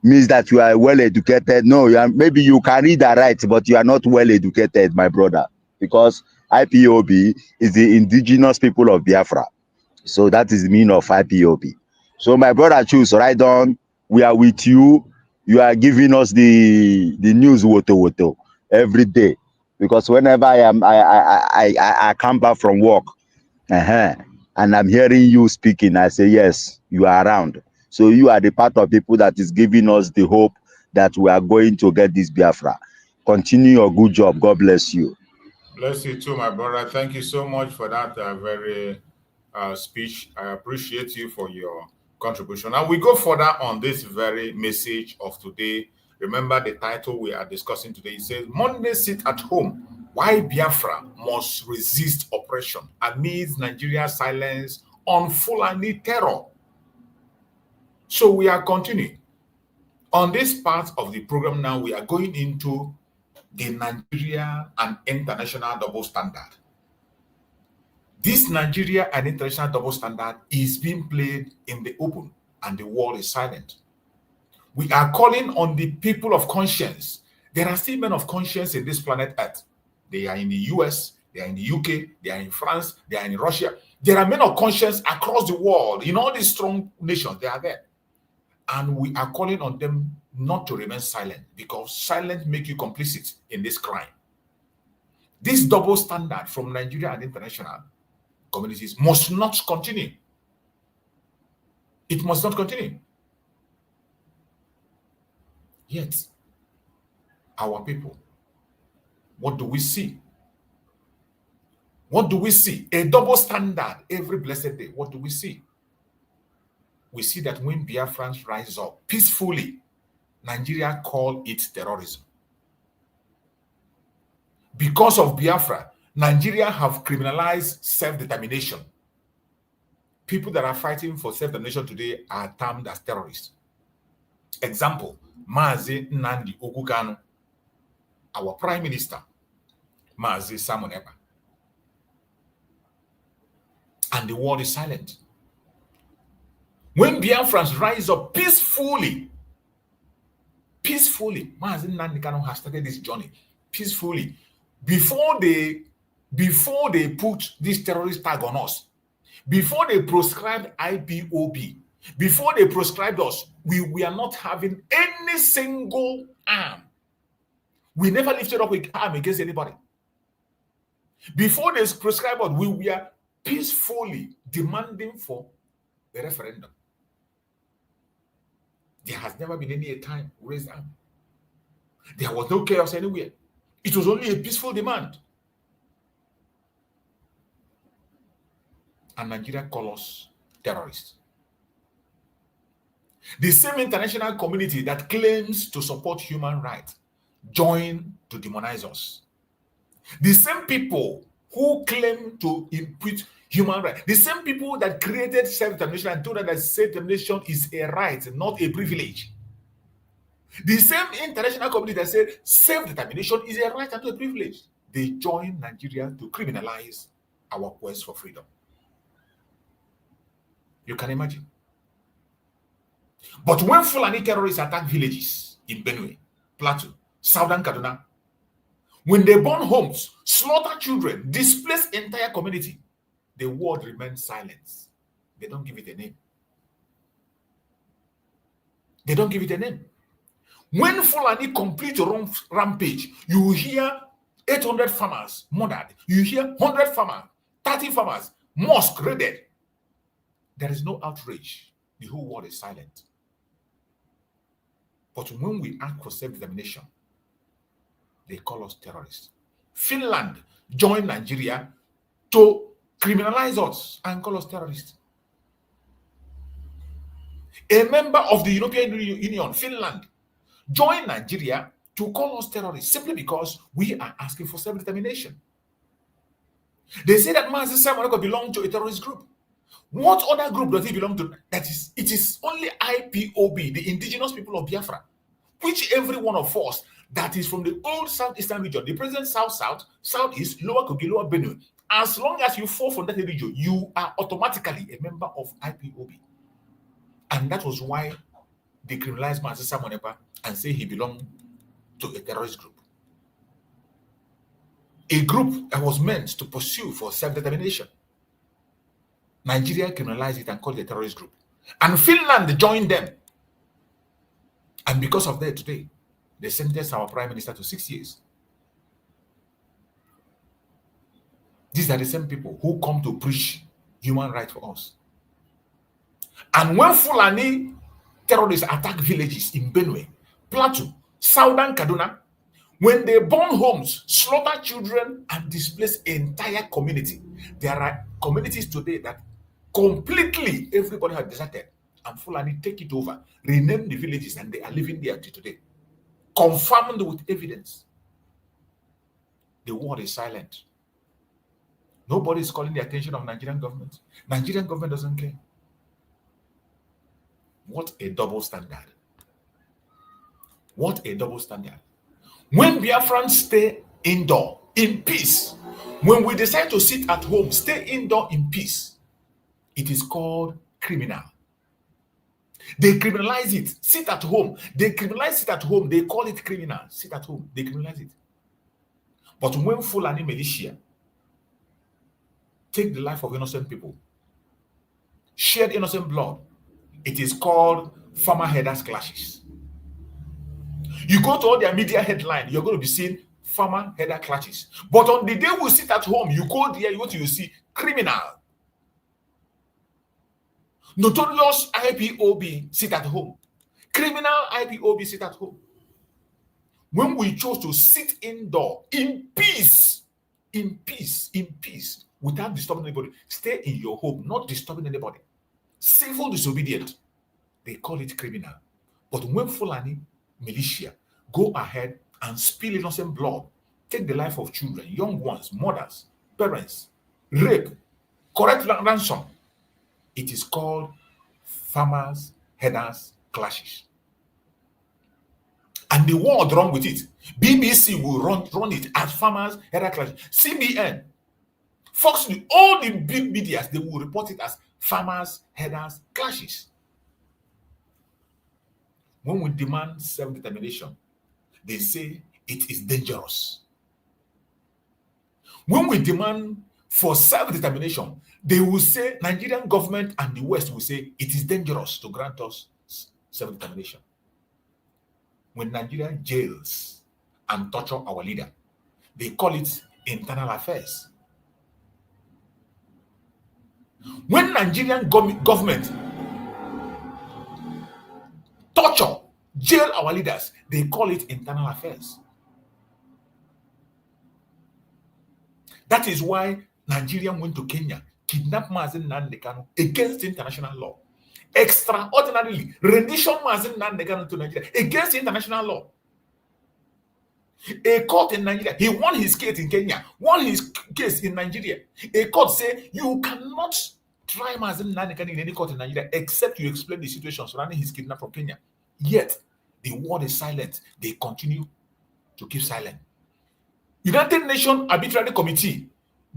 means that you are well educated? No, maybe you can read and write, but you are not well educated, my brother, because IPOB is the indigenous people of Biafra. So that is the meaning of IPOB. So my brother, choose right on. We are with you. You are giving us the news woto every day, because whenever I come back from work, and I'm hearing you speaking, I say, yes, you are around. So you are the part of people that is giving us the hope that we are going to get this Biafra. Continue your good job. God bless you. Bless you too, my brother. Thank you so much for that very speech. I appreciate you for your contribution. And we go further on this very message of today. Remember the title we are discussing today. It says, Monday sit at home. Why Biafra must resist oppression amidst Nigeria's silence on Fulani terror. So we are continuing. On this part of the program now, we are going into the Nigeria and international double standard. This Nigeria and international double standard is being played in the open, and the world is silent. We are calling on the people of conscience. There are still men of conscience in this planet Earth. They are in the US, they are in the UK, they are in France, they are in Russia. There are men of conscience across the world. In all these strong nations, they are there. And we are calling on them not to remain silent, because silence makes you complicit in this crime. This double standard from Nigeria and international communities must not continue. It must not continue. Yet, our people, what do we see? What do we see? A double standard every blessed day. What do we see? We see that when Biafrans rise up peacefully, Nigeria call it terrorism. Because of Biafra, Nigeria have criminalized self-determination. People that are fighting for self-determination today are termed as terrorists. Example, Mazi Nnamdi Kanu, our prime minister, Mazi Simon Ekpa. And the world is silent. When Biafrans rise up peacefully, Mazi Nnamdi Kanu has started this journey peacefully. Before they put this terrorist tag on us, before they prescribed IPOB, before they prescribed us, we are not having any single arm. We never lifted up an arm against anybody. Before they prescribed us, we were peacefully demanding for the referendum. There has never been any time raised arm. There was no chaos anywhere. It was only a peaceful demand. And Nigeria calls us terrorists. The same international community that claims to support human rights join to demonize us. The same people who claim to impute human rights, the same people that created self-determination and told us that self-determination is a right, not a privilege. The same international community that said self-determination is a right and not a privilege. They join Nigeria to criminalize our quest for freedom. You can imagine. But when Fulani terrorists attack villages in Benue, Plateau, Southern Kaduna, when they burn homes, slaughter children, displace entire community, the world remains silent. They don't give it a name. They don't give it a name. When Fulani complete a rampage, you hear 800 farmers murdered. You hear 100 farmers, 30 farmers, mosque raided. There is no outrage. The whole world is silent. But when we ask for self-determination, they call us terrorists. Finland joined Nigeria to criminalize us and call us terrorists. A member of the European Union, Finland, joined Nigeria to call us terrorists simply because we are asking for self-determination. They say that Mazi Simon Ekpa belongs to a terrorist group. What other group does he belong to? It is only IPOB, the indigenous people of Biafra, which every one of us that is from the old southeastern region, the present south-south, southeast, lower Kogi, lower Benue, as long as you fall from that region, you are automatically a member of IPOB. And that was why they criminalized Mazi Simon Ekpa and say he belonged to a terrorist group. A group that was meant to pursue for self-determination. Nigeria criminalized it and called it a terrorist group. And Finland joined them. And because of that today, they sentenced our prime minister to 6 years. These are the same people who come to preach human rights for us. And when Fulani terrorists attack villages in Benue, Plateau, Southern Kaduna, when they burn homes, slaughter children, and displace entire community, there are communities today that completely everybody has deserted, and Fulani take it over, rename the villages, and they are living there today, confirmed with evidence. The world is silent. Nobody is calling the attention of Nigerian government. Nigerian government doesn't care. What a double standard. What a double standard. When Biafrans stay indoor in peace, when we decide to sit at home, stay indoor in peace, it is called criminal. They criminalize it. Sit at home. They criminalize it at home. They call it criminal. Sit at home. They criminalize it. But when Fulani militia take the life of innocent people, shed innocent blood, it is called farmer headers clashes. You go to all their media headline, you're going to be seeing farmer header clashes. But on the day we sit at home, you go there, what you see? Criminal. Notorious IPOB sit at home. Criminal IPOB sit at home. When we chose to sit indoor in peace, without disturbing anybody, stay in your home, not disturbing anybody. Civil disobedience, they call it criminal. But when Fulani militia go ahead and spill innocent blood, take the life of children, young ones, mothers, parents, rape, correct ransom, it is called farmers headers clashes. And the world run with it. BBC will run it as farmers header clashes. CBN, Fox News, all the big medias, they will report it as farmers headers clashes. When we demand self-determination, they say it is dangerous. When we demand for self-determination, they will say, Nigerian government and the West will say it is dangerous to grant us self-determination. When Nigeria jails and torture our leader, they call it internal affairs. When Nigerian government torture, jail our leaders, they call it internal affairs. That is why Nigerian went to Kenya, kidnapped Mazen Nnamdi Kanu against international law. Extraordinarily, rendition Mazen Nnamdi Kanu to Nigeria against international law. A court in Nigeria, he won his case in Kenya, won his case in Nigeria. A court said you cannot try Mazen Nnamdi Kanu in any court in Nigeria except you explain the situation surrounding his kidnapping from Kenya. Yet, the world is silent. They continue to keep silent. United Nations Arbitrary Committee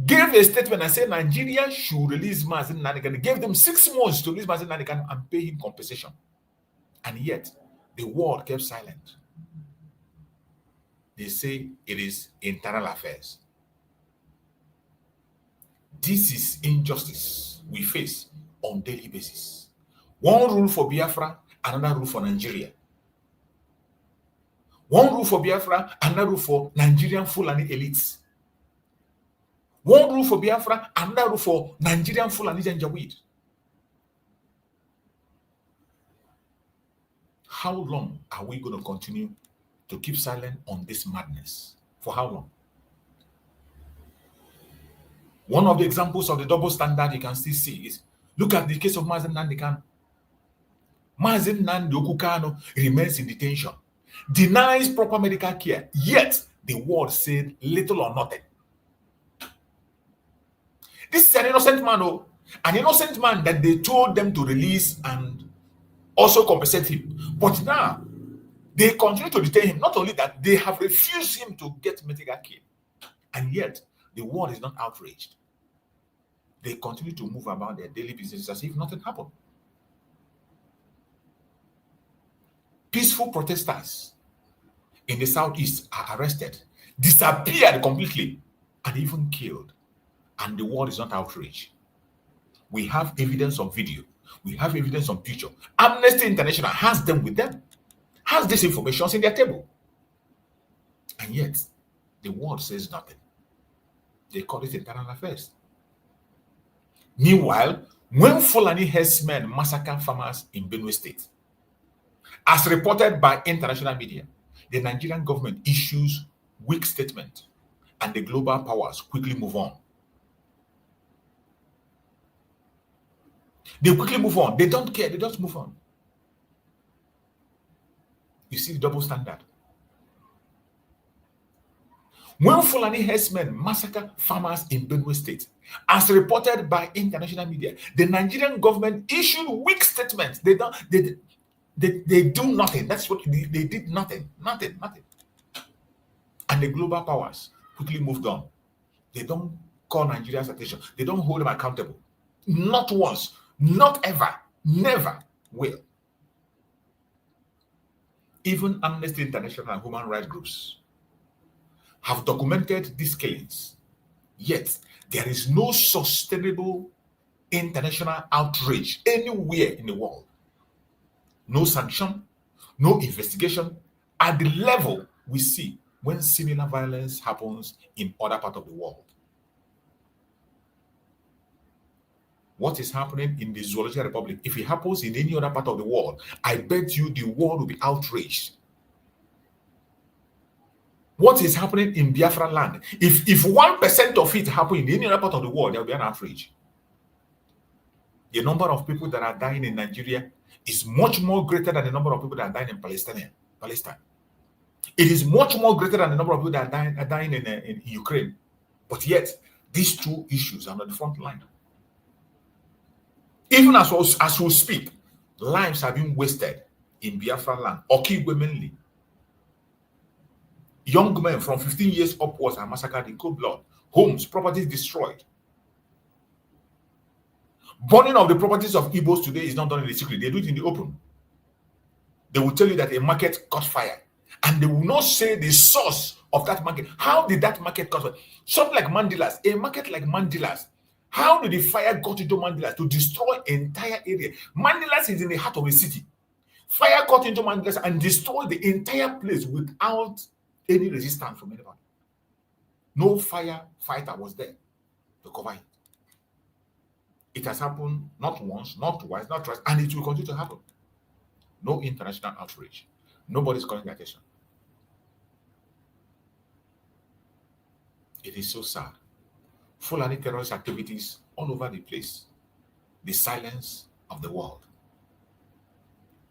gave a statement and said Nigeria should release Mazen Nnamdi Kanu. Gave them 6 months to release Mazen Nnamdi Kanu and pay him compensation. And yet, the world kept silent. They say it is internal affairs. This is injustice we face on a daily basis. One rule for Biafra, another rule for Nigeria. One rule for Biafra, another rule for Nigerian Fulani elites. One rule for Biafra, another rule for Nigerian Fulani Janjaweed. How long are we going to continue to keep silent on this madness? For how long? One of the examples of the double standard you can still see is, look at the case of Mazen Nnamdi Kanu. Mazen Nnamdi Kanu remains in detention, denies proper medical care, yet the world said little or nothing. This is an innocent man, an innocent man that they told them to release and also compensate him. But now, they continue to detain him. Not only that, they have refused him to get medical care. And yet, the world is not outraged. They continue to move about their daily business as if nothing happened. Peaceful protesters in the southeast are arrested, disappeared completely, and even killed. And the world is not outraged. We have evidence on video. We have evidence on picture. Amnesty International has them with them, has this information in their table. And yet, the world says nothing. They call it internal affairs. Meanwhile, when Fulani herdsmen massacre farmers in Benue State, as reported by international media, the Nigerian government issues weak statement and the global powers quickly move on. They quickly move on. They don't care. They just move on. You see the double standard. When Fulani herdsmen massacre farmers in Benue State, as reported by international media, the Nigerian government issued weak statements. They do nothing. That's what they did. Nothing. And the global powers quickly moved on. They don't call Nigeria's attention. They don't hold them accountable. Not once. Not ever. Never will. Even Amnesty International and human rights groups have documented these killings. Yet, there is no sustainable international outrage anywhere in the world. no sanction, no investigation at the level we see when similar violence happens in other parts of the world. What is happening in the Zoological Republic, if it happens in any other part of the world, I bet you the world will be outraged. What is happening in Biafra land, if 1% of it happen in any other part of the world, there will be an outrage. The number of people that are dying in Nigeria is much more greater than the number of people that are dying in Palestine. It is much more greater than the number of people that are dying in Ukraine. But yet, these two issues are on the front line. Even as we speak, lives are being wasted in Biafra land, Okigwe mainly. Young men from 15 years upwards are massacred in cold blood. Homes, properties destroyed. Burning of the properties of Igbos today is not done in the secret. They do it in the open. They will tell you that a market caught fire, and they will not say the source of that market. How did that market cause fire? Something like Mandilas, a market like Mandilas. How did the fire got into Mandilas to destroy entire area? Mandilas is in the heart of a city. Fire got into Mandilas and destroyed the entire place without any resistance from anybody. No firefighter was there to cover it. It has happened not once, not twice, not twice, and it will continue to happen. No international outrage. Nobody's calling the attention. It is so sad. Fulani terrorist activities all over the place. The silence of the world.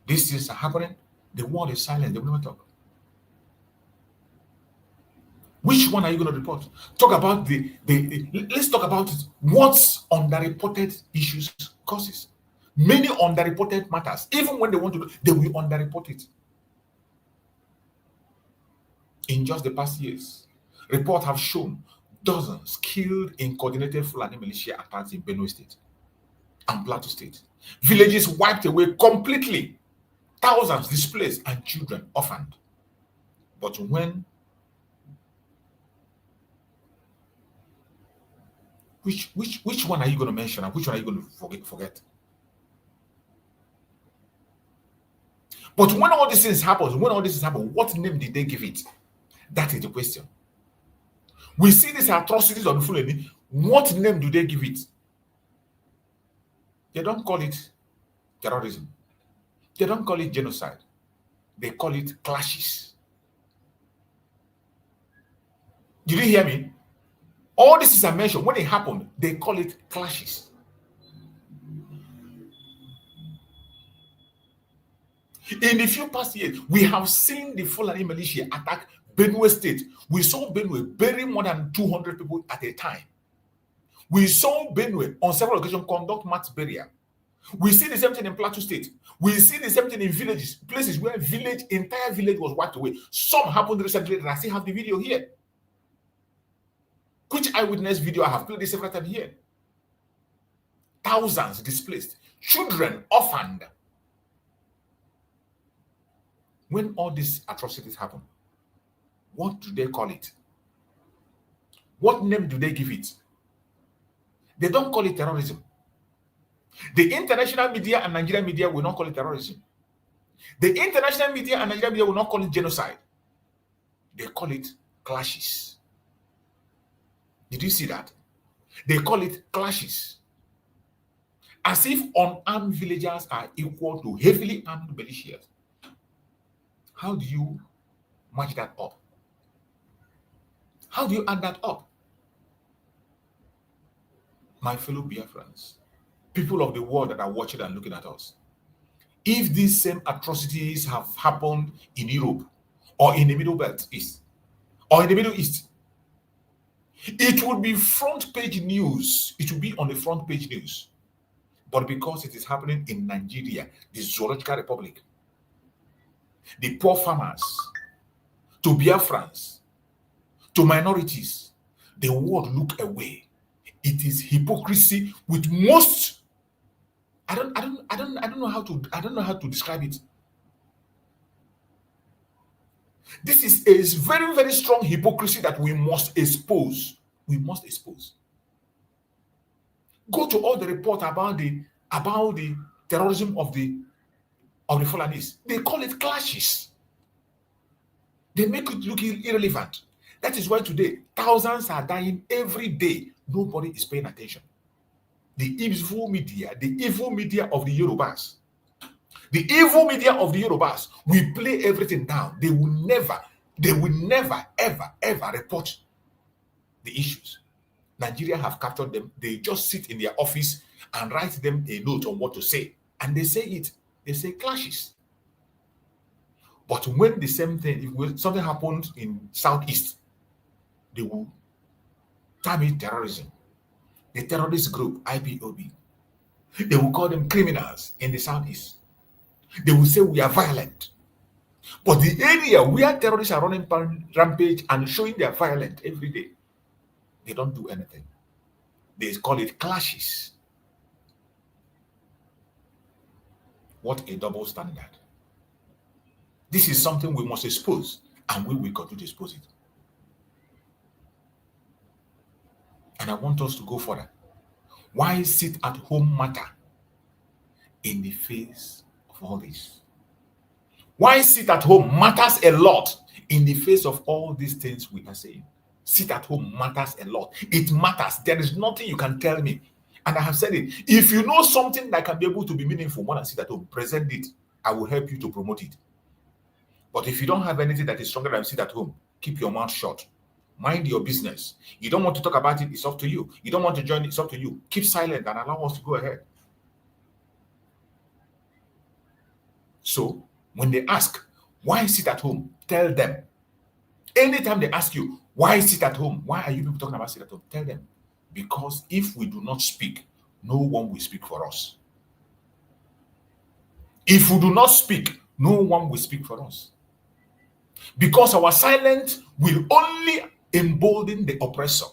These things are happening. The world is silent. They will never talk. Which one are you going to report? Talk about let's talk about it. What's underreported issues causes. Many underreported matters. Even when they want to do, they will underreport it. In just the past years, reports have shown dozens killed in coordinated Fulani militia attacks in Benue State and Plateau State. Villages wiped away completely. Thousands displaced and children orphaned. But which one are you going to mention and which one are you going to forget? But when all these things happen, what name did they give it? That is the question. We see these atrocities on the Fulani. What name do they give it? They don't call it terrorism. They don't call it genocide. They call it clashes. Did you hear me? All this is a mention. When it happened, they call it clashes. In the few past years, we have seen the Fulani militia attack Benue State. We saw Benue bury more than 200 people at a time. We saw Benue on several occasions conduct mass burial. We see the same thing in Plateau State. We see the same thing in villages, places where entire village was wiped away. Some happened recently, and I still have the video here. Which eyewitness video I have played this several times here. Thousands displaced, children orphaned. When all these atrocities happen, what do they call it? What name do they give it? They don't call it terrorism. The international media and Nigerian media will not call it terrorism. The international media and Nigerian media will not call it genocide. They call it clashes. Did you see that? They call it clashes. As if unarmed villagers are equal to heavily armed militias. How do you match that up? How do you add that up? My fellow Biafrans, people of the world that are watching and looking at us, if these same atrocities have happened in Europe or in the Middle Belt East or in the Middle East, it would be front page news. It would be on the front page news. But because it is happening in Nigeria, the Zoological Republic, the poor farmers, to Biafrans, to minorities, the world look away. It is hypocrisy with most. I don't know how to describe it. This is a very, very strong hypocrisy that we must expose. We must expose. Go to all the report about the terrorism of the of the Fulanis. They call it clashes. They make it look irrelevant. That is why today thousands are dying every day. Nobody is paying attention. The evil media of the Yorubas, will play everything down. They will never, ever report the issues. Nigeria have captured them. They just sit in their office and write them a note on what to say. And they say it. They say clashes. But when the same thing, if something happens in Southeast, they will term it terrorism. The terrorist group, IPOB, they will call them criminals in the Southeast. They will say we are violent. But the area where terrorists are running rampage and showing they are violent every day, they don't do anything. They call it clashes. What a double standard. This is something we must expose, and we will continue to expose it. And I want us to go further. Why sit at home matter in the face of all this? Why sit at home matters a lot in the face of all these things we are saying. Sit at home matters a lot. It matters. There is nothing you can tell me. And I have said it. If you know something that can be able to be meaningful more than sit at home, present it. I will help you to promote it. But if you don't have anything that is stronger than sit at home, keep your mouth shut. Mind your business. You don't want to talk about it, it's up to you. You don't want to join, it's up to you. Keep silent and allow us to go ahead. So, when they ask, why sit at home? Tell them. Anytime they ask you, why sit at home? Why are you people talking about sit at home? Tell them. Because if we do not speak, no one will speak for us. If we do not speak, no one will speak for us. Because our silence will only embolden the oppressor.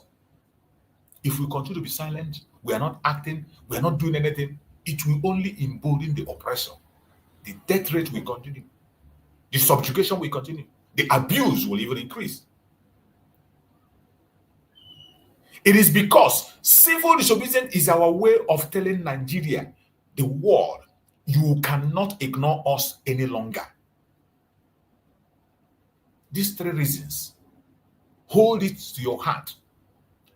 If we continue to be silent, we are not acting, we are not doing anything, it will only embolden the oppressor. The death rate will continue. The subjugation will continue. The abuse will even increase. It is because civil disobedience is our way of telling Nigeria, the world, you cannot ignore us any longer. These three reasons, hold it to your heart.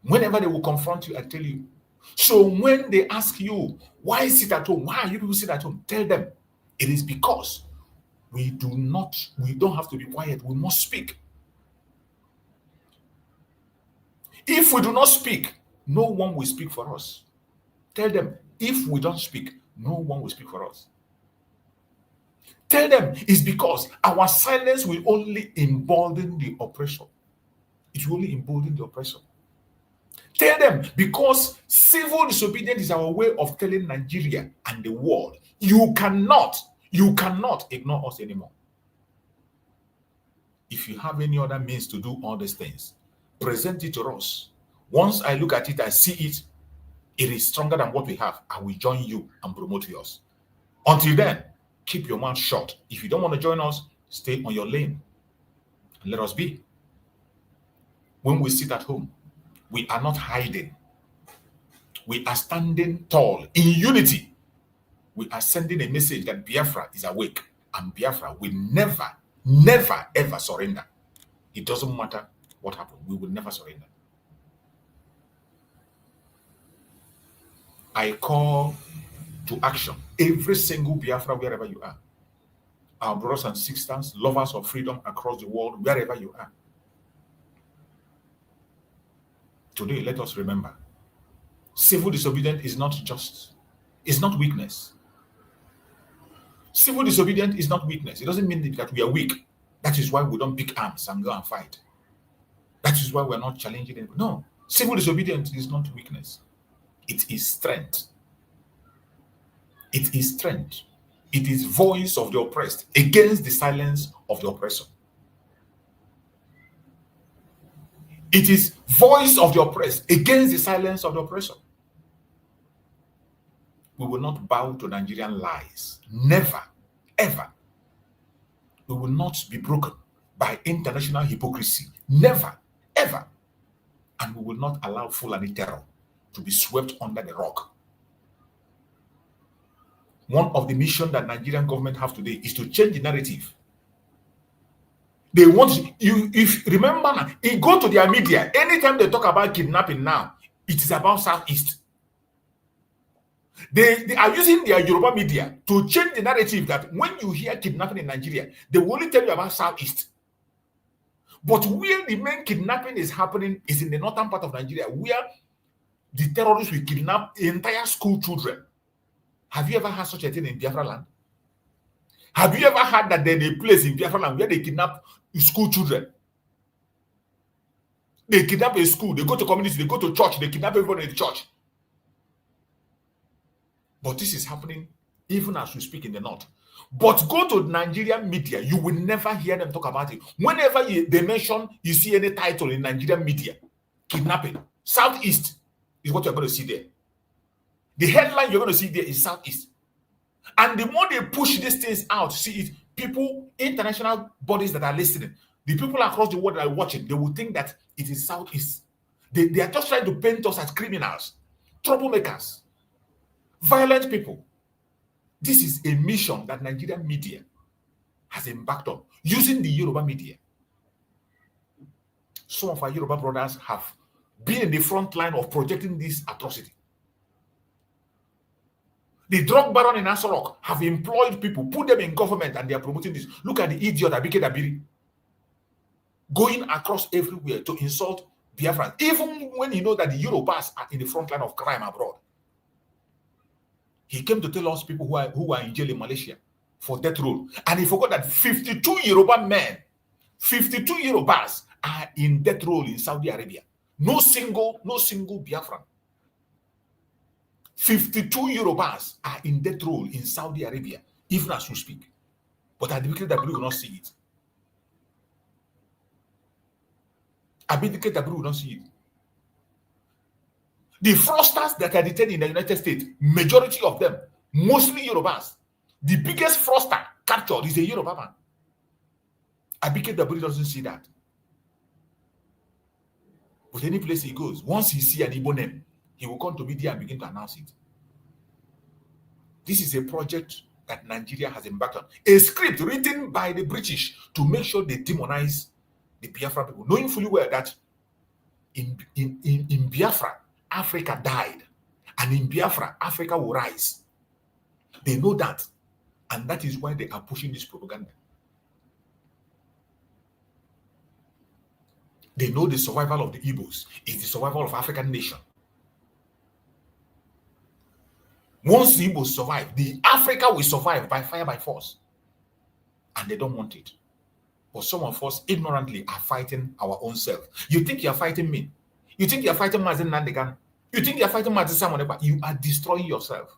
Whenever they will confront you, I tell you. So when they ask you, why sit at home? Why are you people sit at home? Tell them, it is because we don't have to be quiet. We must speak. If we do not speak, no one will speak for us. Tell them, if we don't speak, no one will speak for us. Tell them it's because our silence will only embolden the oppressor. It will only embolden the oppressor. Tell them because civil disobedience is our way of telling Nigeria and the world, you cannot ignore us anymore. If you have any other means to do all these things, present it to us. Once I look at it, I see it, it is stronger than what we have. I will join you and promote yours. Until then, keep your mouth shut. If you don't want to join us, stay on your lane and let us be. When we sit at home, we are not hiding. We are standing tall in unity. We are sending a message that Biafra is awake and Biafra will never, ever surrender. It doesn't matter what happens. We will never surrender. I call to action every single Biafra wherever you are. Our brothers and sisters, lovers of freedom across the world, wherever you are. Today, let us remember, civil disobedience is not weakness. Civil disobedience is not weakness. It doesn't mean that we are weak. That is why we don't pick arms and go and fight. That is why we're not challenging it. No, civil disobedience is not weakness. It is strength. It is strength. It is voice of the oppressed against the silence of the oppressor. It is voice of the oppressed against the silence of the oppressor. We will not bow to Nigerian lies. Never, ever. We will not be broken by international hypocrisy. Never, ever. And we will not allow Fulani terror to be swept under the rug. one of the mission that Nigerian government have today is to change the narrative. They want you, if remember now, you go to their media, anytime they talk about kidnapping now, it is about Southeast. They are using their Yoruba media to change the narrative that when you hear kidnapping in Nigeria, they will only tell you about Southeast. But where the main kidnapping is happening is in the northern part of Nigeria, where the terrorists will kidnap entire school children. Have you ever had such a thing in Biafra land? Have you ever heard that there's a place in Biafra land where they kidnap school children? They kidnap a school, they go to community, they go to church, they kidnap everyone in the church. But this is happening even as we speak in the north. But go to Nigerian media, you will never hear them talk about it. Whenever they mention, you see any title in Nigerian media, kidnapping, Southeast is what you're going to see there. The headline you're going to see there is Southeast. And the more they push these things out, see it, people, international bodies that are listening, the people across the world that are watching, they will think that it is Southeast. They are just trying to paint us as criminals, troublemakers, violent people. This is a mission that Nigerian media has embarked on, using the Yoruba media. Some of our Yoruba brothers have been in the front line of projecting this atrocity. The drug baron in Asorok have employed people, put them in government, and they are promoting this. Look at the idiot Abike Dabiri going across everywhere to insult Biafra, even when you know that the Yorubas are in the front line of crime abroad. He came to tell us people who are in jail in Malaysia for death row. And he forgot that 52 Yoruba men, 52 Yorubas are in death row in Saudi Arabia. No single Biafran. 52 Yorubas are in death row in Saudi Arabia, even as we speak. But Abike Dabiri will not see it. Abike Dabiri will not see it. The fraudsters that are detained in the United States, majority of them, mostly Yorubas. The biggest fraudster captured is a Yoruba man. Abike Dabiri doesn't see that. But any place he goes, once he sees an Igbo name, he will come to media and begin to announce it. This is a project that Nigeria has embarked on. A script written by the British to make sure they demonize the Biafra people, knowing fully well that in Biafra, Africa died. And in Biafra, Africa will rise. They know that. And that is why they are pushing this propaganda. They know the survival of the Igbos is the survival of African nation. Once the Igbos survive, the Africa will survive by fire, by force. And they don't want it. But some of us ignorantly are fighting our own self. You think you're fighting me? You think you're fighting Mazen Nandegan? You think you're fighting Mazen Samoneba? You are destroying yourself.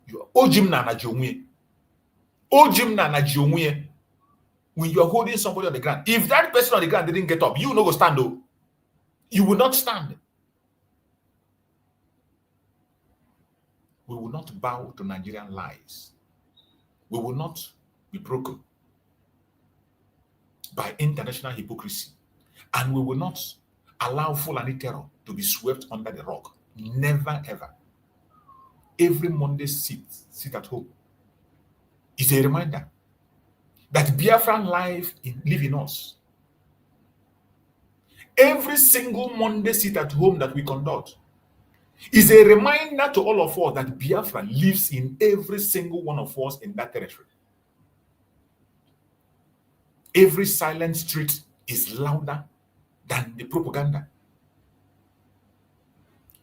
You are Ojimna na Jomwe. Ojimna na Jomwe. When you are holding somebody on the ground, if that person on the ground didn't get up, you will not go stand though. You will not stand. We will not bow to Nigerian lies. We will not be broken by international hypocrisy. And we will not allow Fulani terror to be swept under the rug. Never, ever. Every Monday sit at home is a reminder that Biafran live in us. Every single Monday sit at home that we conduct is a reminder to all of us that Biafra lives in every single one of us in that territory. Every silent street is louder than the propaganda.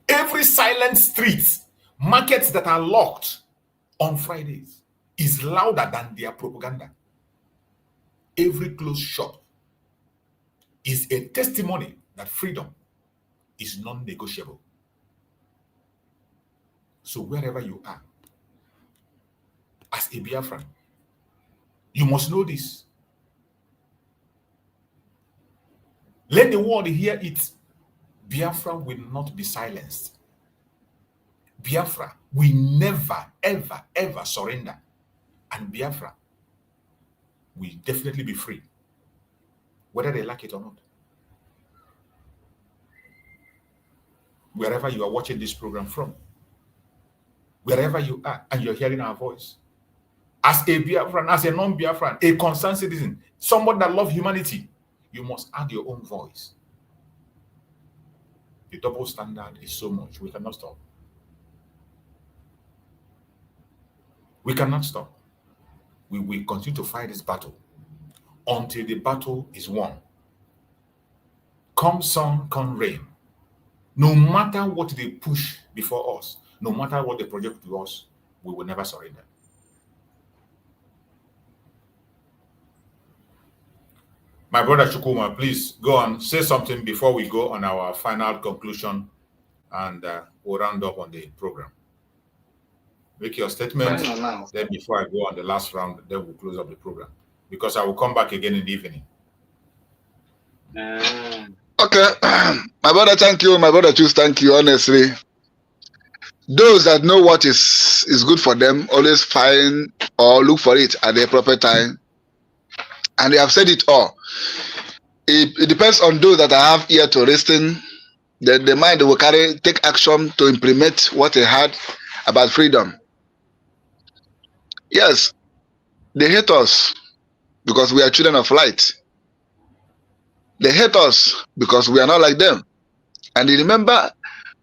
Every silent street, markets that are locked on Fridays, is louder than their propaganda. Every closed shop is a testimony that freedom is non-negotiable. So wherever you are, as a Biafran, you must know this. Let the world hear it. Biafra will not be silenced. Biafra will never, ever, ever surrender. And Biafra will definitely be free, whether they like it or not. Wherever you are watching this program from, wherever you are, and you're hearing our voice. As a Biafran, as a non-Biafran, a concerned citizen, someone that loves humanity, you must add your own voice. The double standard is so much. We cannot stop. We cannot stop. We will continue to fight this battle until the battle is won. Come sun, come rain. No matter what they push before us, no matter what they project to us, we will never surrender. My brother Chukuma, please go on, say something before we go on our final conclusion, and we'll round up on the program. Make your statement, then before I go on the last round, then we'll close up the program, because I will come back again in the evening. Okay, my brother, thank you. My brother, choose, thank you. Honestly, those that know what is good for them always find or look for it at the proper time, and they have said it all. It depends on those that have ear to listen. The mind will take action to implement what they had about freedom. Yes, they hate us because we are children of light. They hate us because we are not like them. And you remember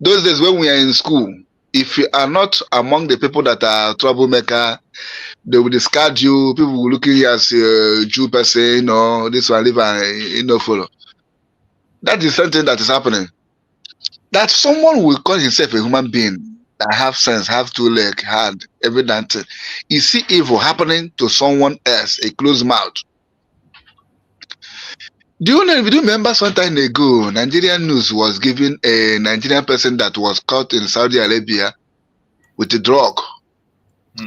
those days when we are in school, if you are not among the people that are troublemaker, they will discard you. People will look at you as a Jew person, or this one live and follow. That is something that is happening. That someone will call himself a human being that have sense, have two legs, hand, everything. You see evil happening to someone else, a closed mouth. Do you remember some time ago, Nigerian news was giving a Nigerian person that was caught in Saudi Arabia with a drug?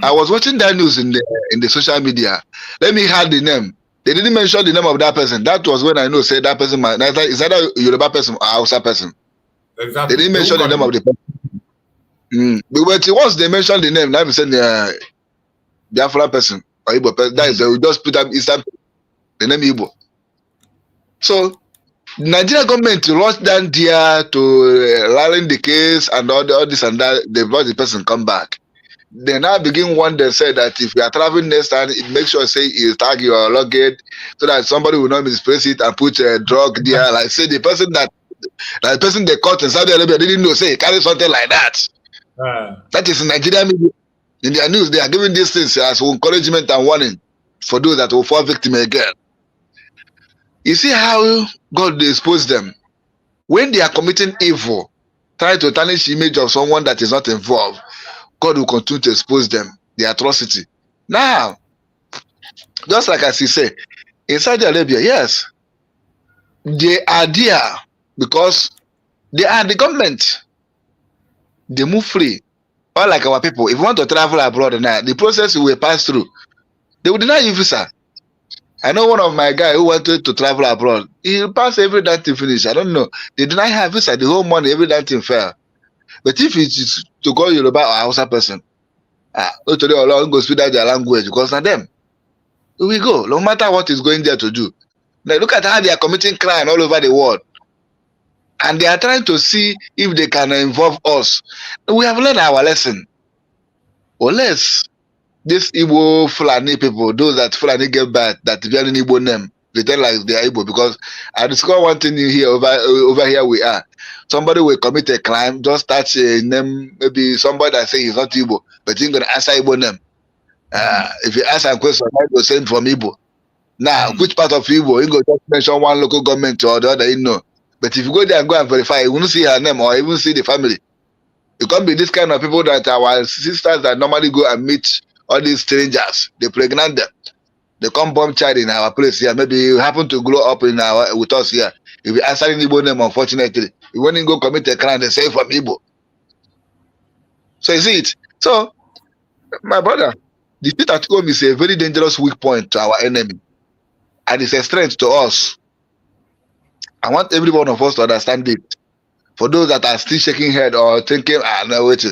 I was watching that news in the social media. Let me have the name. They didn't mention the name of that person. That was when I know, say that person, is that a Yoruba person or Hausa person? Exactly. They didn't mention the name of the person. But once they mentioned the name, now we said the Biafra person or Igbo person. That is, we just put up the name Igbo. So, the Nigerian government rushed down there to rally the case and all this and that. They brought the person come back. They now begin one day say that if you are traveling next time, make sure say you tag your luggage so that somebody will not misplace it and put a drug there. Like say the person they caught in Saudi Arabia didn't know, say carry something like that. That is in Nigerian media. In their news, they are giving these things as encouragement and warning for those that will fall victim again. You see how God exposed them? When they are committing evil, trying to tarnish the image of someone that is not involved, God will continue to expose them, the atrocity. Now, just like as he said, in Saudi Arabia, yes, they are there because they are the government. They move free. Unlike our people, if you want to travel abroad now, the process will pass through. They will deny you visa. I know one of my guys who wanted to travel abroad. He passed every damn thing finish. I don't know. They deny her visa, the whole money, every damn thing fair. But if it's to go Yoruba or Hausa person, today Allah go speak out their language because of them. We go, no matter what is going there to do. Now look at how they are committing crime all over the world. And they are trying to see if they can involve us. We have learned our lesson. Unless these Igbo Fulani people, those that Fulani get back, that they are in Igbo name, they tell like they are Igbo. Because I discovered one thing here, over here we are. Somebody will commit a crime, just touch a name, maybe somebody that say he's not Igbo, but he's going to answer Igbo name. If you ask a question, I will send from Igbo. Now, which part of Igbo? You go just mention one local government or the other, you know. But if you go there and go and verify, you won't see her name or even see the family. You can't be this kind of people that our sisters that normally go and meet all these strangers. They pregnant them. They come bomb child in our place here. Maybe you happen to grow up with us here. If you answer in Igbo name, unfortunately, you won't go commit a crime, they say from Igbo. So you see it. So, my brother, the state at home is a very dangerous weak point to our enemy. And it's a strength to us. I want every one of us to understand it. For those that are still shaking head or thinking, no, wait.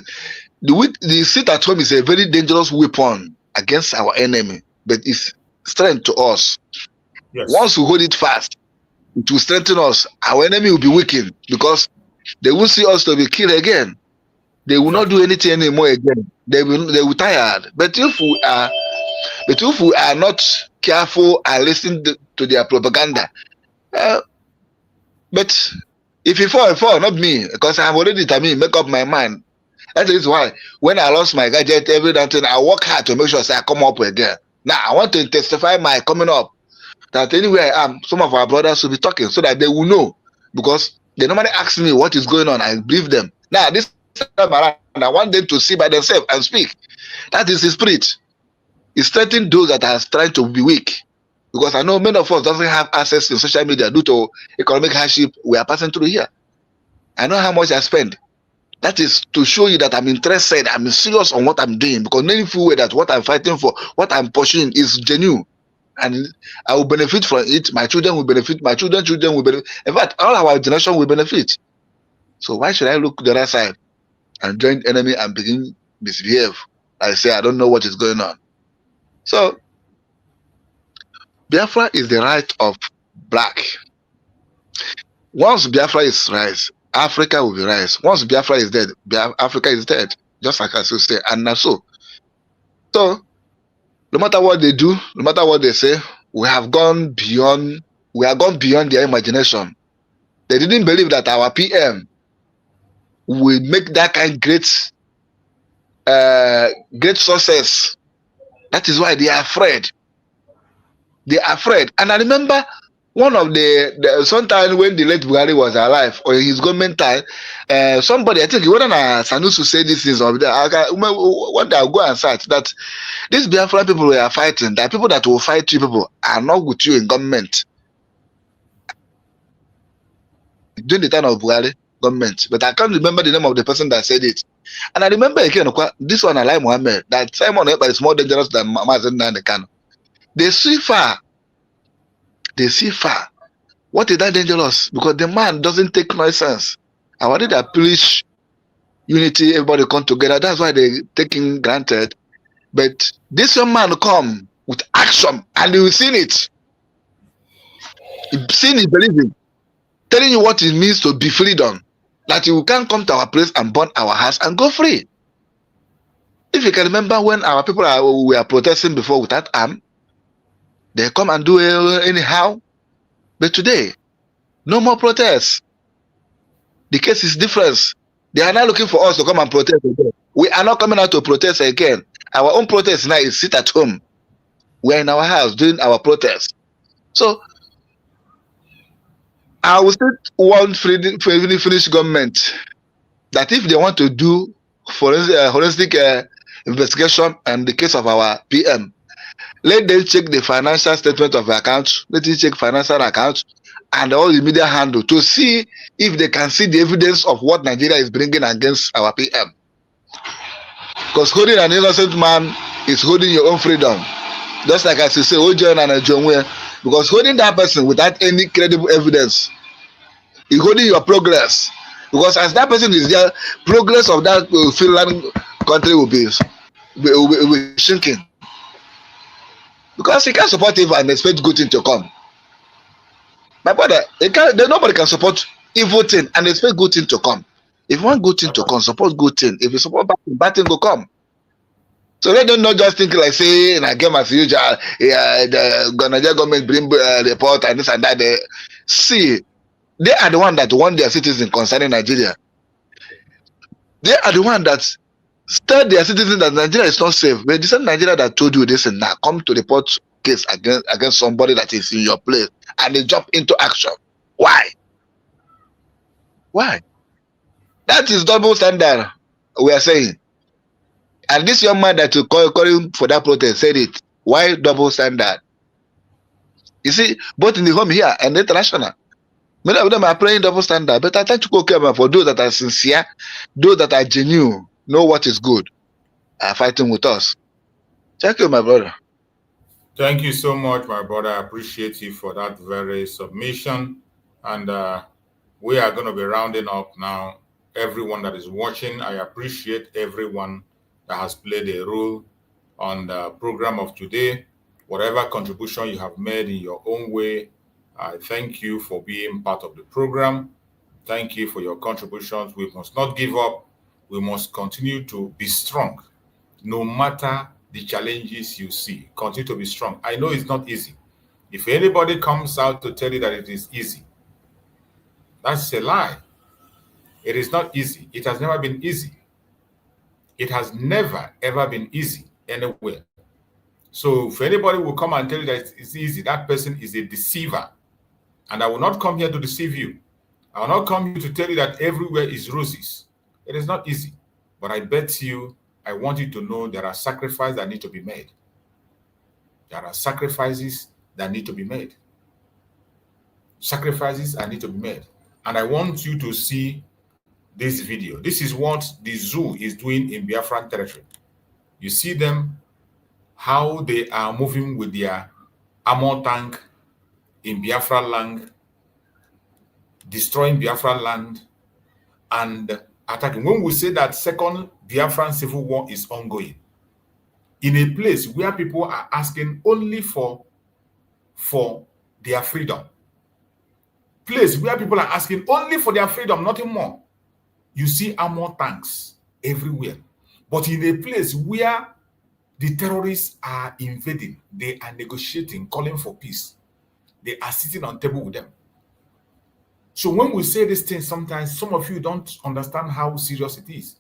The state at home is a very dangerous weapon against our enemy. But it's strength to us. Yes. Once we hold it fast, it will strengthen us. Our enemy will be weakened because they will see us to be killed again. They will not do anything anymore again. They will tired. But if we are not careful and listen to their propaganda, but if you fall, not me, because I'm already determined, make up my mind. That is why when I lost my gadget, everything, I work hard to make sure I come up again. Now I want to testify my coming up. That anywhere I am, some of our brothers will be talking so that they will know. Because they normally ask me what is going on. I brief them. Now this time around, I want them to see by themselves and speak. That is the spirit. It's strengthening those that are trying to be weak. Because I know many of us doesn't have access to social media due to economic hardship we are passing through here. I know how much I spend. That is to show you that I'm interested, I'm serious on what I'm doing, because many feel way that what I'm fighting for, what I'm pursuing is genuine. And I will benefit from it. My children will benefit, my children will benefit. In fact, all our generation will benefit. So why should I look the other side and join the enemy and begin misbehave? I say I don't know what is going on. So Biafra is the right of black. Once Biafra is rise, Africa will be rise. Once Biafra is dead, Africa is dead. Just like I should say, and now so. So no matter what they do, no matter what they say, we have gone beyond their imagination. They didn't believe that our PM will make that kind of great success. That is why they are afraid. They are afraid. And I remember one of the sometime when the late Buhari was alive, or his government time, somebody, I think, whether Sanusi say this is or that, one day I'll go and search that these Biafran people we are fighting, that people that will fight you people are not with you in government. During the time of Buhari government, but I can't remember the name of the person that said it. And I remember again, this one, Ali Mohammed, that Simon Ekpa is more dangerous than Mazen and the Kanu. They see far. They see far. What is that dangerous? Because the man doesn't take nonsense. I wanted to preach unity, everybody come together. That's why they taking granted. But this young man come with action, and you seen it. You've seen it, believing, telling you what it means to be freedom. That you can come to our place and burn our house and go free. If you can remember when our people were protesting before without arm, they come and do it anyhow. But today, no more protests. The case is different. They are now looking for us to come and protest again. We are not coming out to protest again. Our own protest now is sit at home. We are in our house doing our protest. So, I will still want Finnish government that if they want to do holistic investigation and the case of our PM, let them check the financial statement of the account, let them check financial accounts and all the media handle to see if they can see the evidence of what Nigeria is bringing against our PM. Because holding an innocent man is holding your own freedom. Just like I say, Ojo and John Wayne, because holding that person without any credible evidence is holding your progress. Because as that person is there, progress of that Finland country will be shrinking. Because he can't support evil and expect good thing to come. My brother, nobody can support evil thing and expect good thing to come. If you want good thing to come, support good thing. If you support bad thing will come. So they don't not just think like say in a game as usual, the Nigerian government bring report and this and that. They are the one that want their citizens concerning Nigeria. They are the one that tell their citizens that Nigeria is not safe. But the same Nigeria that told you this and now come to report case against somebody that is in your place and they jump into action. Why? Why? That is double standard, we are saying. And this young man that you call him for that protest said it. Why double standard? You see, both in the home here and international. Many of them are playing double standard. But I try to go care for those that are sincere, those that are genuine, know what is good, are fighting with us. Thank you, my brother. Thank you so much, my brother. I appreciate you for that very submission. And we are going to be rounding up now. Everyone that is watching, I appreciate everyone that has played a role on the program of today. Whatever contribution you have made in your own way, I thank you for being part of the program. Thank you for your contributions. We must not give up. we must continue to be strong, no matter the challenges you see. Continue to be strong. I know it's not easy. If anybody comes out to tell you that it is easy, that's a lie. It is not easy. It has never been easy. It has never, ever been easy anywhere. So if anybody will come and tell you that it's easy, that person is a deceiver. And I will not come here to deceive you. I will not come here to tell you that everywhere is roses. It is not easy. But I bet you, I want you to know there are sacrifices that need to be made. There are sacrifices that need to be made. Sacrifices that need to be made. And I want you to see this video. This is what the zoo is doing in Biafran territory. You see them, how they are moving with their armor tank in Biafra land, destroying Biafra land, and attacking. When we say that second Biafran civil war is ongoing, in a place where people are asking only for their freedom, place where people are asking only for their freedom, nothing more, you see armor tanks everywhere. But in a place where the terrorists are invading, they are negotiating, calling for peace, they are sitting on table with them. So when we say these things, sometimes some of you don't understand how serious it is.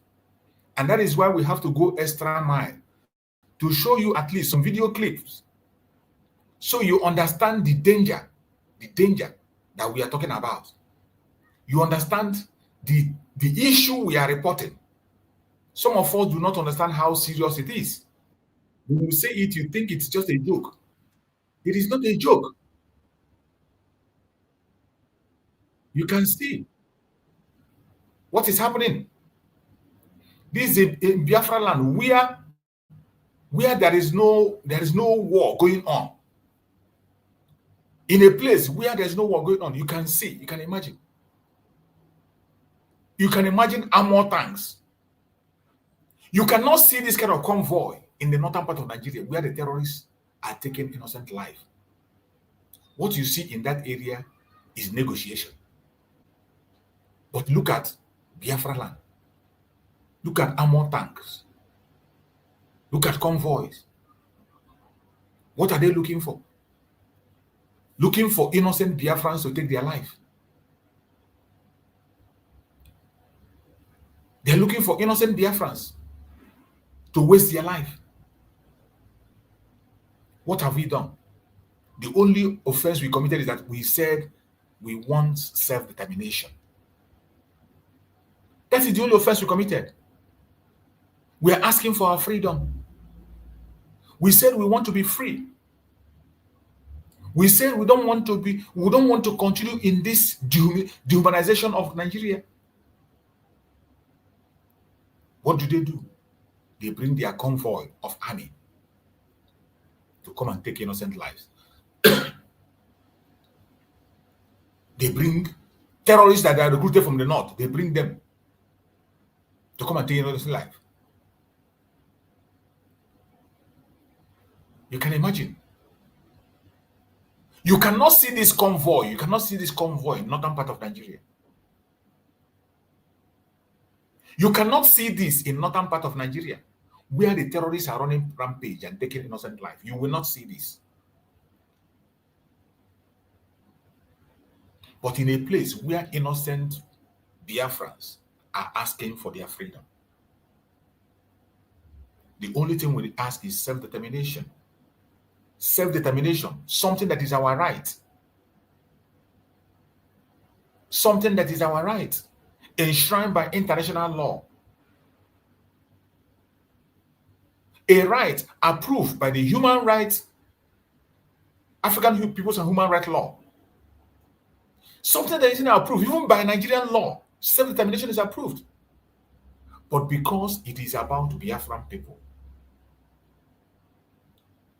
And that is why we have to go extra mile to show you at least some video clips so you understand the danger that we are talking about. You understand the issue we are reporting. Some of us do not understand how serious it is. When you say it, you think it's just a joke. It is not a joke. You can see what is happening. This is in Biafra land where there is no war going on. In a place where there's no war going on, you can see, you can imagine. You can imagine armor tanks. You cannot see this kind of convoy in the northern part of Nigeria where the terrorists are taking innocent life. What you see in that area is negotiation. But look at Biafra land. Look at armor tanks. Look at convoys. What are they looking for? Looking for innocent Biafrans to take their life. They're looking for innocent Biafrans to waste their life. What have we done? The only offense we committed is that we said we want self-determination. That is the only offense we committed. We are asking for our freedom. We said we want to be free. We said we don't want to continue in this dehumanization of Nigeria. What do? They bring their convoy of army to come and take innocent lives. They bring terrorists that are recruited from the north. They bring them to come and take innocent life. You can imagine. You cannot see this convoy. You cannot see this convoy in northern part of Nigeria. You cannot see this in northern part of Nigeria, where the terrorists are running rampage and taking innocent life. You will not see this. But in a place where innocent Biafrans are asking for their freedom, the only thing we ask is self-determination. Self-determination, something that is our right. Something that is our right, enshrined by international law. A right approved by the human rights, African Peoples and Human Rights Law. Something that isn't approved even by Nigerian law. Self-determination is approved. But because it is about Biafran people,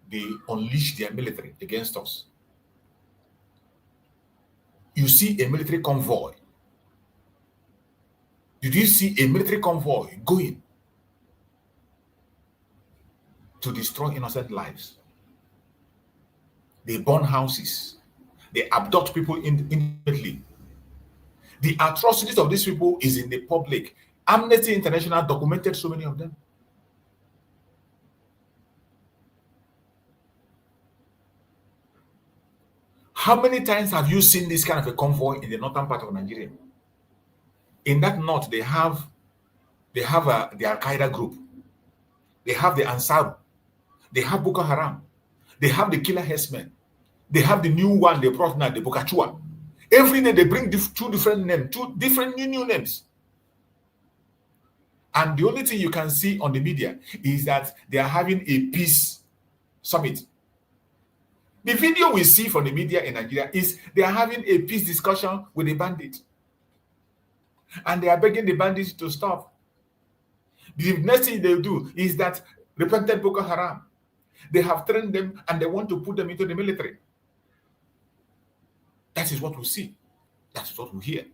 they unleash their military against us. You see a military convoy. Did you see a military convoy going to destroy innocent lives? They burn houses. They abduct people immediately. The atrocities of these people is in the public. Amnesty International documented so many of them. How many times have you seen this kind of a convoy in the northern part of Nigeria? In that north, they have the Al-Qaeda group. They have the Ansar. They have Boko Haram. They have the killer herdsmen. They have the new one they brought now, the Bokachua. Every day they bring two different names, two different new names. And the only thing you can see on the media is that they are having a peace summit. The video we see from the media in Nigeria is they are having a peace discussion with the bandits. And they are begging the bandits to stop. The next thing they do is that repentant Boko Haram. They have trained them and they want to put them into the military. That is what we see. That is what we hear.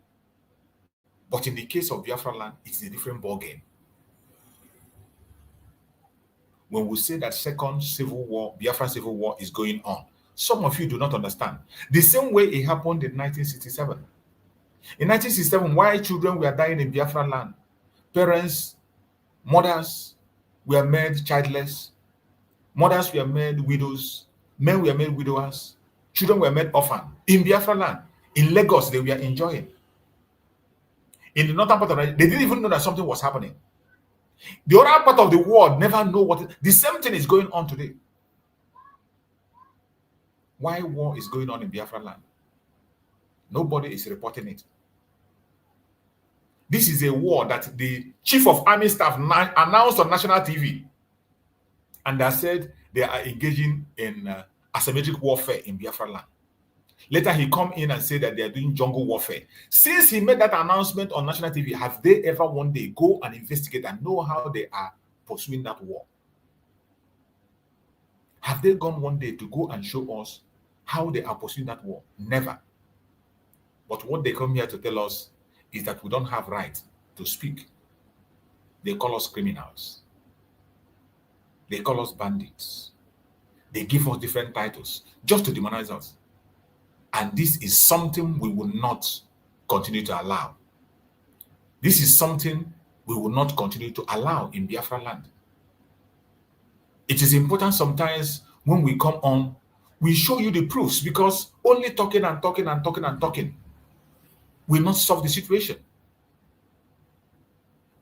But in the case of Biafra land, it's a different ballgame. When we say that second civil war, Biafra civil war is going on, some of you do not understand. The same way it happened in 1967. In 1967, why children were dying in Biafra land? Parents, mothers were made childless. Mothers were made widows. Men were made widowers. Children were made orphan. In Biafra land, in Lagos, they were enjoying. In the northern part of Nigeria, they didn't even know that something was happening. The other part of the world never know what. The same thing is going on today. Why war is going on in Biafra land? Nobody is reporting it. This is a war that the chief of army staff announced on national TV. And they said they are engaging in asymmetric warfare in Biafra land. Later, he come in and say that they are doing jungle warfare. Since he made that announcement on national TV, have they ever one day go and investigate and know how they are pursuing that war? Have they gone one day to go and show us how they are pursuing that war? Never. But what they come here to tell us is that we don't have right to speak. They call us criminals. They call us bandits. They give us different titles just to demonize us. And this is something we will not continue to allow. This is something we will not continue to allow in Biafra land. It is important sometimes when we come on, we show you the proofs, because only talking and talking and talking and talking will not solve the situation.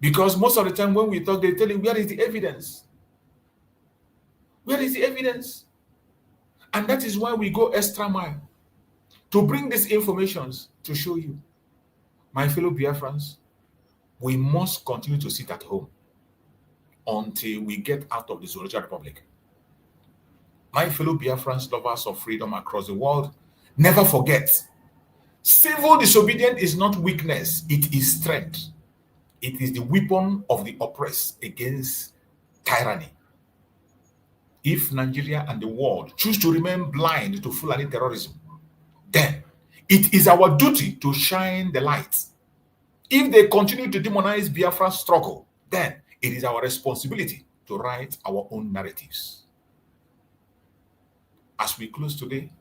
Because most of the time when we talk, they tell you, where is the evidence? Where is the evidence? And that is why we go extra mile to bring these informations to show you. My fellow Biafrans, we must continue to sit at home until we get out of the Zoological Republic. My fellow Biafrans, lovers of freedom across the world, never forget, civil disobedience is not weakness, it is strength. It is the weapon of the oppressed against tyranny. If Nigeria and the world choose to remain blind to Fulani terrorism, then it is our duty to shine the light. If they continue to demonize Biafra's struggle, then it is our responsibility to write our own narratives. As we close today,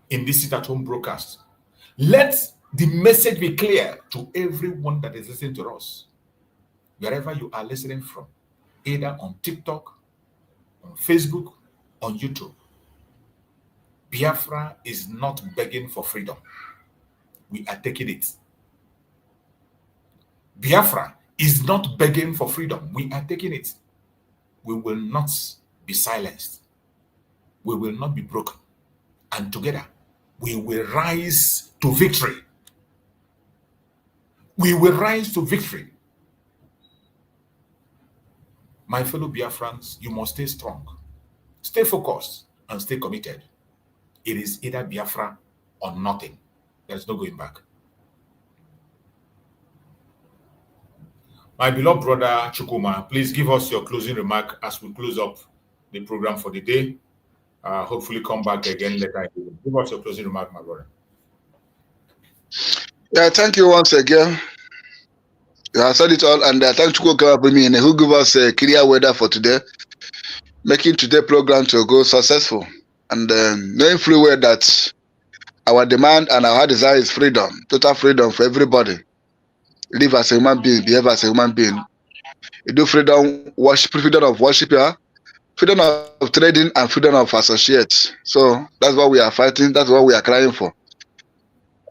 in this sit-at-home broadcast, let the message be clear to everyone that is listening to us, wherever you are listening from, either on TikTok, on Facebook, on YouTube. Biafra is not begging for freedom. We are taking it. Biafra is not begging for freedom. We are taking it. We will not be silenced. We will not be broken. And together, we will rise to victory. We will rise to victory. My fellow Biafrans, you must stay strong, stay focused, and stay committed. It is either Biafra or nothing. There is no going back. My beloved brother Chukuma, please give us your closing remark as we close up the program for the day. Hopefully come back again later. Give us your closing remark, my brother. Yeah, thank you once again. You have said it all, and thank you for me and who give us a clear weather for today, making today's program to go successful. And knowing fully well that our demand and our desire is freedom, total freedom for everybody. live as a human being, behave as a human being. You do freedom of worship, yeah, freedom of trading, and freedom of associate. So that's what we are fighting. That's what we are crying for.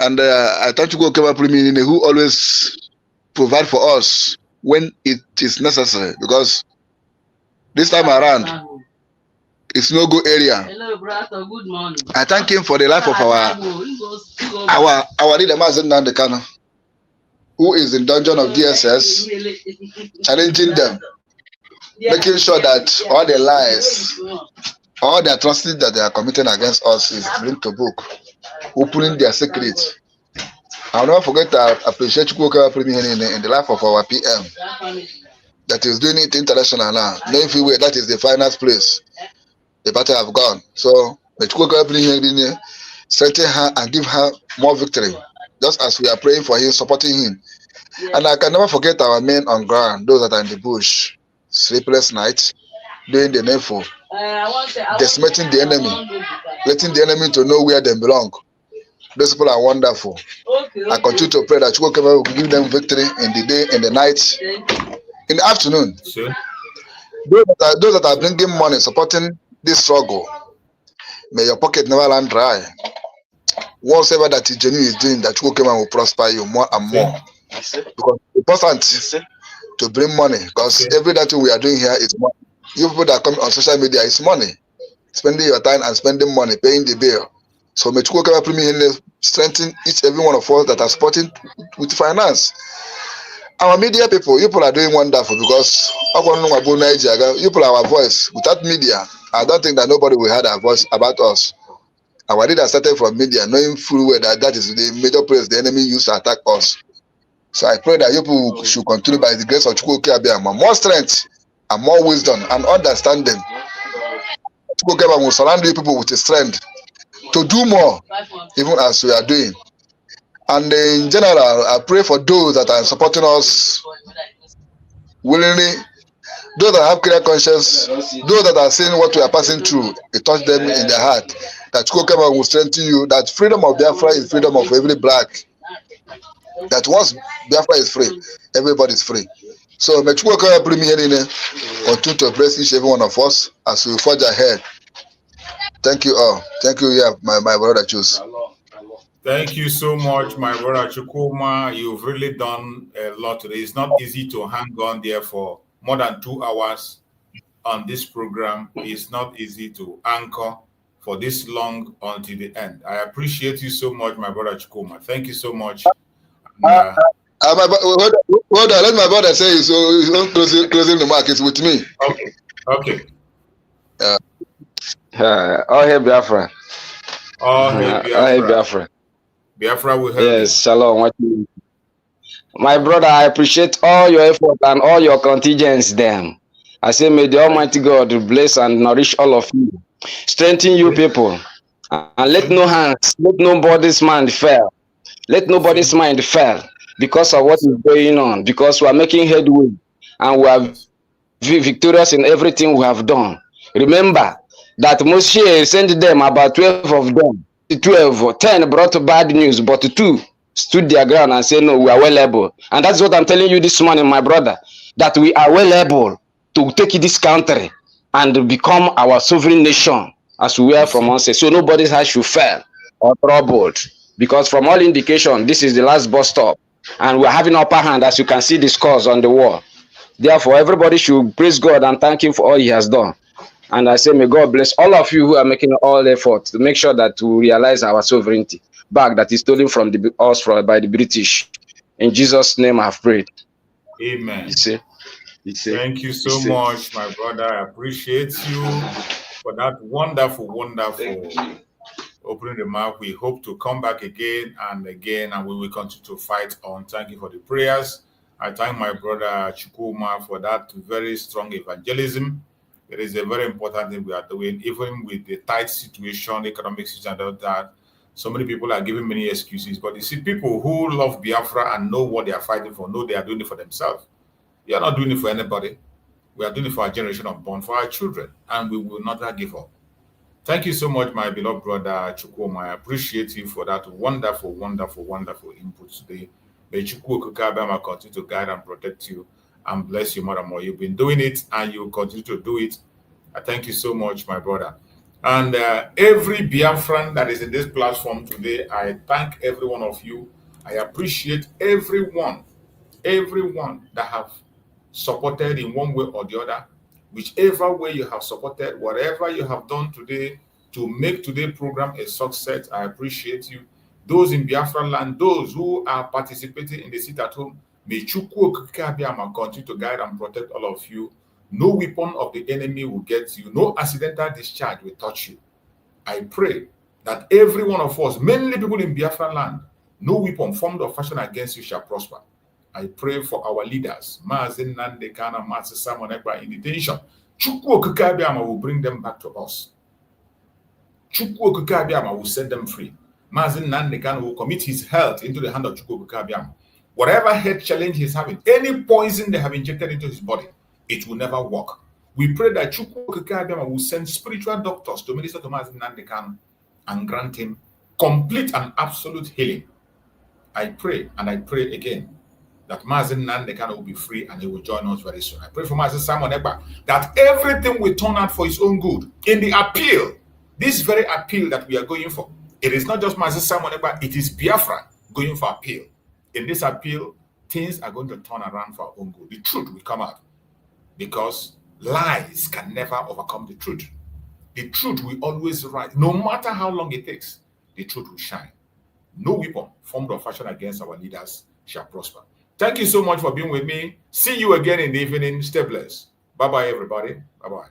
And I thank you, God, who always provide for us when it is necessary, because this time around it's no go area. Hello, brother. Good morning. I thank him for the life of our leader, Mazen Kanu, who is in dungeon of DSS, challenging them, making sure that all the lies, all the atrocities that they are committing against us is brought to book, opening their secrets. I'll never forget to appreciate Chukwuka in the life of our PM that is doing it international now. No way, that is the finest place. The battle have gone. So the Chukwuka strengthen her and give her more victory, just as we are praying for him, supporting him. And I can never forget our men on ground, those that are in the bush, sleepless nights, doing the needful, decimating the enemy, letting the enemy to know where they belong. Those people are wonderful. I continue to pray that Chukwuka will give them victory in the day, in the night, in the afternoon. Sure. Those that are bringing money, supporting this struggle, may your pocket never run dry. Whatever that genuine is doing, that Chukwuka will prosper you more and more. Because it's important to bring money, because every that we are doing here is money. You people that come on social media, it's money. Spending your time and spending money, paying the bill. So may Chukwuka strengthen each every one of us that are supporting with finance. Our media people, you people are doing wonderful, because you people are our voice. Without media, I don't think that nobody will have a voice about us. Our leader started from media, knowing full well that is the major place the enemy used to attack us. So I pray that you people should continue by the grace of Chukwuka more strength and more wisdom and understanding. Chukwuka will surround you people with strength to do more, even as we are doing. And in general, I pray for those that are supporting us willingly, those that have clear conscience, those that are seeing what we are passing through, it touch them in their heart. That Chukwuka will strengthen you, that freedom of Biafra is freedom of every black. That once Biafra is free, everybody is free. So may Chukwuka bring me in, continue to bless each every one of us as we forge ahead. Thank you all. Thank you, yeah, my brother Choose. Thank you so much, my brother Chukwuma. You've really done a lot today. It's not easy to hang on there for more than 2 hours on this program. It's not easy to anchor for this long until the end. I appreciate you so much, my brother Chukwuma. Thank you so much. Hold on, let my brother say so he's not closing the market with me. Okay. Oh, hey, Biafra. Oh, hey, Biafra. Biafra will help. Yes, shalom. My brother, I appreciate all your effort and all your contingents them. I say, may the Almighty God bless and nourish all of you, strengthen you people, and let nobody's mind fail. Let nobody's mind fail because of what is going on, because we are making headway and we are victorious in everything we have done. Remember that Moshe sent them about 12 of them. 10 brought bad news, but 2 stood their ground and said, no, we are well able. And that's what I'm telling you this morning, my brother, that we are well able to take this country and become our sovereign nation as we were from onset. So nobody's heart should fail or troubled, because from all indication, this is the last bus stop. And we're having upper hand, as you can see the scores on the wall. Therefore, everybody should praise God and thank him for all he has done. And I say, may God bless all of you who are making all effort to make sure that we realize our sovereignty back that is stolen from us by the British. In Jesus' name I have prayed. Amen. Thank you so much, my brother. I appreciate you for that wonderful opening remark. We hope to come back again, and we will continue to fight on. Thank you for the prayers. I thank my brother Chukwuma for that very strong evangelism. It is a very important thing we are doing, even with the tight situation, economic situation, and all that. So many people are giving many excuses, but you see, people who love Biafra and know what they are fighting for, know they are doing it for themselves. We are not doing it for anybody. We are doing it for our generation unborn, for our children, and we will not give up. Thank you so much, my beloved brother Chukwuma. I appreciate you for that wonderful input today. May Chukwu Okike continue to guide and protect you and bless you more and more. You've been doing it and you continue to do it. I thank you so much, my brother. And every Biafran that is in this platform today, I thank every one of you. I appreciate everyone that have supported in one way or the other. Whichever way you have supported, whatever you have done today to make today's program a success, I appreciate you. Those in Biafra land, those who are participating in the sit at home, may Chukwu Okike Abiama continue to guide and protect all of you. No weapon of the enemy will get you. No accidental discharge will touch you. I pray that every one of us, mainly people in Biafra land, no weapon formed or fashioned against you shall prosper. I pray for our leaders, Mazin Nande Kana, Matsi Simon Ekpa in detention. Chukwu Okike Abiama will bring them back to us. Chukwu Okike Abiama will set them free. Mazin Nande Kana will commit his health into the hand of Chukwu Okike Abiama. Whatever health challenge he's having, any poison they have injected into his body, it will never work. We pray that Chukwu Okike Abiama will send spiritual doctors to minister to Mazin Nande Kana and grant him complete and absolute healing. I pray and I pray again that Mazin Nande Kana will be free and he will join us very soon. I pray for Mazin Simon Ekpa that everything will turn out for his own good. In the appeal, this very appeal that we are going for, it is not just Mazin Simon Ekpa, it is Biafra going for appeal. In this appeal, things are going to turn around for our own good. The truth will come out because lies can never overcome the truth. The truth will always rise. No matter how long it takes, the truth will shine. No weapon formed or fashioned against our leaders shall prosper. Thank you so much for being with me. See you again in the evening. Stay blessed. Bye-bye, everybody. Bye-bye.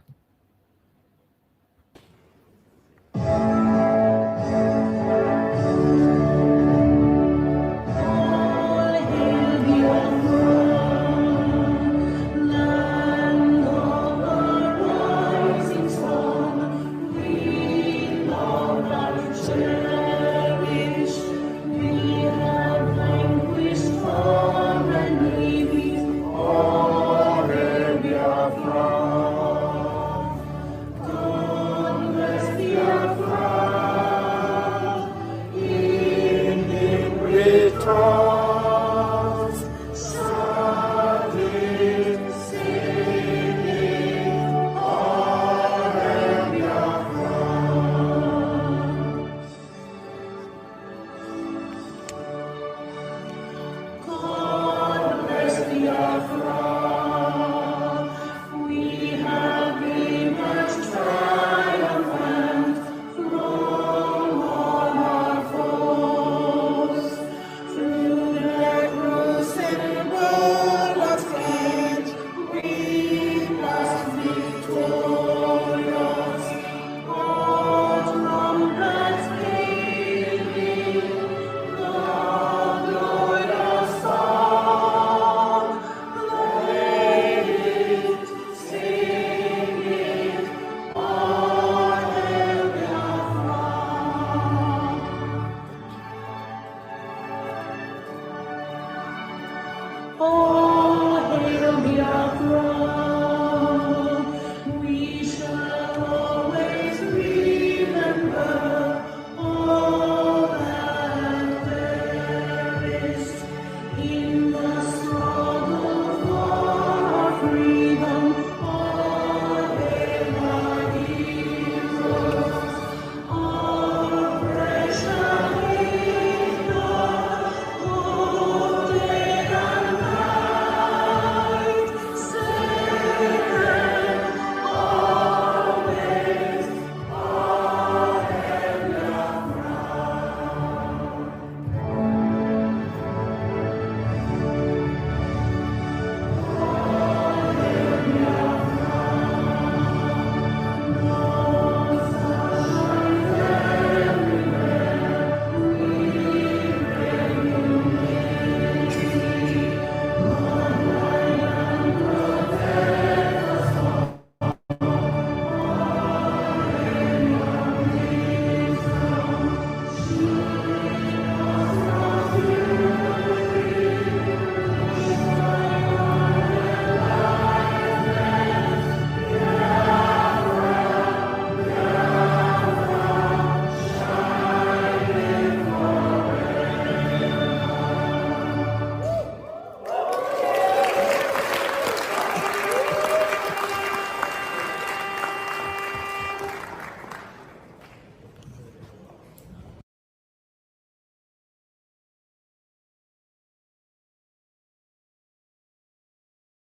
Oh, hail Biafra.